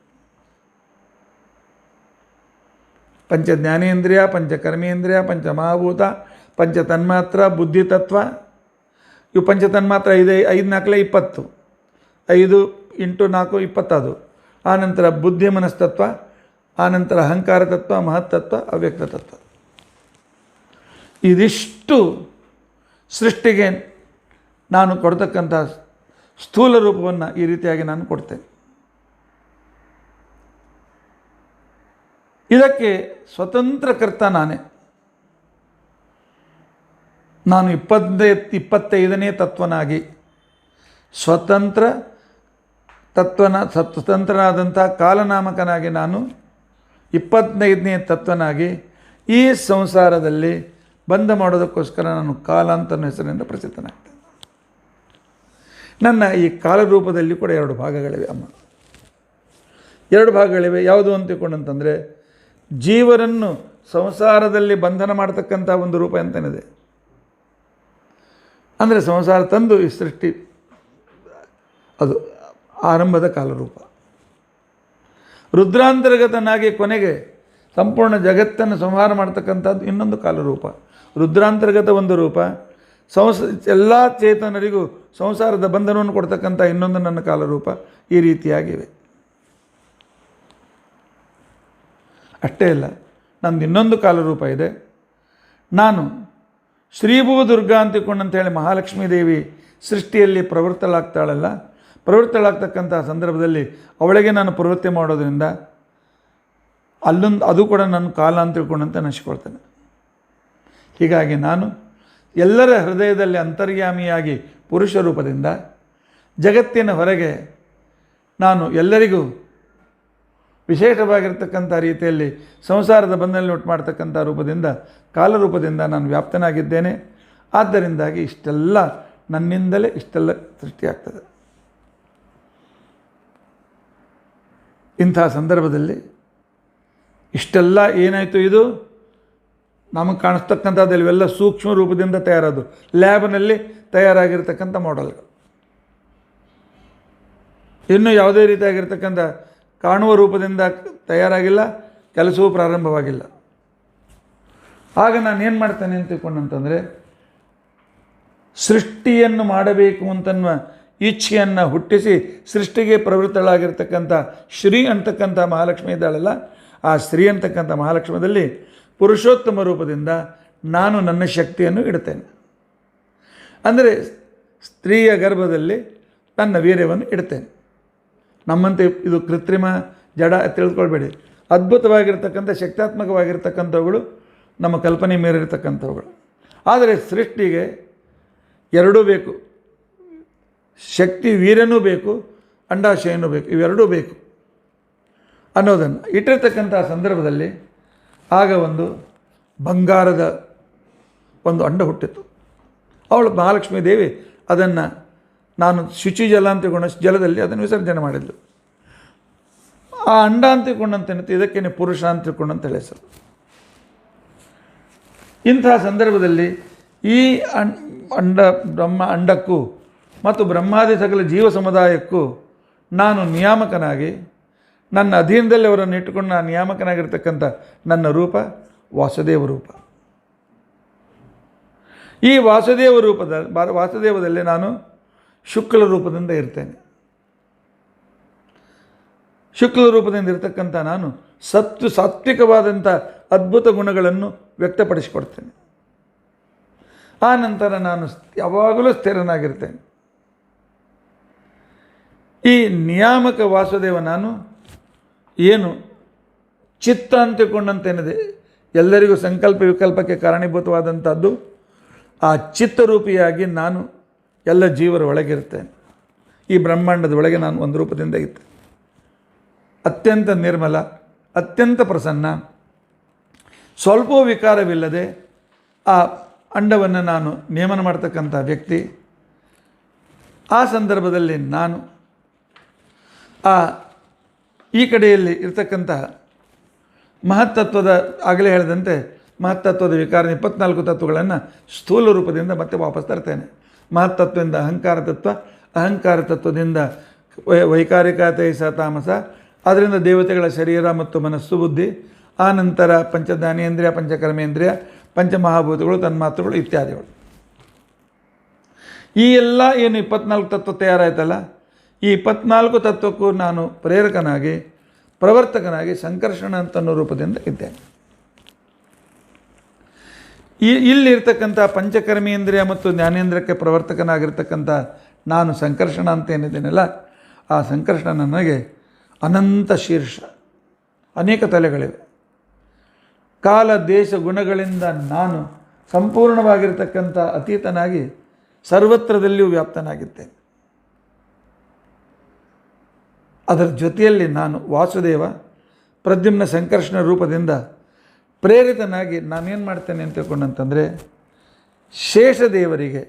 Speaker 1: ಪಂಚ ಜ್ಞಾನೇಂದ್ರಿಯ, ಪಂಚ ಕರ್ಮೇಂದ್ರಿಯ, ಪಂಚ ಮಹಾಭೂತ, ಪಂಚ ತನ್ಮಾತ್ರ, ಬುದ್ಧಿ ತತ್ವ. ಇವು ಪಂಚ ತನ್ಮಾತ್ರ 5 4 20, 5 × 4 20 ಅದು. ಆನಂತರ ಬುದ್ಧಿ ಮನಸ್ತತ್ವ, ಆನಂತರ ಅಹಂಕಾರ ತತ್ವ, ಮಹತ್ತತ್ವ, ಅವ್ಯಕ್ತ ತತ್ವ. ಇದಿಷ್ಟು ಸೃಷ್ಟಿಗೆ ನಾನು ಕೊಡ್ತಕ್ಕಂಥ ಸ್ಥೂಲ ರೂಪವನ್ನು ಈ ರೀತಿಯಾಗಿ ನಾನು ಕೊಡ್ತೇನೆ. ಇದಕ್ಕೆ ಸ್ವತಂತ್ರ ಕರ್ತ ನಾನೇ. ನಾನು 25ನೇ ತತ್ವನಾಗಿ ಸ್ವತಂತ್ರನಾದಂಥ ಕಾಲನಾಮಕನಾಗಿ ನಾನು 25ನೇ ತತ್ವನಾಗಿ ಈ ಸಂಸಾರದಲ್ಲಿ ಬಂಧ ಮಾಡೋದಕ್ಕೋಸ್ಕರ ನಾನು ಕಾಲ ಅಂತ ಹೆಸರಿನಿಂದ ಪ್ರಸಿದ್ಧನಾಗ್ತೇನೆ. ನನ್ನ ಈ ಕಾಲರೂಪದಲ್ಲಿ ಕೂಡ 2 ಭಾಗಗಳಿವೆ ಅಮ್ಮ. 2 ಭಾಗಗಳಿವೆ. ಯಾವುದು ಅಂತ ತಿಳ್ಕೊಂಡಂತಂದರೆ, ಜೀವರನ್ನು ಸಂಸಾರದಲ್ಲಿ ಬಂಧನ ಮಾಡ್ತಕ್ಕಂಥ ಒಂದು ರೂಪ ಅಂತನಿದೆ. ಅಂದರೆ ಸಂಸಾರ ತಂದು ಈ ಸೃಷ್ಟಿ, ಅದು ಆರಂಭದ ಕಾಲರೂಪ. ರುದ್ರಾಂತರ್ಗತನಾಗಿ ಕೊನೆಗೆ ಸಂಪೂರ್ಣ ಜಗತ್ತನ್ನು ಸಂಹಾರ ಮಾಡ್ತಕ್ಕಂಥದ್ದು ಇನ್ನೊಂದು ಕಾಲರೂಪ. ರುದ್ರಾಂತರ್ಗತ ಒಂದು ರೂಪ, ಎಲ್ಲ ಚೇತನರಿಗೂ ಸಂಸಾರದ ಬಂಧನವನ್ನು ಕೊಡ್ತಕ್ಕಂಥ ಇನ್ನೊಂದು ನನ್ನ ಕಾಲರೂಪ ಈ ರೀತಿಯಾಗಿವೆ. ಅಷ್ಟೇ ಅಲ್ಲ, ನಂದು ಇನ್ನೊಂದು ಕಾಲರೂಪ ಇದೆ. ನಾನು ಶ್ರೀಭೂದುರ್ಗಾ ಅಂತಿಕೊಂಡಂತೇಳಿ ಮಹಾಲಕ್ಷ್ಮೀ ದೇವಿ ಸೃಷ್ಟಿಯಲ್ಲಿ ಪ್ರವೃತ್ತಳಾಗ್ತಕ್ಕಂಥ ಸಂದರ್ಭದಲ್ಲಿ ಅವಳಿಗೆ ನಾನು ಪ್ರವೃತ್ತಿ ಮಾಡೋದ್ರಿಂದ ಅದು ಕೂಡ ನನ್ನ ಕಾಲ ಅಂತ ತಿಳ್ಕೊಂಡಂತೆ ನಶಿಕೊಳ್ತೇನೆ. ಹೀಗಾಗಿ ನಾನು ಎಲ್ಲರ ಹೃದಯದಲ್ಲಿ ಅಂತರ್ಯಾಮಿಯಾಗಿ ಪುರುಷ ರೂಪದಿಂದ ಜಗತ್ತಿನ ಹೊರಗೆ ನಾನು ಎಲ್ಲರಿಗೂ ವಿಶೇಷವಾಗಿರ್ತಕ್ಕಂಥ ರೀತಿಯಲ್ಲಿ ಸಂಸಾರದ ಬಂಧನಲ್ಲಿ ಉಂಟು ಮಾಡ್ತಕ್ಕಂಥ ರೂಪದಿಂದ ಕಾಲರೂಪದಿಂದ ನಾನು ವ್ಯಾಪ್ತನಾಗಿದ್ದೇನೆ. ಆದ್ದರಿಂದಾಗಿ ಇಷ್ಟೆಲ್ಲ ನನ್ನಿಂದಲೇ ಇಷ್ಟೆಲ್ಲ ಸೃಷ್ಟಿಯಾಗ್ತದೆ. ಇಂಥ ಸಂದರ್ಭದಲ್ಲಿ ಇಷ್ಟೆಲ್ಲ ಏನಾಯಿತು, ಇದು ನಮಗೆ ಕಾಣಿಸ್ತಕ್ಕಂಥದ್ದು ಇವೆಲ್ಲ ಸೂಕ್ಷ್ಮ ರೂಪದಿಂದ ತಯಾರಾದವು, ಲ್ಯಾಬ್ನಲ್ಲಿ ತಯಾರಾಗಿರ್ತಕ್ಕಂಥ ಮಾಡೆಲ್ಗಳು. ಇನ್ನೂ ಯಾವುದೇ ರೀತಿಯಾಗಿರ್ತಕ್ಕಂಥ ಕಾಣುವ ರೂಪದಿಂದ ತಯಾರಾಗಿಲ್ಲ, ಕೆಲಸವೂ ಪ್ರಾರಂಭವಾಗಿಲ್ಲ. ಆಗ ನಾನು ಏನು ಮಾಡ್ತೇನೆ ಅಂತ ತಿಳ್ಕೊಂಡಂತಂದರೆ, ಸೃಷ್ಟಿಯನ್ನು ಮಾಡಬೇಕು ಅಂತನ್ನುವ ಇಚ್ಛೆಯನ್ನು ಹುಟ್ಟಿಸಿ ಸೃಷ್ಟಿಗೆ ಪ್ರವೃತ್ತಳಾಗಿರ್ತಕ್ಕಂಥ ಶ್ರೀ ಅಂತಕ್ಕಂಥ ಮಹಾಲಕ್ಷ್ಮಿ ಇದ್ದಾಳಲ್ಲ, ಆ ಶ್ರೀ ಅಂತಕ್ಕಂಥ ಮಹಾಲಕ್ಷ್ಮದಲ್ಲಿ ಪುರುಷೋತ್ತಮ ರೂಪದಿಂದ ನಾನು ನನ್ನ ಶಕ್ತಿಯನ್ನು ಇಡ್ತೇನೆ. ಅಂದರೆ ಸ್ತ್ರೀಯ ಗರ್ಭದಲ್ಲಿ ನನ್ನ ವೀರ್ಯವನ್ನು ಇಡ್ತೇನೆ. ನಮ್ಮಂತೆ ಇದು ಕೃತ್ರಿಮ ಜಡ ತಿಳ್ಕೊಳ್ಬೇಡಿ. ಅದ್ಭುತವಾಗಿರ್ತಕ್ಕಂಥ ಶಕ್ತಾತ್ಮಕವಾಗಿರ್ತಕ್ಕಂಥವುಗಳು ನಮ್ಮ ಕಲ್ಪನೆ ಮೀರಿರ್ತಕ್ಕಂಥವುಗಳು. ಆದರೆ ಸೃಷ್ಟಿಗೆ ಎರಡೂ ಬೇಕು, ಶಕ್ತಿ ವೀರ್ಯನೂ ಬೇಕು, ಅಂಡಾಶಯನೂ ಬೇಕು, ಇವೆರಡೂ ಬೇಕು ಅನ್ನೋದನ್ನು ಇಟ್ಟಿರ್ತಕ್ಕಂಥ ಸಂದರ್ಭದಲ್ಲಿ ಆಗ ಒಂದು ಬಂಗಾರದ ಒಂದು ಅಂಡ ಹುಟ್ಟಿತು. ಅವಳು ಮಹಾಲಕ್ಷ್ಮೀ ದೇವಿ ಅದನ್ನು ನಾನು ಶುಚಿ ಜಲ ಅಂತ ತಿಳ್ಕೊಂಡ ಜಲದಲ್ಲಿ ಅದನ್ನು ವಿಸರ್ಜನೆ ಮಾಡಿದ್ಲು. ಆ ಅಂಡ ಅಂತ ತಿಳ್ಕೊಂಡಂತೇನಿತ್ತು, ಇದಕ್ಕೇನೆ ಪುರುಷ ಅಂತ ತಿಳ್ಕೊಂಡಂತ ಹೆಸರು. ಇಂತಹ ಸಂದರ್ಭದಲ್ಲಿ ಈ ಅಂಡಕ್ಕೂ ಮತ್ತು ಬ್ರಹ್ಮಾದಿ ಸಕಲ ಜೀವ ಸಮುದಾಯಕ್ಕೂ ನಾನು ನಿಯಾಮಕನಾಗಿ ನನ್ನ ಅಧೀನದಲ್ಲಿ ಅವರನ್ನು ಇಟ್ಟುಕೊಂಡು ನಾನು ನಿಯಾಮಕನಾಗಿರ್ತಕ್ಕಂಥ ನನ್ನ ರೂಪ ವಾಸುದೇವ ರೂಪ. ಈ ವಾಸುದೇವದಲ್ಲಿ ನಾನು ಶುಕ್ಲ ರೂಪದಿಂದ ಇರ್ತೇನೆ. ಶುಕ್ಲ ರೂಪದಿಂದ ಇರತಕ್ಕಂಥ ನಾನು ಸಾತ್ವಿಕವಾದಂಥ ಅದ್ಭುತ ಗುಣಗಳನ್ನು ವ್ಯಕ್ತಪಡಿಸಿಕೊಡ್ತೇನೆ. ಆ ನಂತರ ನಾನು ಯಾವಾಗಲೂ ಸ್ಥಿರನಾಗಿರ್ತೇನೆ. ಈ ನಿಯಾಮಕ ವಾಸುದೇವ ನಾನು ಏನು ಚಿತ್ತ ಅಂತಿಕೊಂಡಂತೇನಿದೆ, ಎಲ್ಲರಿಗೂ ಸಂಕಲ್ಪ ವಿಕಲ್ಪಕ್ಕೆ ಕಾರಣೀಭೂತವಾದಂಥದ್ದು, ಆ ಚಿತ್ತರೂಪಿಯಾಗಿ ನಾನು ಎಲ್ಲ ಜೀವರ ಒಳಗಿರ್ತೇನೆ. ಈ ಬ್ರಹ್ಮಾಂಡದ ಒಳಗೆ ನಾನು ಒಂದು ರೂಪದಿಂದ ಇರ್ತೇನೆ. ಅತ್ಯಂತ ನಿರ್ಮಲ, ಅತ್ಯಂತ ಪ್ರಸನ್ನ, ಸ್ವಲ್ಪ ವಿಕಾರವಿಲ್ಲದೆ ಆ ಅಂಡವನ್ನು ನಾನು ನೇಮನ ಮಾಡ್ತಕ್ಕಂಥ ವ್ಯಕ್ತಿ. ಆ ಸಂದರ್ಭದಲ್ಲಿ ನಾನು ಈ ಕಡೆಯಲ್ಲಿ ಇರ್ತಕ್ಕಂಥ ಮಹತ್ತತ್ವದ, ಆಗಲೇ ಹೇಳಿದಂತೆ ಮಹತ್ತತ್ವದ ವಿಕಾರ 24 ತತ್ವಗಳನ್ನು ಸ್ಥೂಲ ರೂಪದಿಂದ ಮತ್ತೆ ವಾಪಸ್ ತರ್ತೇನೆ. ಮಹತ್ತತ್ವದಿಂದ ಅಹಂಕಾರ ತತ್ವ, ಅಹಂಕಾರ ತತ್ವದಿಂದ ವೈಕಾರಿಕತೆ ತಾಮಸ, ಅದರಿಂದ ದೇವತೆಗಳ ಶರೀರ ಮತ್ತು ಮನಸ್ಸು ಬುದ್ಧಿ, ಆ ನಂತರ ಪಂಚಜ್ಞಾನೇಂದ್ರಿಯ, ಪಂಚಕರ್ಮೇಂದ್ರಿಯ, ಪಂಚಮಹಾಭೂತಗಳು, ತನ್ಮಾತ್ರಗಳು ಇತ್ಯಾದಿಗಳು. ಈ ಎಲ್ಲ ಏನು 24 ತತ್ವ ತಯಾರಾಯ್ತಲ್ಲ, ಈ 24 ತತ್ವಕ್ಕೂ ನಾನು ಪ್ರೇರಕನಾಗಿ ಪ್ರವರ್ತಕನಾಗಿ ಸಂಕರ್ಷಣ ಅಂತನ್ನೋ ರೂಪದಿಂದ ಇದ್ದೇನೆ. ಇಲ್ಲಿರ್ತಕ್ಕಂಥ ಪಂಚಕರ್ಮೇಂದ್ರಿಯ ಮತ್ತು ಜ್ಞಾನೇಂದ್ರಕ್ಕೆ ಪ್ರವರ್ತಕನಾಗಿರ್ತಕ್ಕಂಥ ನಾನು ಸಂಕರ್ಷಣ ಅಂತ ಏನಿದ್ದೇನಲ್ಲ, ಆ ಸಂಕರ್ಷಣ ನನಗೆ ಅನಂತ ಶೀರ್ಷ, ಅನೇಕ ತಲೆಗಳಿವೆ. ಕಾಲ ದೇಶ ಗುಣಗಳಿಂದ ನಾನು ಸಂಪೂರ್ಣವಾಗಿರ್ತಕ್ಕಂಥ ಅತೀತನಾಗಿ ಸರ್ವತ್ರದಲ್ಲಿಯೂ ವ್ಯಾಪ್ತನಾಗಿದ್ದೇನೆ. ಅದರ ಜೊತೆಯಲ್ಲಿ ನಾನು ವಾಸುದೇವ ಪ್ರದ್ಯುಮ್ನ ಸಂಕರ್ಷಣ ರೂಪದಿಂದ ಪ್ರೇರಿತನಾಗಿ ನಾನೇನು ಮಾಡ್ತೇನೆ ಅಂತ ತಿಳ್ಕೊಂಡಂತಂದರೆ, ಶೇಷದೇವರಿಗೆ,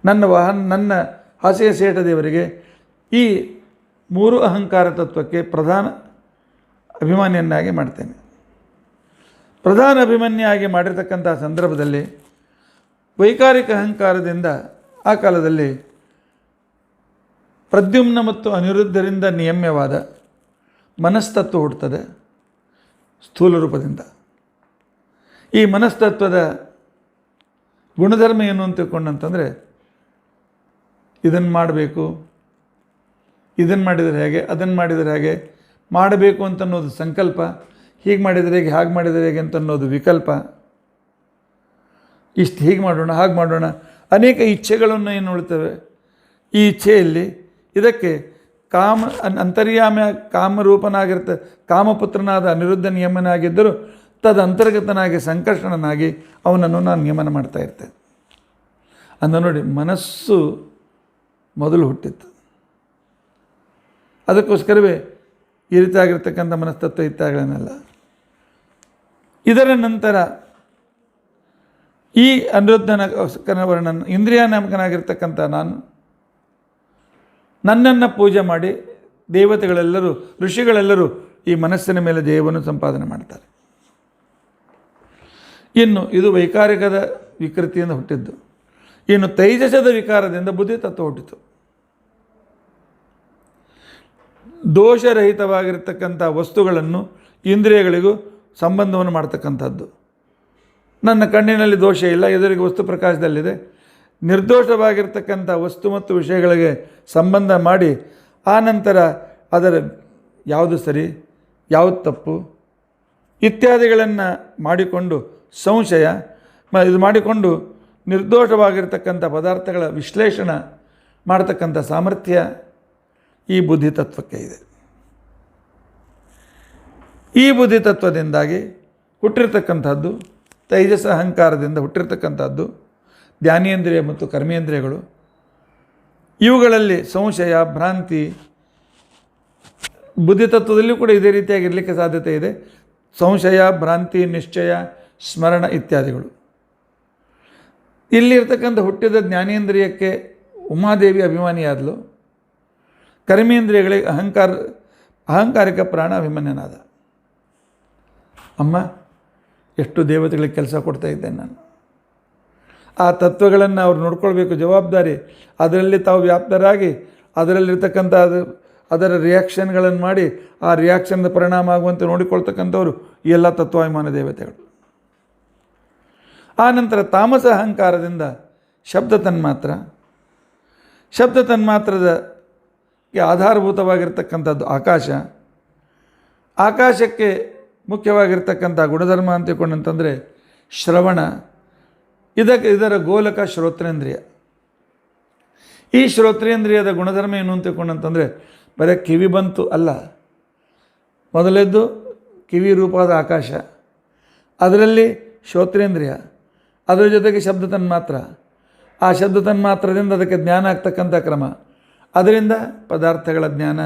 Speaker 1: ನನ್ನ ಹಸೆಯ ಶೇಷದೇವರಿಗೆ ಈ 3 ಅಹಂಕಾರ ತತ್ವಕ್ಕೆ ಪ್ರಧಾನ ಅಭಿಮಾನಿಯನ್ನಾಗಿ ಮಾಡ್ತೇನೆ. ಪ್ರಧಾನ ಅಭಿಮಾನಿಯಾಗಿ ಮಾಡಿರ್ತಕ್ಕಂಥ ಸಂದರ್ಭದಲ್ಲಿ ವೈಕಾರಿಕ ಅಹಂಕಾರದಿಂದ ಆ ಕಾಲದಲ್ಲಿ ಪ್ರದ್ಯುಮ್ನ ಮತ್ತು ಅನಿರುದ್ಧರಿಂದ ನಿಯಮ್ಯವಾದ ಮನಸ್ತತ್ವ ಹುಡ್ತದೆ ಸ್ಥೂಲ ರೂಪದಿಂದ. ಈ ಮನಸ್ತತ್ವದ ಗುಣಧರ್ಮ ಏನು ಅಂತ ತಿಳ್ಕೊಂಡಂತಂದರೆ ಇದನ್ನು ಮಾಡಬೇಕು, ಇದನ್ನು ಮಾಡಿದರೆ ಹೇಗೆ, ಅದನ್ನು ಮಾಡಿದರೆ ಹೇಗೆ, ಮಾಡಬೇಕು ಅಂತ ಅನ್ನೋದು ಸಂಕಲ್ಪ, ಹೀಗೆ ಮಾಡಿದರೆ ಹೇಗೆ, ಹಾಗೆ ಮಾಡಿದರೆ ಹೇಗೆ ಅಂತ ಅನ್ನೋದು ವಿಕಲ್ಪ, ಇಷ್ಟು ಹೀಗೆ ಮಾಡೋಣ ಹಾಗೆ ಮಾಡೋಣ, ಅನೇಕ ಇಚ್ಛೆಗಳನ್ನು ಏನು ಉಳ್ತವೆ. ಈ ಇಚ್ಛೆಯಲ್ಲಿ ಇದಕ್ಕೆ ಅಂತರ್ಯಾಮ ಕಾಮರೂಪನಾಗಿರ್ತ ಕಾಮಪುತ್ರನಾದ ಅನಿರುದ್ಧ ನಿಯಮನಾಗಿದ್ದರೂ ತದಂತರ್ಗತನಾಗಿ ಸಂಕರ್ಷಣನಾಗಿ ಅವನನ್ನು ನಾನು ನಿಯಮನ ಮಾಡ್ತಾ ಇರ್ತೇನೆ. ಅಂದ ನೋಡಿ, ಮನಸ್ಸು ಮೊದಲು ಹುಟ್ಟಿತ್ತು. ಅದಕ್ಕೋಸ್ಕರವೇ ಈ ರೀತಿಯಾಗಿರ್ತಕ್ಕಂಥ ಮನಸ್ತತ್ವ ಇತ್ತಾಗಲನ್ನೆಲ್ಲ. ಇದರ ನಂತರ ಈ ಅನಿರುದ್ಧನ ವರ್ಣನ ಇಂದ್ರಿಯ ನಾಮಕನಾಗಿರ್ತಕ್ಕಂಥ ನಾನು ನನ್ನನ್ನು ಪೂಜೆ ಮಾಡಿ ದೇವತೆಗಳೆಲ್ಲರೂ ಋಷಿಗಳೆಲ್ಲರೂ ಈ ಮನಸ್ಸಿನ ಮೇಲೆ ಜಯವನ್ನು ಸಂಪಾದನೆ ಮಾಡ್ತಾರೆ. ಇನ್ನು ಇದು ವೈಕಾರಿಕದ ವಿಕೃತಿಯಿಂದ ಹುಟ್ಟಿದ್ದು. ಇನ್ನು ತೈಜಸದ ವಿಕಾರದಿಂದ ಬುದ್ಧಿ ತತ್ವ ಹುಟ್ಟಿತು. ದೋಷರಹಿತವಾಗಿರ್ತಕ್ಕಂಥ ವಸ್ತುಗಳನ್ನು ಇಂದ್ರಿಯಗಳಿಗೂ ಸಂಬಂಧವನ್ನು ಮಾಡ್ತಕ್ಕಂಥದ್ದು. ನನ್ನ ಕಣ್ಣಿನಲ್ಲಿ ದೋಷ ಇಲ್ಲ, ಎದುರಿಗೆ ವಸ್ತು ಪ್ರಕಾಶದಲ್ಲಿದೆ. ನಿರ್ದೋಷವಾಗಿರ್ತಕ್ಕಂಥ ವಸ್ತು ಮತ್ತು ವಿಷಯಗಳಿಗೆ ಸಂಬಂಧ ಮಾಡಿ ಆನಂತರ ಅದರ ಯಾವುದು ಸರಿ ಯಾವುದು ತಪ್ಪು ಇತ್ಯಾದಿಗಳನ್ನು ಮಾಡಿಕೊಂಡು ಸಂಶಯ ಇದು ಮಾಡಿಕೊಂಡು ನಿರ್ದೋಷವಾಗಿರ್ತಕ್ಕಂಥ ಪದಾರ್ಥಗಳ ವಿಶ್ಲೇಷಣೆ ಮಾಡತಕ್ಕಂಥ ಸಾಮರ್ಥ್ಯ ಈ ಬುದ್ಧಿ ತತ್ವಕ್ಕೆ ಇದೆ. ಈ ಬುದ್ಧಿ ತತ್ವದಿಂದಾಗಿ ಹುಟ್ಟಿರ್ತಕ್ಕಂಥದ್ದು ತೈಜಸ ಅಹಂಕಾರದಿಂದ ಹುಟ್ಟಿರ್ತಕ್ಕಂಥದ್ದು ಜ್ಞಾನೇಂದ್ರಿಯ ಮತ್ತು ಕರ್ಮೇಂದ್ರಿಯಗಳು. ಇವುಗಳಲ್ಲಿ ಸಂಶಯ ಭ್ರಾಂತಿ ಬುದ್ಧಿತತ್ವದಲ್ಲಿಯೂ ಕೂಡ ಇದೇ ರೀತಿಯಾಗಿರಲಿಕ್ಕೆ ಸಾಧ್ಯತೆ ಇದೆ. ಸಂಶಯ ಭ್ರಾಂತಿ ನಿಶ್ಚಯ ಸ್ಮರಣ ಇತ್ಯಾದಿಗಳು. ಇಲ್ಲಿರ್ತಕ್ಕಂಥ ಹುಟ್ಟಿದ ಜ್ಞಾನೇಂದ್ರಿಯಕ್ಕೆ ಉಮಾದೇವಿ ಅಭಿಮಾನಿಯಾದಲು. ಕರ್ಮೇಂದ್ರಿಯಗಳಿಗೆ ಅಹಂಕಾರಿಕ ಪ್ರಾಣ ಅಭಿಮನ್ಯನಾದ. ಅಮ್ಮ, ಎಷ್ಟು ದೇವತೆಗಳಿಗೆ ಕೆಲಸ ಕೊಡ್ತಾ ಇದ್ದೇನೆ ನಾನು. ಆ ತತ್ವಗಳನ್ನು ಅವ್ರು ನೋಡ್ಕೊಳ್ಬೇಕು, ಜವಾಬ್ದಾರಿ. ಅದರಲ್ಲಿ ತಾವು ವ್ಯಾಪ್ತರಾಗಿ ಅದರಲ್ಲಿರ್ತಕ್ಕಂಥ ಅದರ ರಿಯಾಕ್ಷನ್ಗಳನ್ನು ಮಾಡಿ ಆ ರಿಯಾಕ್ಷನ್ದ ಪರಿಣಾಮ ಆಗುವಂತೆ ನೋಡಿಕೊಳ್ತಕ್ಕಂಥವ್ರು ಈ ಎಲ್ಲ ತತ್ವಾಭಿಮಾನ ದೇವತೆಗಳು. ಆ ನಂತರ ತಾಮಸ ಅಹಂಕಾರದಿಂದ ಶಬ್ದ ತನ್ಮಾತ್ರದಕ್ಕೆ ಆಧಾರಭೂತವಾಗಿರ್ತಕ್ಕಂಥದ್ದು ಆಕಾಶ. ಆಕಾಶಕ್ಕೆ ಮುಖ್ಯವಾಗಿರ್ತಕ್ಕಂಥ ಗುಣಧರ್ಮ ಅಂತ ತಿಳ್ಕೊಂಡಂತಂದರೆ ಶ್ರವಣ. ಇದರ ಗೋಲಕ ಶ್ರೋತ್ರೇಂದ್ರಿಯ. ಈ ಶ್ರೋತ್ರೇಂದ್ರಿಯದ ಗುಣಧರ್ಮ ಏನು ಅಂತ ತಿಳ್ಕೊಂಡಂತಂದರೆ ಬರೀ ಕಿವಿ ಬಂತು ಅಲ್ಲ. ಮೊದಲೆದ್ದು ಕಿವಿ ರೂಪವಾದ ಆಕಾಶ, ಅದರಲ್ಲಿ ಶ್ರೋತ್ರೇಂದ್ರಿಯ, ಅದರ ಜೊತೆಗೆ ಶಬ್ದ ತನ್ಮಾತ್ರ, ಆ ಶಬ್ದ ತನ್ಮಾತ್ರದಿಂದ ಅದಕ್ಕೆ ಜ್ಞಾನ ಆಗ್ತಕ್ಕಂಥ ಕ್ರಮ, ಅದರಿಂದ ಪದಾರ್ಥಗಳ ಜ್ಞಾನ.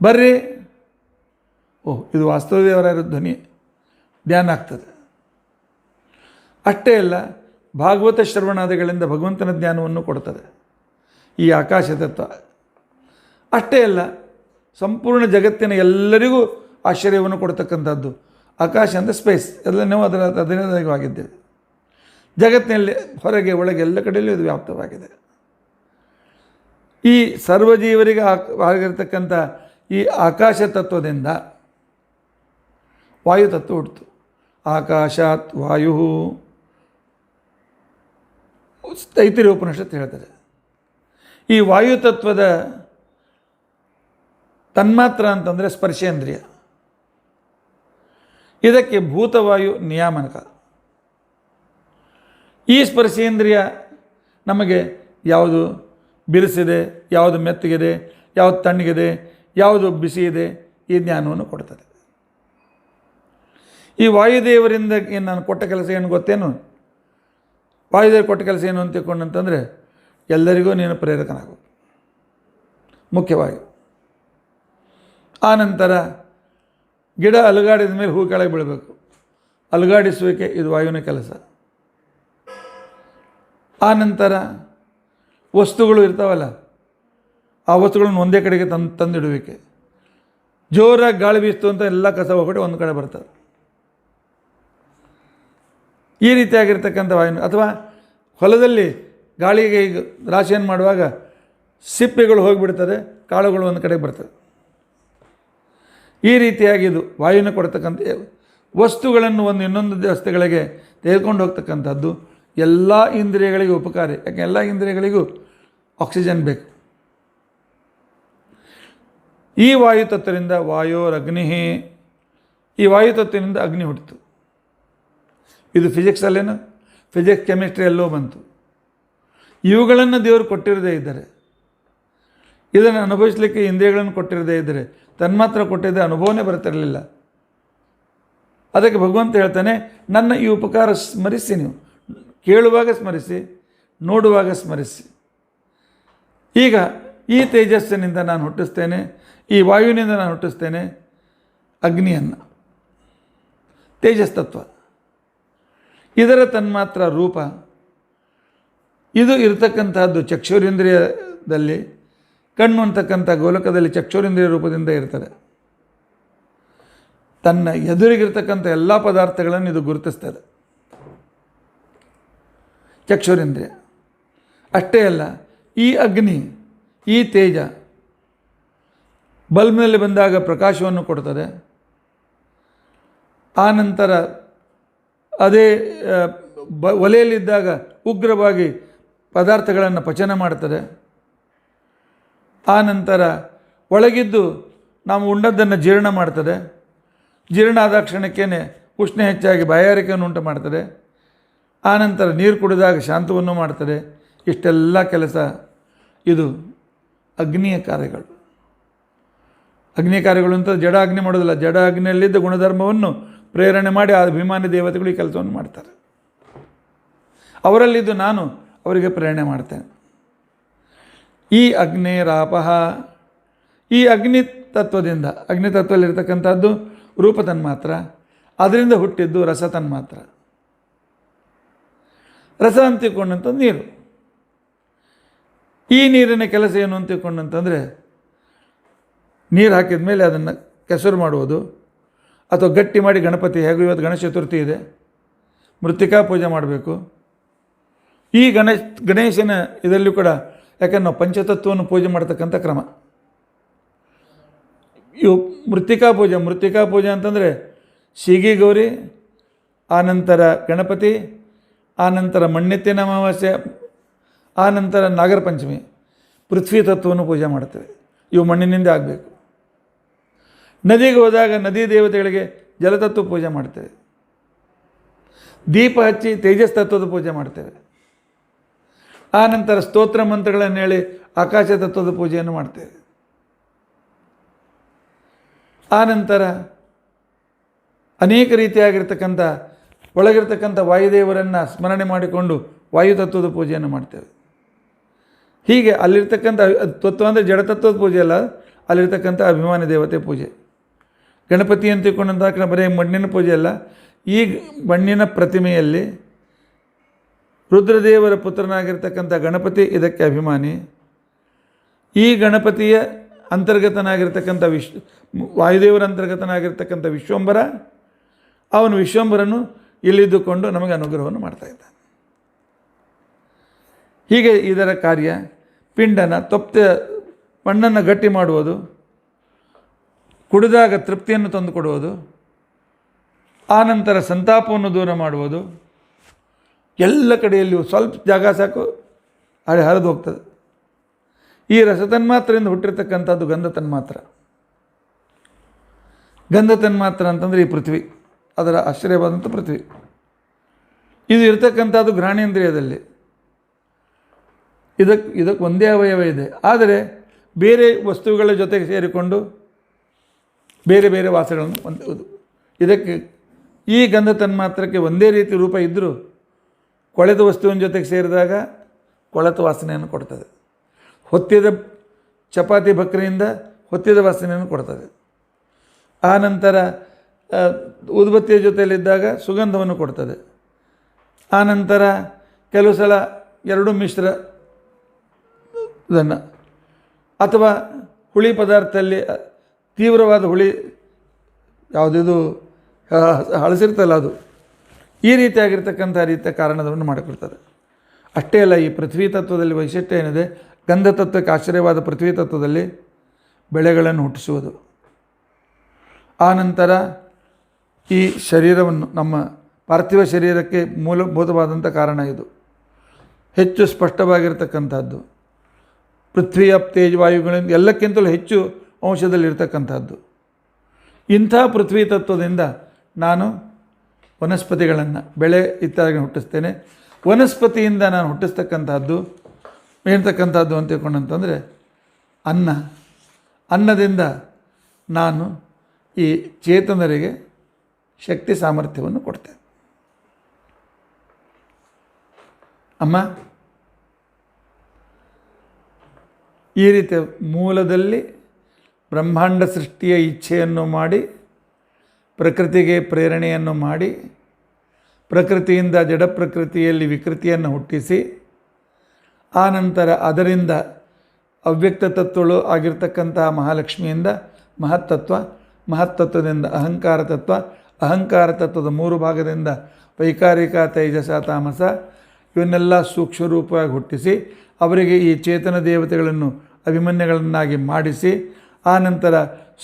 Speaker 1: ಬರ್ರಿ, ಓಹ್ ಇದು ವಾಸ್ತವದೇವರ ಧ್ವನಿ, ಧ್ಯಾನ ಆಗ್ತದೆ. ಅಷ್ಟೇ ಅಲ್ಲ, ಭಾಗವತ ಶ್ರವಣಾದಿಗಳಿಂದ ಭಗವಂತನ ಜ್ಞಾನವನ್ನು ಕೊಡ್ತದೆ ಈ ಆಕಾಶ ತತ್ವ. ಅಷ್ಟೇ ಅಲ್ಲ, ಸಂಪೂರ್ಣ ಜಗತ್ತಿನ ಎಲ್ಲರಿಗೂ ಆಶ್ಚರ್ಯವನ್ನು ಕೊಡ್ತಕ್ಕಂಥದ್ದು ಆಕಾಶ ಅಂದರೆ ಸ್ಪೇಸ್. ಎಲ್ಲ ನಾವು ಅದರವಾಗಿದ್ದೇವೆ. ಜಗತ್ತಿನಲ್ಲಿ ಹೊರಗೆ ಒಳಗೆ ಎಲ್ಲ ಕಡೆಯಲ್ಲೂ ಇದು ವ್ಯಾಪ್ತವಾಗಿದೆ. ಈ ಸರ್ವಜೀವರಿಗೆ ಆಗಿರ್ತಕ್ಕಂಥ ಈ ಆಕಾಶ ತತ್ವದಿಂದ ವಾಯು ತತ್ವ ಹುಟ್ಟಿತು. ಆಕಾಶಾತ್ ವಾಯು ತೈತಿರಿಯ ಉಪನಿಷತ್ತು ಹೇಳ್ತಾರೆ. ಈ ವಾಯು ತತ್ವದ ತನ್ಮಾತ್ರ ಅಂತಂದರೆ ಸ್ಪರ್ಶೇಂದ್ರಿಯ. ಇದಕ್ಕೆ ಭೂತವಾಯು ನಿಯಾಮಕ. ಈ ಸ್ಪರ್ಶೇಂದ್ರಿಯ ನಮಗೆ ಯಾವುದು ಬಿರುಸಿದೆ, ಯಾವುದು ಮೆತ್ತಗಿದೆ, ಯಾವುದು ತಣ್ಣಗಿದೆ, ಯಾವುದು ಬಿಸಿ ಇದೆ, ಈ ಜ್ಞಾನವನ್ನು ಕೊಡ್ತದೆ. ಈ ವಾಯುದೇವರಿಂದ ಏನು ನಾನು ಕೊಟ್ಟ ಕೆಲಸ ಏನು ಗೊತ್ತೇನು? ವಾಯುದೇವರು ಕೊಟ್ಟ ಕೆಲಸ ಏನು ಅಂತ ತಿಳ್ಕೊಂಡಂತಂದರೆ ಎಲ್ಲರಿಗೂ ನೀನು ಪ್ರೇರಕನಾಗಬೇಕು, ಮುಖ್ಯವಾಗಿ. ಆ ನಂತರ ಗಿಡ ಅಲುಗಾಡಿದ ಮೇಲೆ ಹೂ ಕೆಳಗೆ ಬೀಳಬೇಕು, ಅಲುಗಾಡಿಸುವಿಕೆ ಇದು ವಾಯುವಿನ ಕೆಲಸ. ಆ ನಂತರ ವಸ್ತುಗಳು ಇರ್ತಾವಲ್ಲ, ಆ ವಸ್ತುಗಳನ್ನು ಒಂದೇ ಕಡೆಗೆ ತಂದಿಡುವಿಕೆ. ಜೋರಾಗಿ ಗಾಳಿ ಬೀಸ್ತು ಅಂತ ಎಲ್ಲ ಕಸ ಹೊರಗಡೆ ಒಂದು ಕಡೆ ಬರ್ತದೆ. ಈ ರೀತಿಯಾಗಿರ್ತಕ್ಕಂಥ ವಾಯು. ಅಥವಾ ಹೊಲದಲ್ಲಿ ಗಾಳಿಗೆ ಈಗ ರಾಶಿಯನ್ನು ಮಾಡುವಾಗ ಸಿಪ್ಪೆಗಳು ಹೋಗಿಬಿಡ್ತದೆ, ಕಾಳುಗಳು ಒಂದು ಕಡೆ ಬರ್ತದೆ. ಈ ರೀತಿಯಾಗಿ ಇದು ವಾಯುವಿನ ಕೊಡ್ತಕ್ಕಂಥ ವಸ್ತುಗಳನ್ನು ಒಂದು ಇನ್ನೊಂದು ವಸ್ತುಗಳಿಗೆ ತೆಗೆದುಕೊಂಡು ಹೋಗ್ತಕ್ಕಂಥದ್ದು ಎಲ್ಲ ಇಂದ್ರಿಯಗಳಿಗೂ ಉಪಕಾರಿ. ಯಾಕೆ ಎಲ್ಲ ಇಂದ್ರಿಯಗಳಿಗೂ ಆಕ್ಸಿಜನ್ ಬೇಕು. ಈ ವಾಯುತತ್ವದಿಂದ ವಾಯೋರಗ್ನಿ, ಈ ವಾಯುತತ್ವದಿಂದ ಅಗ್ನಿ ಹುಟ್ಟಿತು. ಇದು ಫಿಸಿಕ್ಸಲ್ಲೇನು, ಫಿಸಿಕ್ಸ್ ಕೆಮಿಸ್ಟ್ರಿ ಎಲ್ಲೋ ಬಂತು. ಇವುಗಳನ್ನು ದೇವರು ಕೊಟ್ಟಿರದೇ ಇದ್ದರೆ, ಇದನ್ನು ಅನುಭವಿಸಲಿಕ್ಕೆ ಇಂದ್ರಿಯಗಳನ್ನು ಕೊಟ್ಟಿರದೇ ಇದ್ದರೆ, ತನ್ಮಾತ್ರ ಕೊಟ್ಟಿದ್ದರೆ ಅನುಭವನೇ ಬರ್ತಿರಲಿಲ್ಲ. ಅದಕ್ಕೆ ಭಗವಂತ ಹೇಳ್ತಾನೆ, ನನ್ನ ಈ ಉಪಕಾರ ಸ್ಮರಿಸಿ, ನೀವು ಕೇಳುವಾಗ ಸ್ಮರಿಸಿ, ನೋಡುವಾಗ ಸ್ಮರಿಸಿ. ಈಗ ಈ ತೇಜಸ್ಸಿನಿಂದ ನಾನು ಹುಟ್ಟಿಸ್ತೇನೆ, ಈ ವಾಯುವಿನಿಂದ ನಾನು ಹುಟ್ಟಿಸ್ತೇನೆ ಅಗ್ನಿಯನ್ನು, ತೇಜಸ್ ತತ್ವ. ಇದರ ತನ್ಮಾತ್ರ ರೂಪ ಇದು ಇರತಕ್ಕಂತಹದ್ದು ಚಕ್ಷುರೇಂದ್ರಿಯದಲ್ಲಿ, ಕಣ್ಣು ಅಂತಕ್ಕಂಥ ಗೋಲಕದಲ್ಲಿ ಚಕ್ಷುರೇಂದ್ರಿಯ ರೂಪದಿಂದ ಇರ್ತದೆ. ತನ್ನ ಎದುರಿಗಿರ್ತಕ್ಕಂಥ ಎಲ್ಲ ಪದಾರ್ಥಗಳನ್ನು ಇದು ಗುರುತಿಸ್ತದೆ, ಚಕ್ಷುರೇಂದ್ರಿಯ. ಅಷ್ಟೇ ಅಲ್ಲ, ಈ ಅಗ್ನಿ, ಈ ತೇಜ ಬಲ್ಬ್ನಲ್ಲಿ ಬಂದಾಗ ಪ್ರಕಾಶವನ್ನು ಕೊಡ್ತದೆ. ಆನಂತರ ಅದೇ ಒಲೆಯಲ್ಲಿದ್ದಾಗ ಉಗ್ರವಾಗಿ ಪದಾರ್ಥಗಳನ್ನು ಪಚನ ಮಾಡ್ತದೆ. ಆನಂತರ ಒಳಗಿದ್ದು ನಾವು ಉಂಡದ್ದನ್ನು ಜೀರ್ಣ ಮಾಡ್ತದೆ. ಜೀರ್ಣ ಆದ ಕ್ಷಣಕ್ಕೇ ಉಷ್ಣ ಹೆಚ್ಚಾಗಿ ಬಾಯಾರಿಕೆಯನ್ನು ಉಂಟು ಮಾಡ್ತದೆ. ಆನಂತರ ನೀರು ಕುಡಿದಾಗ ಶಾಂತವನ್ನು ಮಾಡ್ತದೆ. ಇಷ್ಟೆಲ್ಲ ಕೆಲಸ ಇದು ಅಗ್ನಿಯ ಕಾರ್ಯಗಳು. ಅಗ್ನಿ ಕಾರ್ಯಗಳು ಅಂತ ಜಡ ಅಗ್ನಿ ಮಾಡೋದಿಲ್ಲ. ಜಡ ಅಗ್ನಿಯಲ್ಲಿದ್ದ ಗುಣಧರ್ಮವನ್ನು ಪ್ರೇರಣೆ ಮಾಡಿ ಆ ಅಭಿಮಾನಿ ದೇವತೆಗಳು ಈ ಕೆಲಸವನ್ನು ಮಾಡ್ತಾರೆ. ಅವರಲ್ಲಿದ್ದು ನಾನು ಅವರಿಗೆ ಪ್ರೇರಣೆ ಮಾಡ್ತೇನೆ. ಈ ಅಗ್ನೇರಾಪಃ, ಈ ಅಗ್ನಿ ತತ್ವದಿಂದ, ಅಗ್ನಿ ತತ್ವದಲ್ಲಿರ್ತಕ್ಕಂಥದ್ದು ರೂಪ ತನ್ಮಾತ್ರ, ಅದರಿಂದ ಹುಟ್ಟಿದ್ದು ರಸ ತನ್ಮಾತ್ರ. ರಸ ಅಂತ ತಿಳ್ಕೊಂಡಂಥದ್ದು ನೀರು. ಈ ನೀರಿನ ಕೆಲಸ ಏನು ಅಂತ ತಿಳ್ಕೊಂಡಂತಂದರೆ, ನೀರು ಹಾಕಿದ ಮೇಲೆ ಅದನ್ನು ಕೆಸರು ಮಾಡುವುದು ಅಥವಾ ಗಟ್ಟಿ ಮಾಡಿ ಗಣಪತಿ, ಹೇಗೂ ಇವತ್ತು ಗಣೇಶ ಚತುರ್ಥಿ ಇದೆ, ಮೃತ್ತಿಕಾ ಪೂಜೆ ಮಾಡಬೇಕು. ಈ ಗಣೇಶನ ಇದರಲ್ಲೂ ಕೂಡ, ಯಾಕಂದ್ರೆ ನಾವು ಪಂಚತತ್ವವನ್ನು ಪೂಜೆ ಮಾಡ್ತಕ್ಕಂಥ ಕ್ರಮ ಇವು. ಮೃತ್ತಿಕಾ ಪೂಜೆ ಅಂತಂದರೆ ಸೀಗಿ ಗೌರಿ, ಆನಂತರ ಗಣಪತಿ, ಆನಂತರ ಮಣ್ಣೆತ್ತಿನ ಅಮಾವಾಸ್ಯೆ, ಆನಂತರ ನಾಗರ ಪಂಚಮಿ, ಪೃಥ್ವಿ ತತ್ವವನ್ನು ಪೂಜೆ ಮಾಡ್ತೇವೆ. ಇವು ಮಣ್ಣಿನಿಂದ ಆಗಬೇಕು. ನದಿಗೆ ಹೋದಾಗ ನದಿ ದೇವತೆಗಳಿಗೆ ಜಲತತ್ವ ಪೂಜೆ ಮಾಡ್ತೇವೆ. ದೀಪ ಹಚ್ಚಿ ತೇಜಸ್ ತತ್ವದ ಪೂಜೆ ಮಾಡ್ತೇವೆ. ಆನಂತರ ಸ್ತೋತ್ರ ಮಂತ್ರಗಳನ್ನು ಹೇಳಿ ಆಕಾಶ ತತ್ವದ ಪೂಜೆಯನ್ನು ಮಾಡ್ತೇವೆ. ಆನಂತರ ಅನೇಕ ರೀತಿಯಾಗಿರ್ತಕ್ಕಂಥ ಒಳಗಿರ್ತಕ್ಕಂಥ ವಾಯುದೇವರನ್ನು ಸ್ಮರಣೆ ಮಾಡಿಕೊಂಡು ವಾಯುತತ್ವದ ಪೂಜೆಯನ್ನು ಮಾಡ್ತೇವೆ. ಹೀಗೆ ಅಲ್ಲಿರ್ತಕ್ಕಂಥ ತತ್ವ ಅಂದರೆ ಜಡತತ್ವದ ಪೂಜೆ ಅಲ್ಲ, ಅಲ್ಲಿರ್ತಕ್ಕಂಥ ಅಭಿಮಾನಿ ದೇವತೆ ಪೂಜೆ. ಗಣಪತಿ ಅಂತ ತಿಳ್ಕೊಂಡಂತ ಬರೀ ಮಣ್ಣಿನ ಪೂಜೆ ಅಲ್ಲ. ಈ ಮಣ್ಣಿನ ಪ್ರತಿಮೆಯಲ್ಲಿ ರುದ್ರದೇವರ ಪುತ್ರನಾಗಿರ್ತಕ್ಕಂಥ ಗಣಪತಿ ಇದಕ್ಕೆ ಅಭಿಮಾನಿ. ಈ ಗಣಪತಿಯ ಅಂತರ್ಗತನಾಗಿರ್ತಕ್ಕಂಥ ವಾಯುದೇವರ ಅಂತರ್ಗತನಾಗಿರ್ತಕ್ಕಂಥ ವಿಶ್ವಂಬರ, ಅವನು ವಿಶ್ವಂಬರನು ಇಲ್ಲಿದ್ದುಕೊಂಡು ನಮಗೆ ಅನುಗ್ರಹವನ್ನು ಮಾಡ್ತಾಯಿದ್ದಾನೆ. ಹೀಗೆ ಇದರ ಕಾರ್ಯ ಪಿಂಡನ ತಪ್ತ ಮಣ್ಣನ್ನು ಗಟ್ಟಿ ಮಾಡುವುದು, ಕುಡಿದಾಗ ತೃಪ್ತಿಯನ್ನು ತಂದು ಕೊಡುವುದು, ಆನಂತರ ಸಂತಾಪವನ್ನು ದೂರ ಮಾಡುವುದು. ಎಲ್ಲ ಕಡೆಯಲ್ಲಿಯೂ ಸ್ವಲ್ಪ ಜಾಗ ಸಾಕು ಹರಿದು ಹೋಗ್ತದೆ. ಈ ರಸತನ್ಮಾತ್ರದಿಂದ ಹುಟ್ಟಿರ್ತಕ್ಕಂಥದ್ದು ಗಂಧ ತನ್ಮಾತ್ರ. ಗಂಧ ತನ್ಮಾತ್ರ ಅಂತಂದರೆ ಈ ಪೃಥ್ವಿ, ಅದರ ಆಶ್ಚರ್ಯವಾದಂಥ ಪೃಥ್ವಿ. ಇದು ಇರತಕ್ಕಂಥದ್ದು ಘ್ರಾಣೇಂದ್ರಿಯದಲ್ಲಿ. ಇದಕ್ಕೆ ಒಂದೇ ಅವಯವ ಇದೆ, ಆದರೆ ಬೇರೆ ವಸ್ತುಗಳ ಜೊತೆಗೆ ಸೇರಿಕೊಂಡು ಬೇರೆ ಬೇರೆ ವಾಸಗಳನ್ನು ಹೊಂದುವುದು. ಇದಕ್ಕೆ ಈ ಗಂಧ ತನ್ಮಾತ್ರಕ್ಕೆ ಒಂದೇ ರೀತಿ ರೂಪ ಇದ್ದರೂ ಕೊಳೆತ ವಸ್ತುವಿನ ಜೊತೆಗೆ ಸೇರಿದಾಗ ಕೊಳೆತ ವಾಸನೆಯನ್ನು ಕೊಡ್ತದೆ. ಹೊತ್ತಿದ ಚಪಾತಿ ಬಕ್ರಿಯಿಂದ ಹೊತ್ತಿದ ವಾಸನೆಯನ್ನು ಕೊಡ್ತದೆ. ಆನಂತರ ಉದ್ಬತ್ತಿಯ ಜೊತೆಯಲ್ಲಿದ್ದಾಗ ಸುಗಂಧವನ್ನು ಕೊಡ್ತದೆ. ಆನಂತರ ಕೆಲವು ಸಲ ಎರಡೂ ಮಿಶ್ರ ಇದನ್ನು, ಅಥವಾ ಹುಳಿ ಪದಾರ್ಥದಲ್ಲಿ ತೀವ್ರವಾದ ಹುಳಿ ಯಾವುದಿದು ಹಳಸಿರ್ತಲ್ಲ ಅದು, ಈ ರೀತಿಯಾಗಿರ್ತಕ್ಕಂಥ ರೀತಿಯ ಕಾರಣವನ್ನು ಮಾಡಿಕೊಡ್ತಾರೆ. ಅಷ್ಟೇ ಅಲ್ಲ, ಈ ಪೃಥ್ವಿ ತತ್ವದಲ್ಲಿ ವೈಶಿಷ್ಟ್ಯ ಏನಿದೆ, ಗಂಧ ತತ್ವಕ್ಕೆ ಆಶ್ಚರ್ಯವಾದ ಪೃಥ್ವಿ ತತ್ವದಲ್ಲಿ ಬೆಳೆಗಳನ್ನು ಹುಟ್ಟಿಸುವುದು. ಆನಂತರ ಈ ಶರೀರವನ್ನು ನಮ್ಮ ಪಾರ್ಥಿವ ಶರೀರಕ್ಕೆ ಮೂಲಭೂತವಾದಂಥ ಕಾರಣ ಇದು. ಹೆಚ್ಚು ಸ್ಪಷ್ಟವಾಗಿರ್ತಕ್ಕಂಥದ್ದು, ಪೃಥ್ವಿಯ ತೇಜವಾಯುಗಳಿಂದ ಎಲ್ಲಕ್ಕಿಂತಲೂ ಹೆಚ್ಚು ಅಂಶದಲ್ಲಿರ್ತಕ್ಕಂಥದ್ದು. ಇಂಥ ಪೃಥ್ವಿ ತತ್ವದಿಂದ ನಾನು ವನಸ್ಪತಿಗಳನ್ನು, ಬೆಳೆ ಇತ್ಯಾದಿ ಹುಟ್ಟಿಸ್ತೇನೆ. ವನಸ್ಪತಿಯಿಂದ ನಾನು ಹುಟ್ಟಿಸ್ತಕ್ಕಂಥದ್ದು ಹೇಳ್ತಕ್ಕಂಥದ್ದು ಅಂತ ತಿಳ್ಕೊಂಡಂತಂದರೆ ಅನ್ನದಿಂದ ನಾನು ಈ ಚೇತನರಿಗೆ ಶಕ್ತಿ ಸಾಮರ್ಥ್ಯವನ್ನು ಕೊಡ್ತೇನೆ. ಅಮ್ಮ, ಈ ರೀತಿಯ ಮೂಲದಲ್ಲಿ ಬ್ರಹ್ಮಾಂಡ ಸೃಷ್ಟಿಯ ಇಚ್ಛೆಯನ್ನು ಮಾಡಿ, ಪ್ರಕೃತಿಗೆ ಪ್ರೇರಣೆಯನ್ನು ಮಾಡಿ, ಪ್ರಕೃತಿಯಿಂದ ಜಡ ಪ್ರಕೃತಿಯಲ್ಲಿ ವಿಕೃತಿಯನ್ನು ಹುಟ್ಟಿಸಿ, ಆನಂತರ ಅದರಿಂದ ಅವ್ಯಕ್ತ ತತ್ವಗಳು ಆಗಿರ್ತಕ್ಕಂತಹ ಮಹಾಲಕ್ಷ್ಮಿಯಿಂದ ಮಹತ್ತತ್ವ, ಮಹತ್ತತ್ವದಿಂದ ಅಹಂಕಾರ ತತ್ವ, ಅಹಂಕಾರ ತತ್ವದ 3 ಭಾಗದಿಂದ ವೈಕಾರಿಕ, ತೈಜಸ, ತಾಮಸ ಇವನ್ನೆಲ್ಲ ಸೂಕ್ಷ್ಮ ರೂಪವಾಗಿ ಹುಟ್ಟಿಸಿ ಅವರಿಗೆ ಈ ಚೇತನ ದೇವತೆಗಳನ್ನು ಅಭಿಮನ್ಯಗಳನ್ನಾಗಿ ಮಾಡಿಸಿ, ಆನಂತರ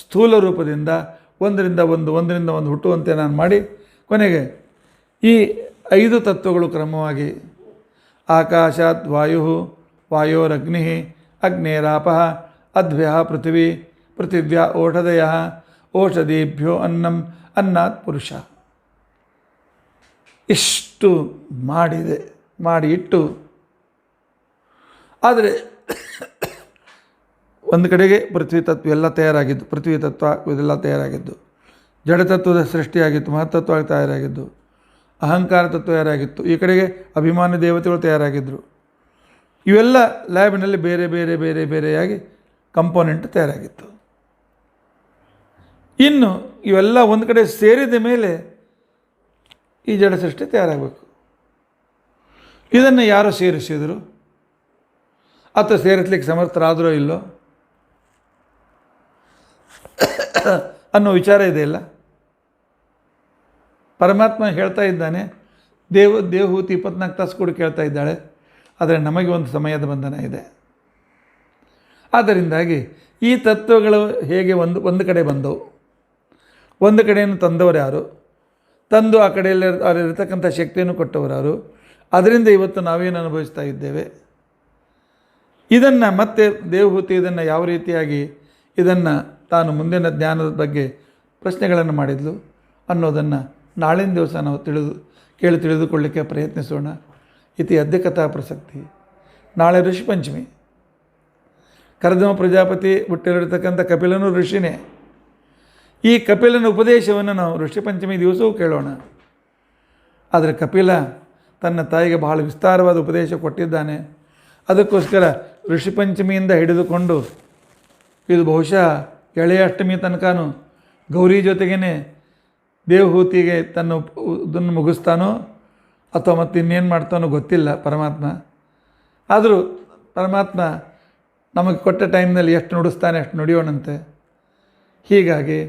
Speaker 1: ಸ್ಥೂಲ ರೂಪದಿಂದ ಒಂದರಿಂದ ಒಂದು ಹುಟ್ಟುವಂತೆ ನಾನು ಮಾಡಿ, ಕೊನೆಗೆ ಈ 5 ತತ್ವಗಳು ಕ್ರಮವಾಗಿ ಆಕಾಶಾತ್ ವಾಯು, ವಾಯೋರಗ್ನಿ, ಅಗ್ನೇರಾಪ, ಅದ್ಭ್ಯ ಪೃಥಿವಿ, ಪೃಥಿವ್ಯಾ ಓಷಧಯ, ಓಷಧೀಭ್ಯೋ ಅನ್ನಂ, ಅನ್ನಾತ್ ಪುರುಷ. ಇಷ್ಟು ಮಾಡಿ ಇಟ್ಟು, ಆದರೆ ಒಂದು ಕಡೆಗೆ ಪೃಥ್ವಿ ತತ್ವ ಎಲ್ಲ ತಯಾರಾಗಿದ್ದು, ಪೃಥ್ವಿ ತತ್ವ ಇದೆಲ್ಲ ತಯಾರಾಗಿದ್ದು, ಜಡತತ್ವದ ಸೃಷ್ಟಿಯಾಗಿತ್ತು, ಮಹತ್ತತ್ವ ತಯಾರಾಗಿದ್ದು, ಅಹಂಕಾರ ತತ್ವ ತಯಾರಾಗಿತ್ತು, ಈ ಕಡೆಗೆ ಅಭಿಮಾನಿ ದೇವತೆಗಳು ತಯಾರಾಗಿದ್ದರು. ಇವೆಲ್ಲ ಲ್ಯಾಬಿನಲ್ಲಿ ಬೇರೆ ಬೇರೆ ಬೇರೆ ಬೇರೆಯಾಗಿ ಕಂಪೋನೆಂಟ್ ತಯಾರಾಗಿತ್ತು. ಇನ್ನು ಇವೆಲ್ಲ ಒಂದು ಕಡೆ ಸೇರಿದ ಮೇಲೆ ಈ ಜಡ ಸೃಷ್ಟಿ ತಯಾರಾಗಬೇಕು. ಇದನ್ನು ಯಾರು ಸೇರಿಸಿದರು ಅಥವಾ ಸೇರಿಸಲಿಕ್ಕೆ ಸಮರ್ಥರಾದರೋ ಇಲ್ಲೋ ಅನ್ನೋ ವಿಚಾರ ಇದೆಯಲ್ಲ. ಪರಮಾತ್ಮ ಹೇಳ್ತಾ ಇದ್ದಾನೆ, ದೇವಹೂತಿ 24 ತಾಸು ಕೂಡ ಕೇಳ್ತಾ ಇದ್ದಾಳೆ, ಆದರೆ ನಮಗೆ ಒಂದು ಸಮಯದ ಬಂಧನ ಇದೆ. ಆದ್ದರಿಂದಾಗಿ ಈ ತತ್ವಗಳು ಹೇಗೆ ಒಂದು ಕಡೆ ಬಂದವು, ಒಂದು ಕಡೆಯನ್ನು ತಂದವರು ಯಾರು, ತಂದು ಆ ಕಡೆಯಲ್ಲಿ ಅವರಿರ್ತಕ್ಕಂಥ ಶಕ್ತಿಯನ್ನು ಕೊಟ್ಟವರು ಯಾರು, ಅದರಿಂದ ಇವತ್ತು ನಾವೇನು ಅನುಭವಿಸ್ತಾ ಇದ್ದೇವೆ. ಇದನ್ನು ಮತ್ತೆ ದೇವಹೂತಿ ಇದನ್ನು ಯಾವ ರೀತಿಯಾಗಿ ಇದನ್ನು ತಾನು ಮುಂದಿನ ಜ್ಞಾನದ ಬಗ್ಗೆ ಪ್ರಶ್ನೆಗಳನ್ನು ಮಾಡಿದ್ಲು ಅನ್ನೋದನ್ನು ನಾಳಿನ ದಿವಸ ನಾವು ತಿಳಿದುಕೊಳ್ಳಲಿಕ್ಕೆ ಪ್ರಯತ್ನಿಸೋಣ. ಇತಿ ಅದ್ಯ ಕಥಾ ಪ್ರಸಕ್ತಿ. ನಾಳೆ ಋಷಿಪಂಚಮಿ. ಕರ್ದಮ ಪ್ರಜಾಪತಿ ಹುಟ್ಟಿರತಕ್ಕಂಥ ಕಪಿಲನು ಋಷಿನೇ. ಈ ಕಪಿಲನ ಉಪದೇಶವನ್ನು ನಾವು ಋಷಿಪಂಚಮಿ ದಿವಸವೂ ಕೇಳೋಣ. ಆದರೆ ಕಪಿಲ ತನ್ನ ತಾಯಿಗೆ ಬಹಳ ವಿಸ್ತಾರವಾದ ಉಪದೇಶ ಕೊಟ್ಟಿದ್ದಾನೆ. ಅದಕ್ಕೋಸ್ಕರ ಋಷಿಪಂಚಮಿಯಿಂದ ಹಿಡಿದುಕೊಂಡು ಇದು ಬಹುಶಃ ಎಳೆಯ ಅಷ್ಟಮಿ ತನಕನೂ ಗೌರಿ ಜೊತೆಗೇ ದೇವಹೂತಿಗೆ ಇದನ್ನು ಮುಗಿಸ್ತಾನೋ ಅಥವಾ ಮತ್ತೆ ಇನ್ನೇನು ಮಾಡ್ತಾನೋ ಗೊತ್ತಿಲ್ಲ ಪರಮಾತ್ಮ. ಆದರೂ ಪರಮಾತ್ಮ ನಮಗೆ ಕೊಟ್ಟ ಟೈಮ್ನಲ್ಲಿ ಎಷ್ಟು ನುಡಿಸ್ತಾನೆ ಅಷ್ಟು ನುಡಿಯೋಣಂತೆ. ಹೀಗಾಗಿ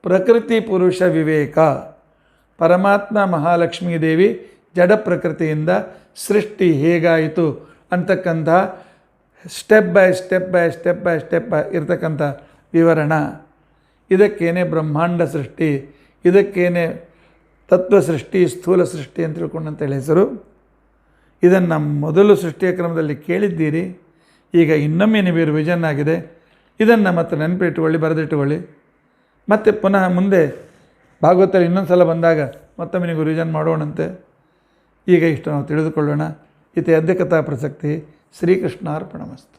Speaker 1: ಪ್ರಕೃತಿ ಪುರುಷ ವಿವೇಕ, ಪರಮಾತ್ಮ ಮಹಾಲಕ್ಷ್ಮೀ ದೇವಿ ಜಡ ಪ್ರಕೃತಿಯಿಂದ ಸೃಷ್ಟಿ ಹೇಗಾಯಿತು ಅಂತಕ್ಕಂಥ ಸ್ಟೆಪ್ ಬೈ ಸ್ಟೆಪ್ ಇರತಕ್ಕಂಥ ವಿವರಣ. ಇದಕ್ಕೇನೆ ಬ್ರಹ್ಮಾಂಡ ಸೃಷ್ಟಿ, ಇದಕ್ಕೇನೆ ತತ್ವ ಸೃಷ್ಟಿ, ಸ್ಥೂಲ ಸೃಷ್ಟಿ ಅಂತ ತಿಳ್ಕೊಂಡಂತೇಳಿ ಹೆಸರು. ಇದನ್ನು ಮೊದಲು ಸೃಷ್ಟಿಯ ಕ್ರಮದಲ್ಲಿ ಕೇಳಿದ್ದೀರಿ. ಈಗ ಇನ್ನೊಮ್ಮೆ ನೀವು ರಿವಿಷನ್ ಆಗಿದೆ. ಇದನ್ನು ಮತ್ತೆ ನೆನಪಿಟ್ಟುಕೊಳ್ಳಿ, ಬರೆದಿಟ್ಟುಕೊಳ್ಳಿ. ಮತ್ತು ಪುನಃ ಮುಂದೆ ಭಾಗವತಲ್ಲಿ ಇನ್ನೊಂದು ಸಲ ಬಂದಾಗ ಮತ್ತೊಮ್ಮೆ ನೀವು ರಿವಿಷನ್ ಮಾಡೋಣಂತೆ. ಈಗ ಇಷ್ಟು ನಾವು ತಿಳಿದುಕೊಳ್ಳೋಣ. ಇತಿ ಅದ್ಯ ಕಥಾ ಪ್ರಸಕ್ತಿ. ಶ್ರೀಕೃಷ್ಣಾರ್ಪಣಮಸ್ತು.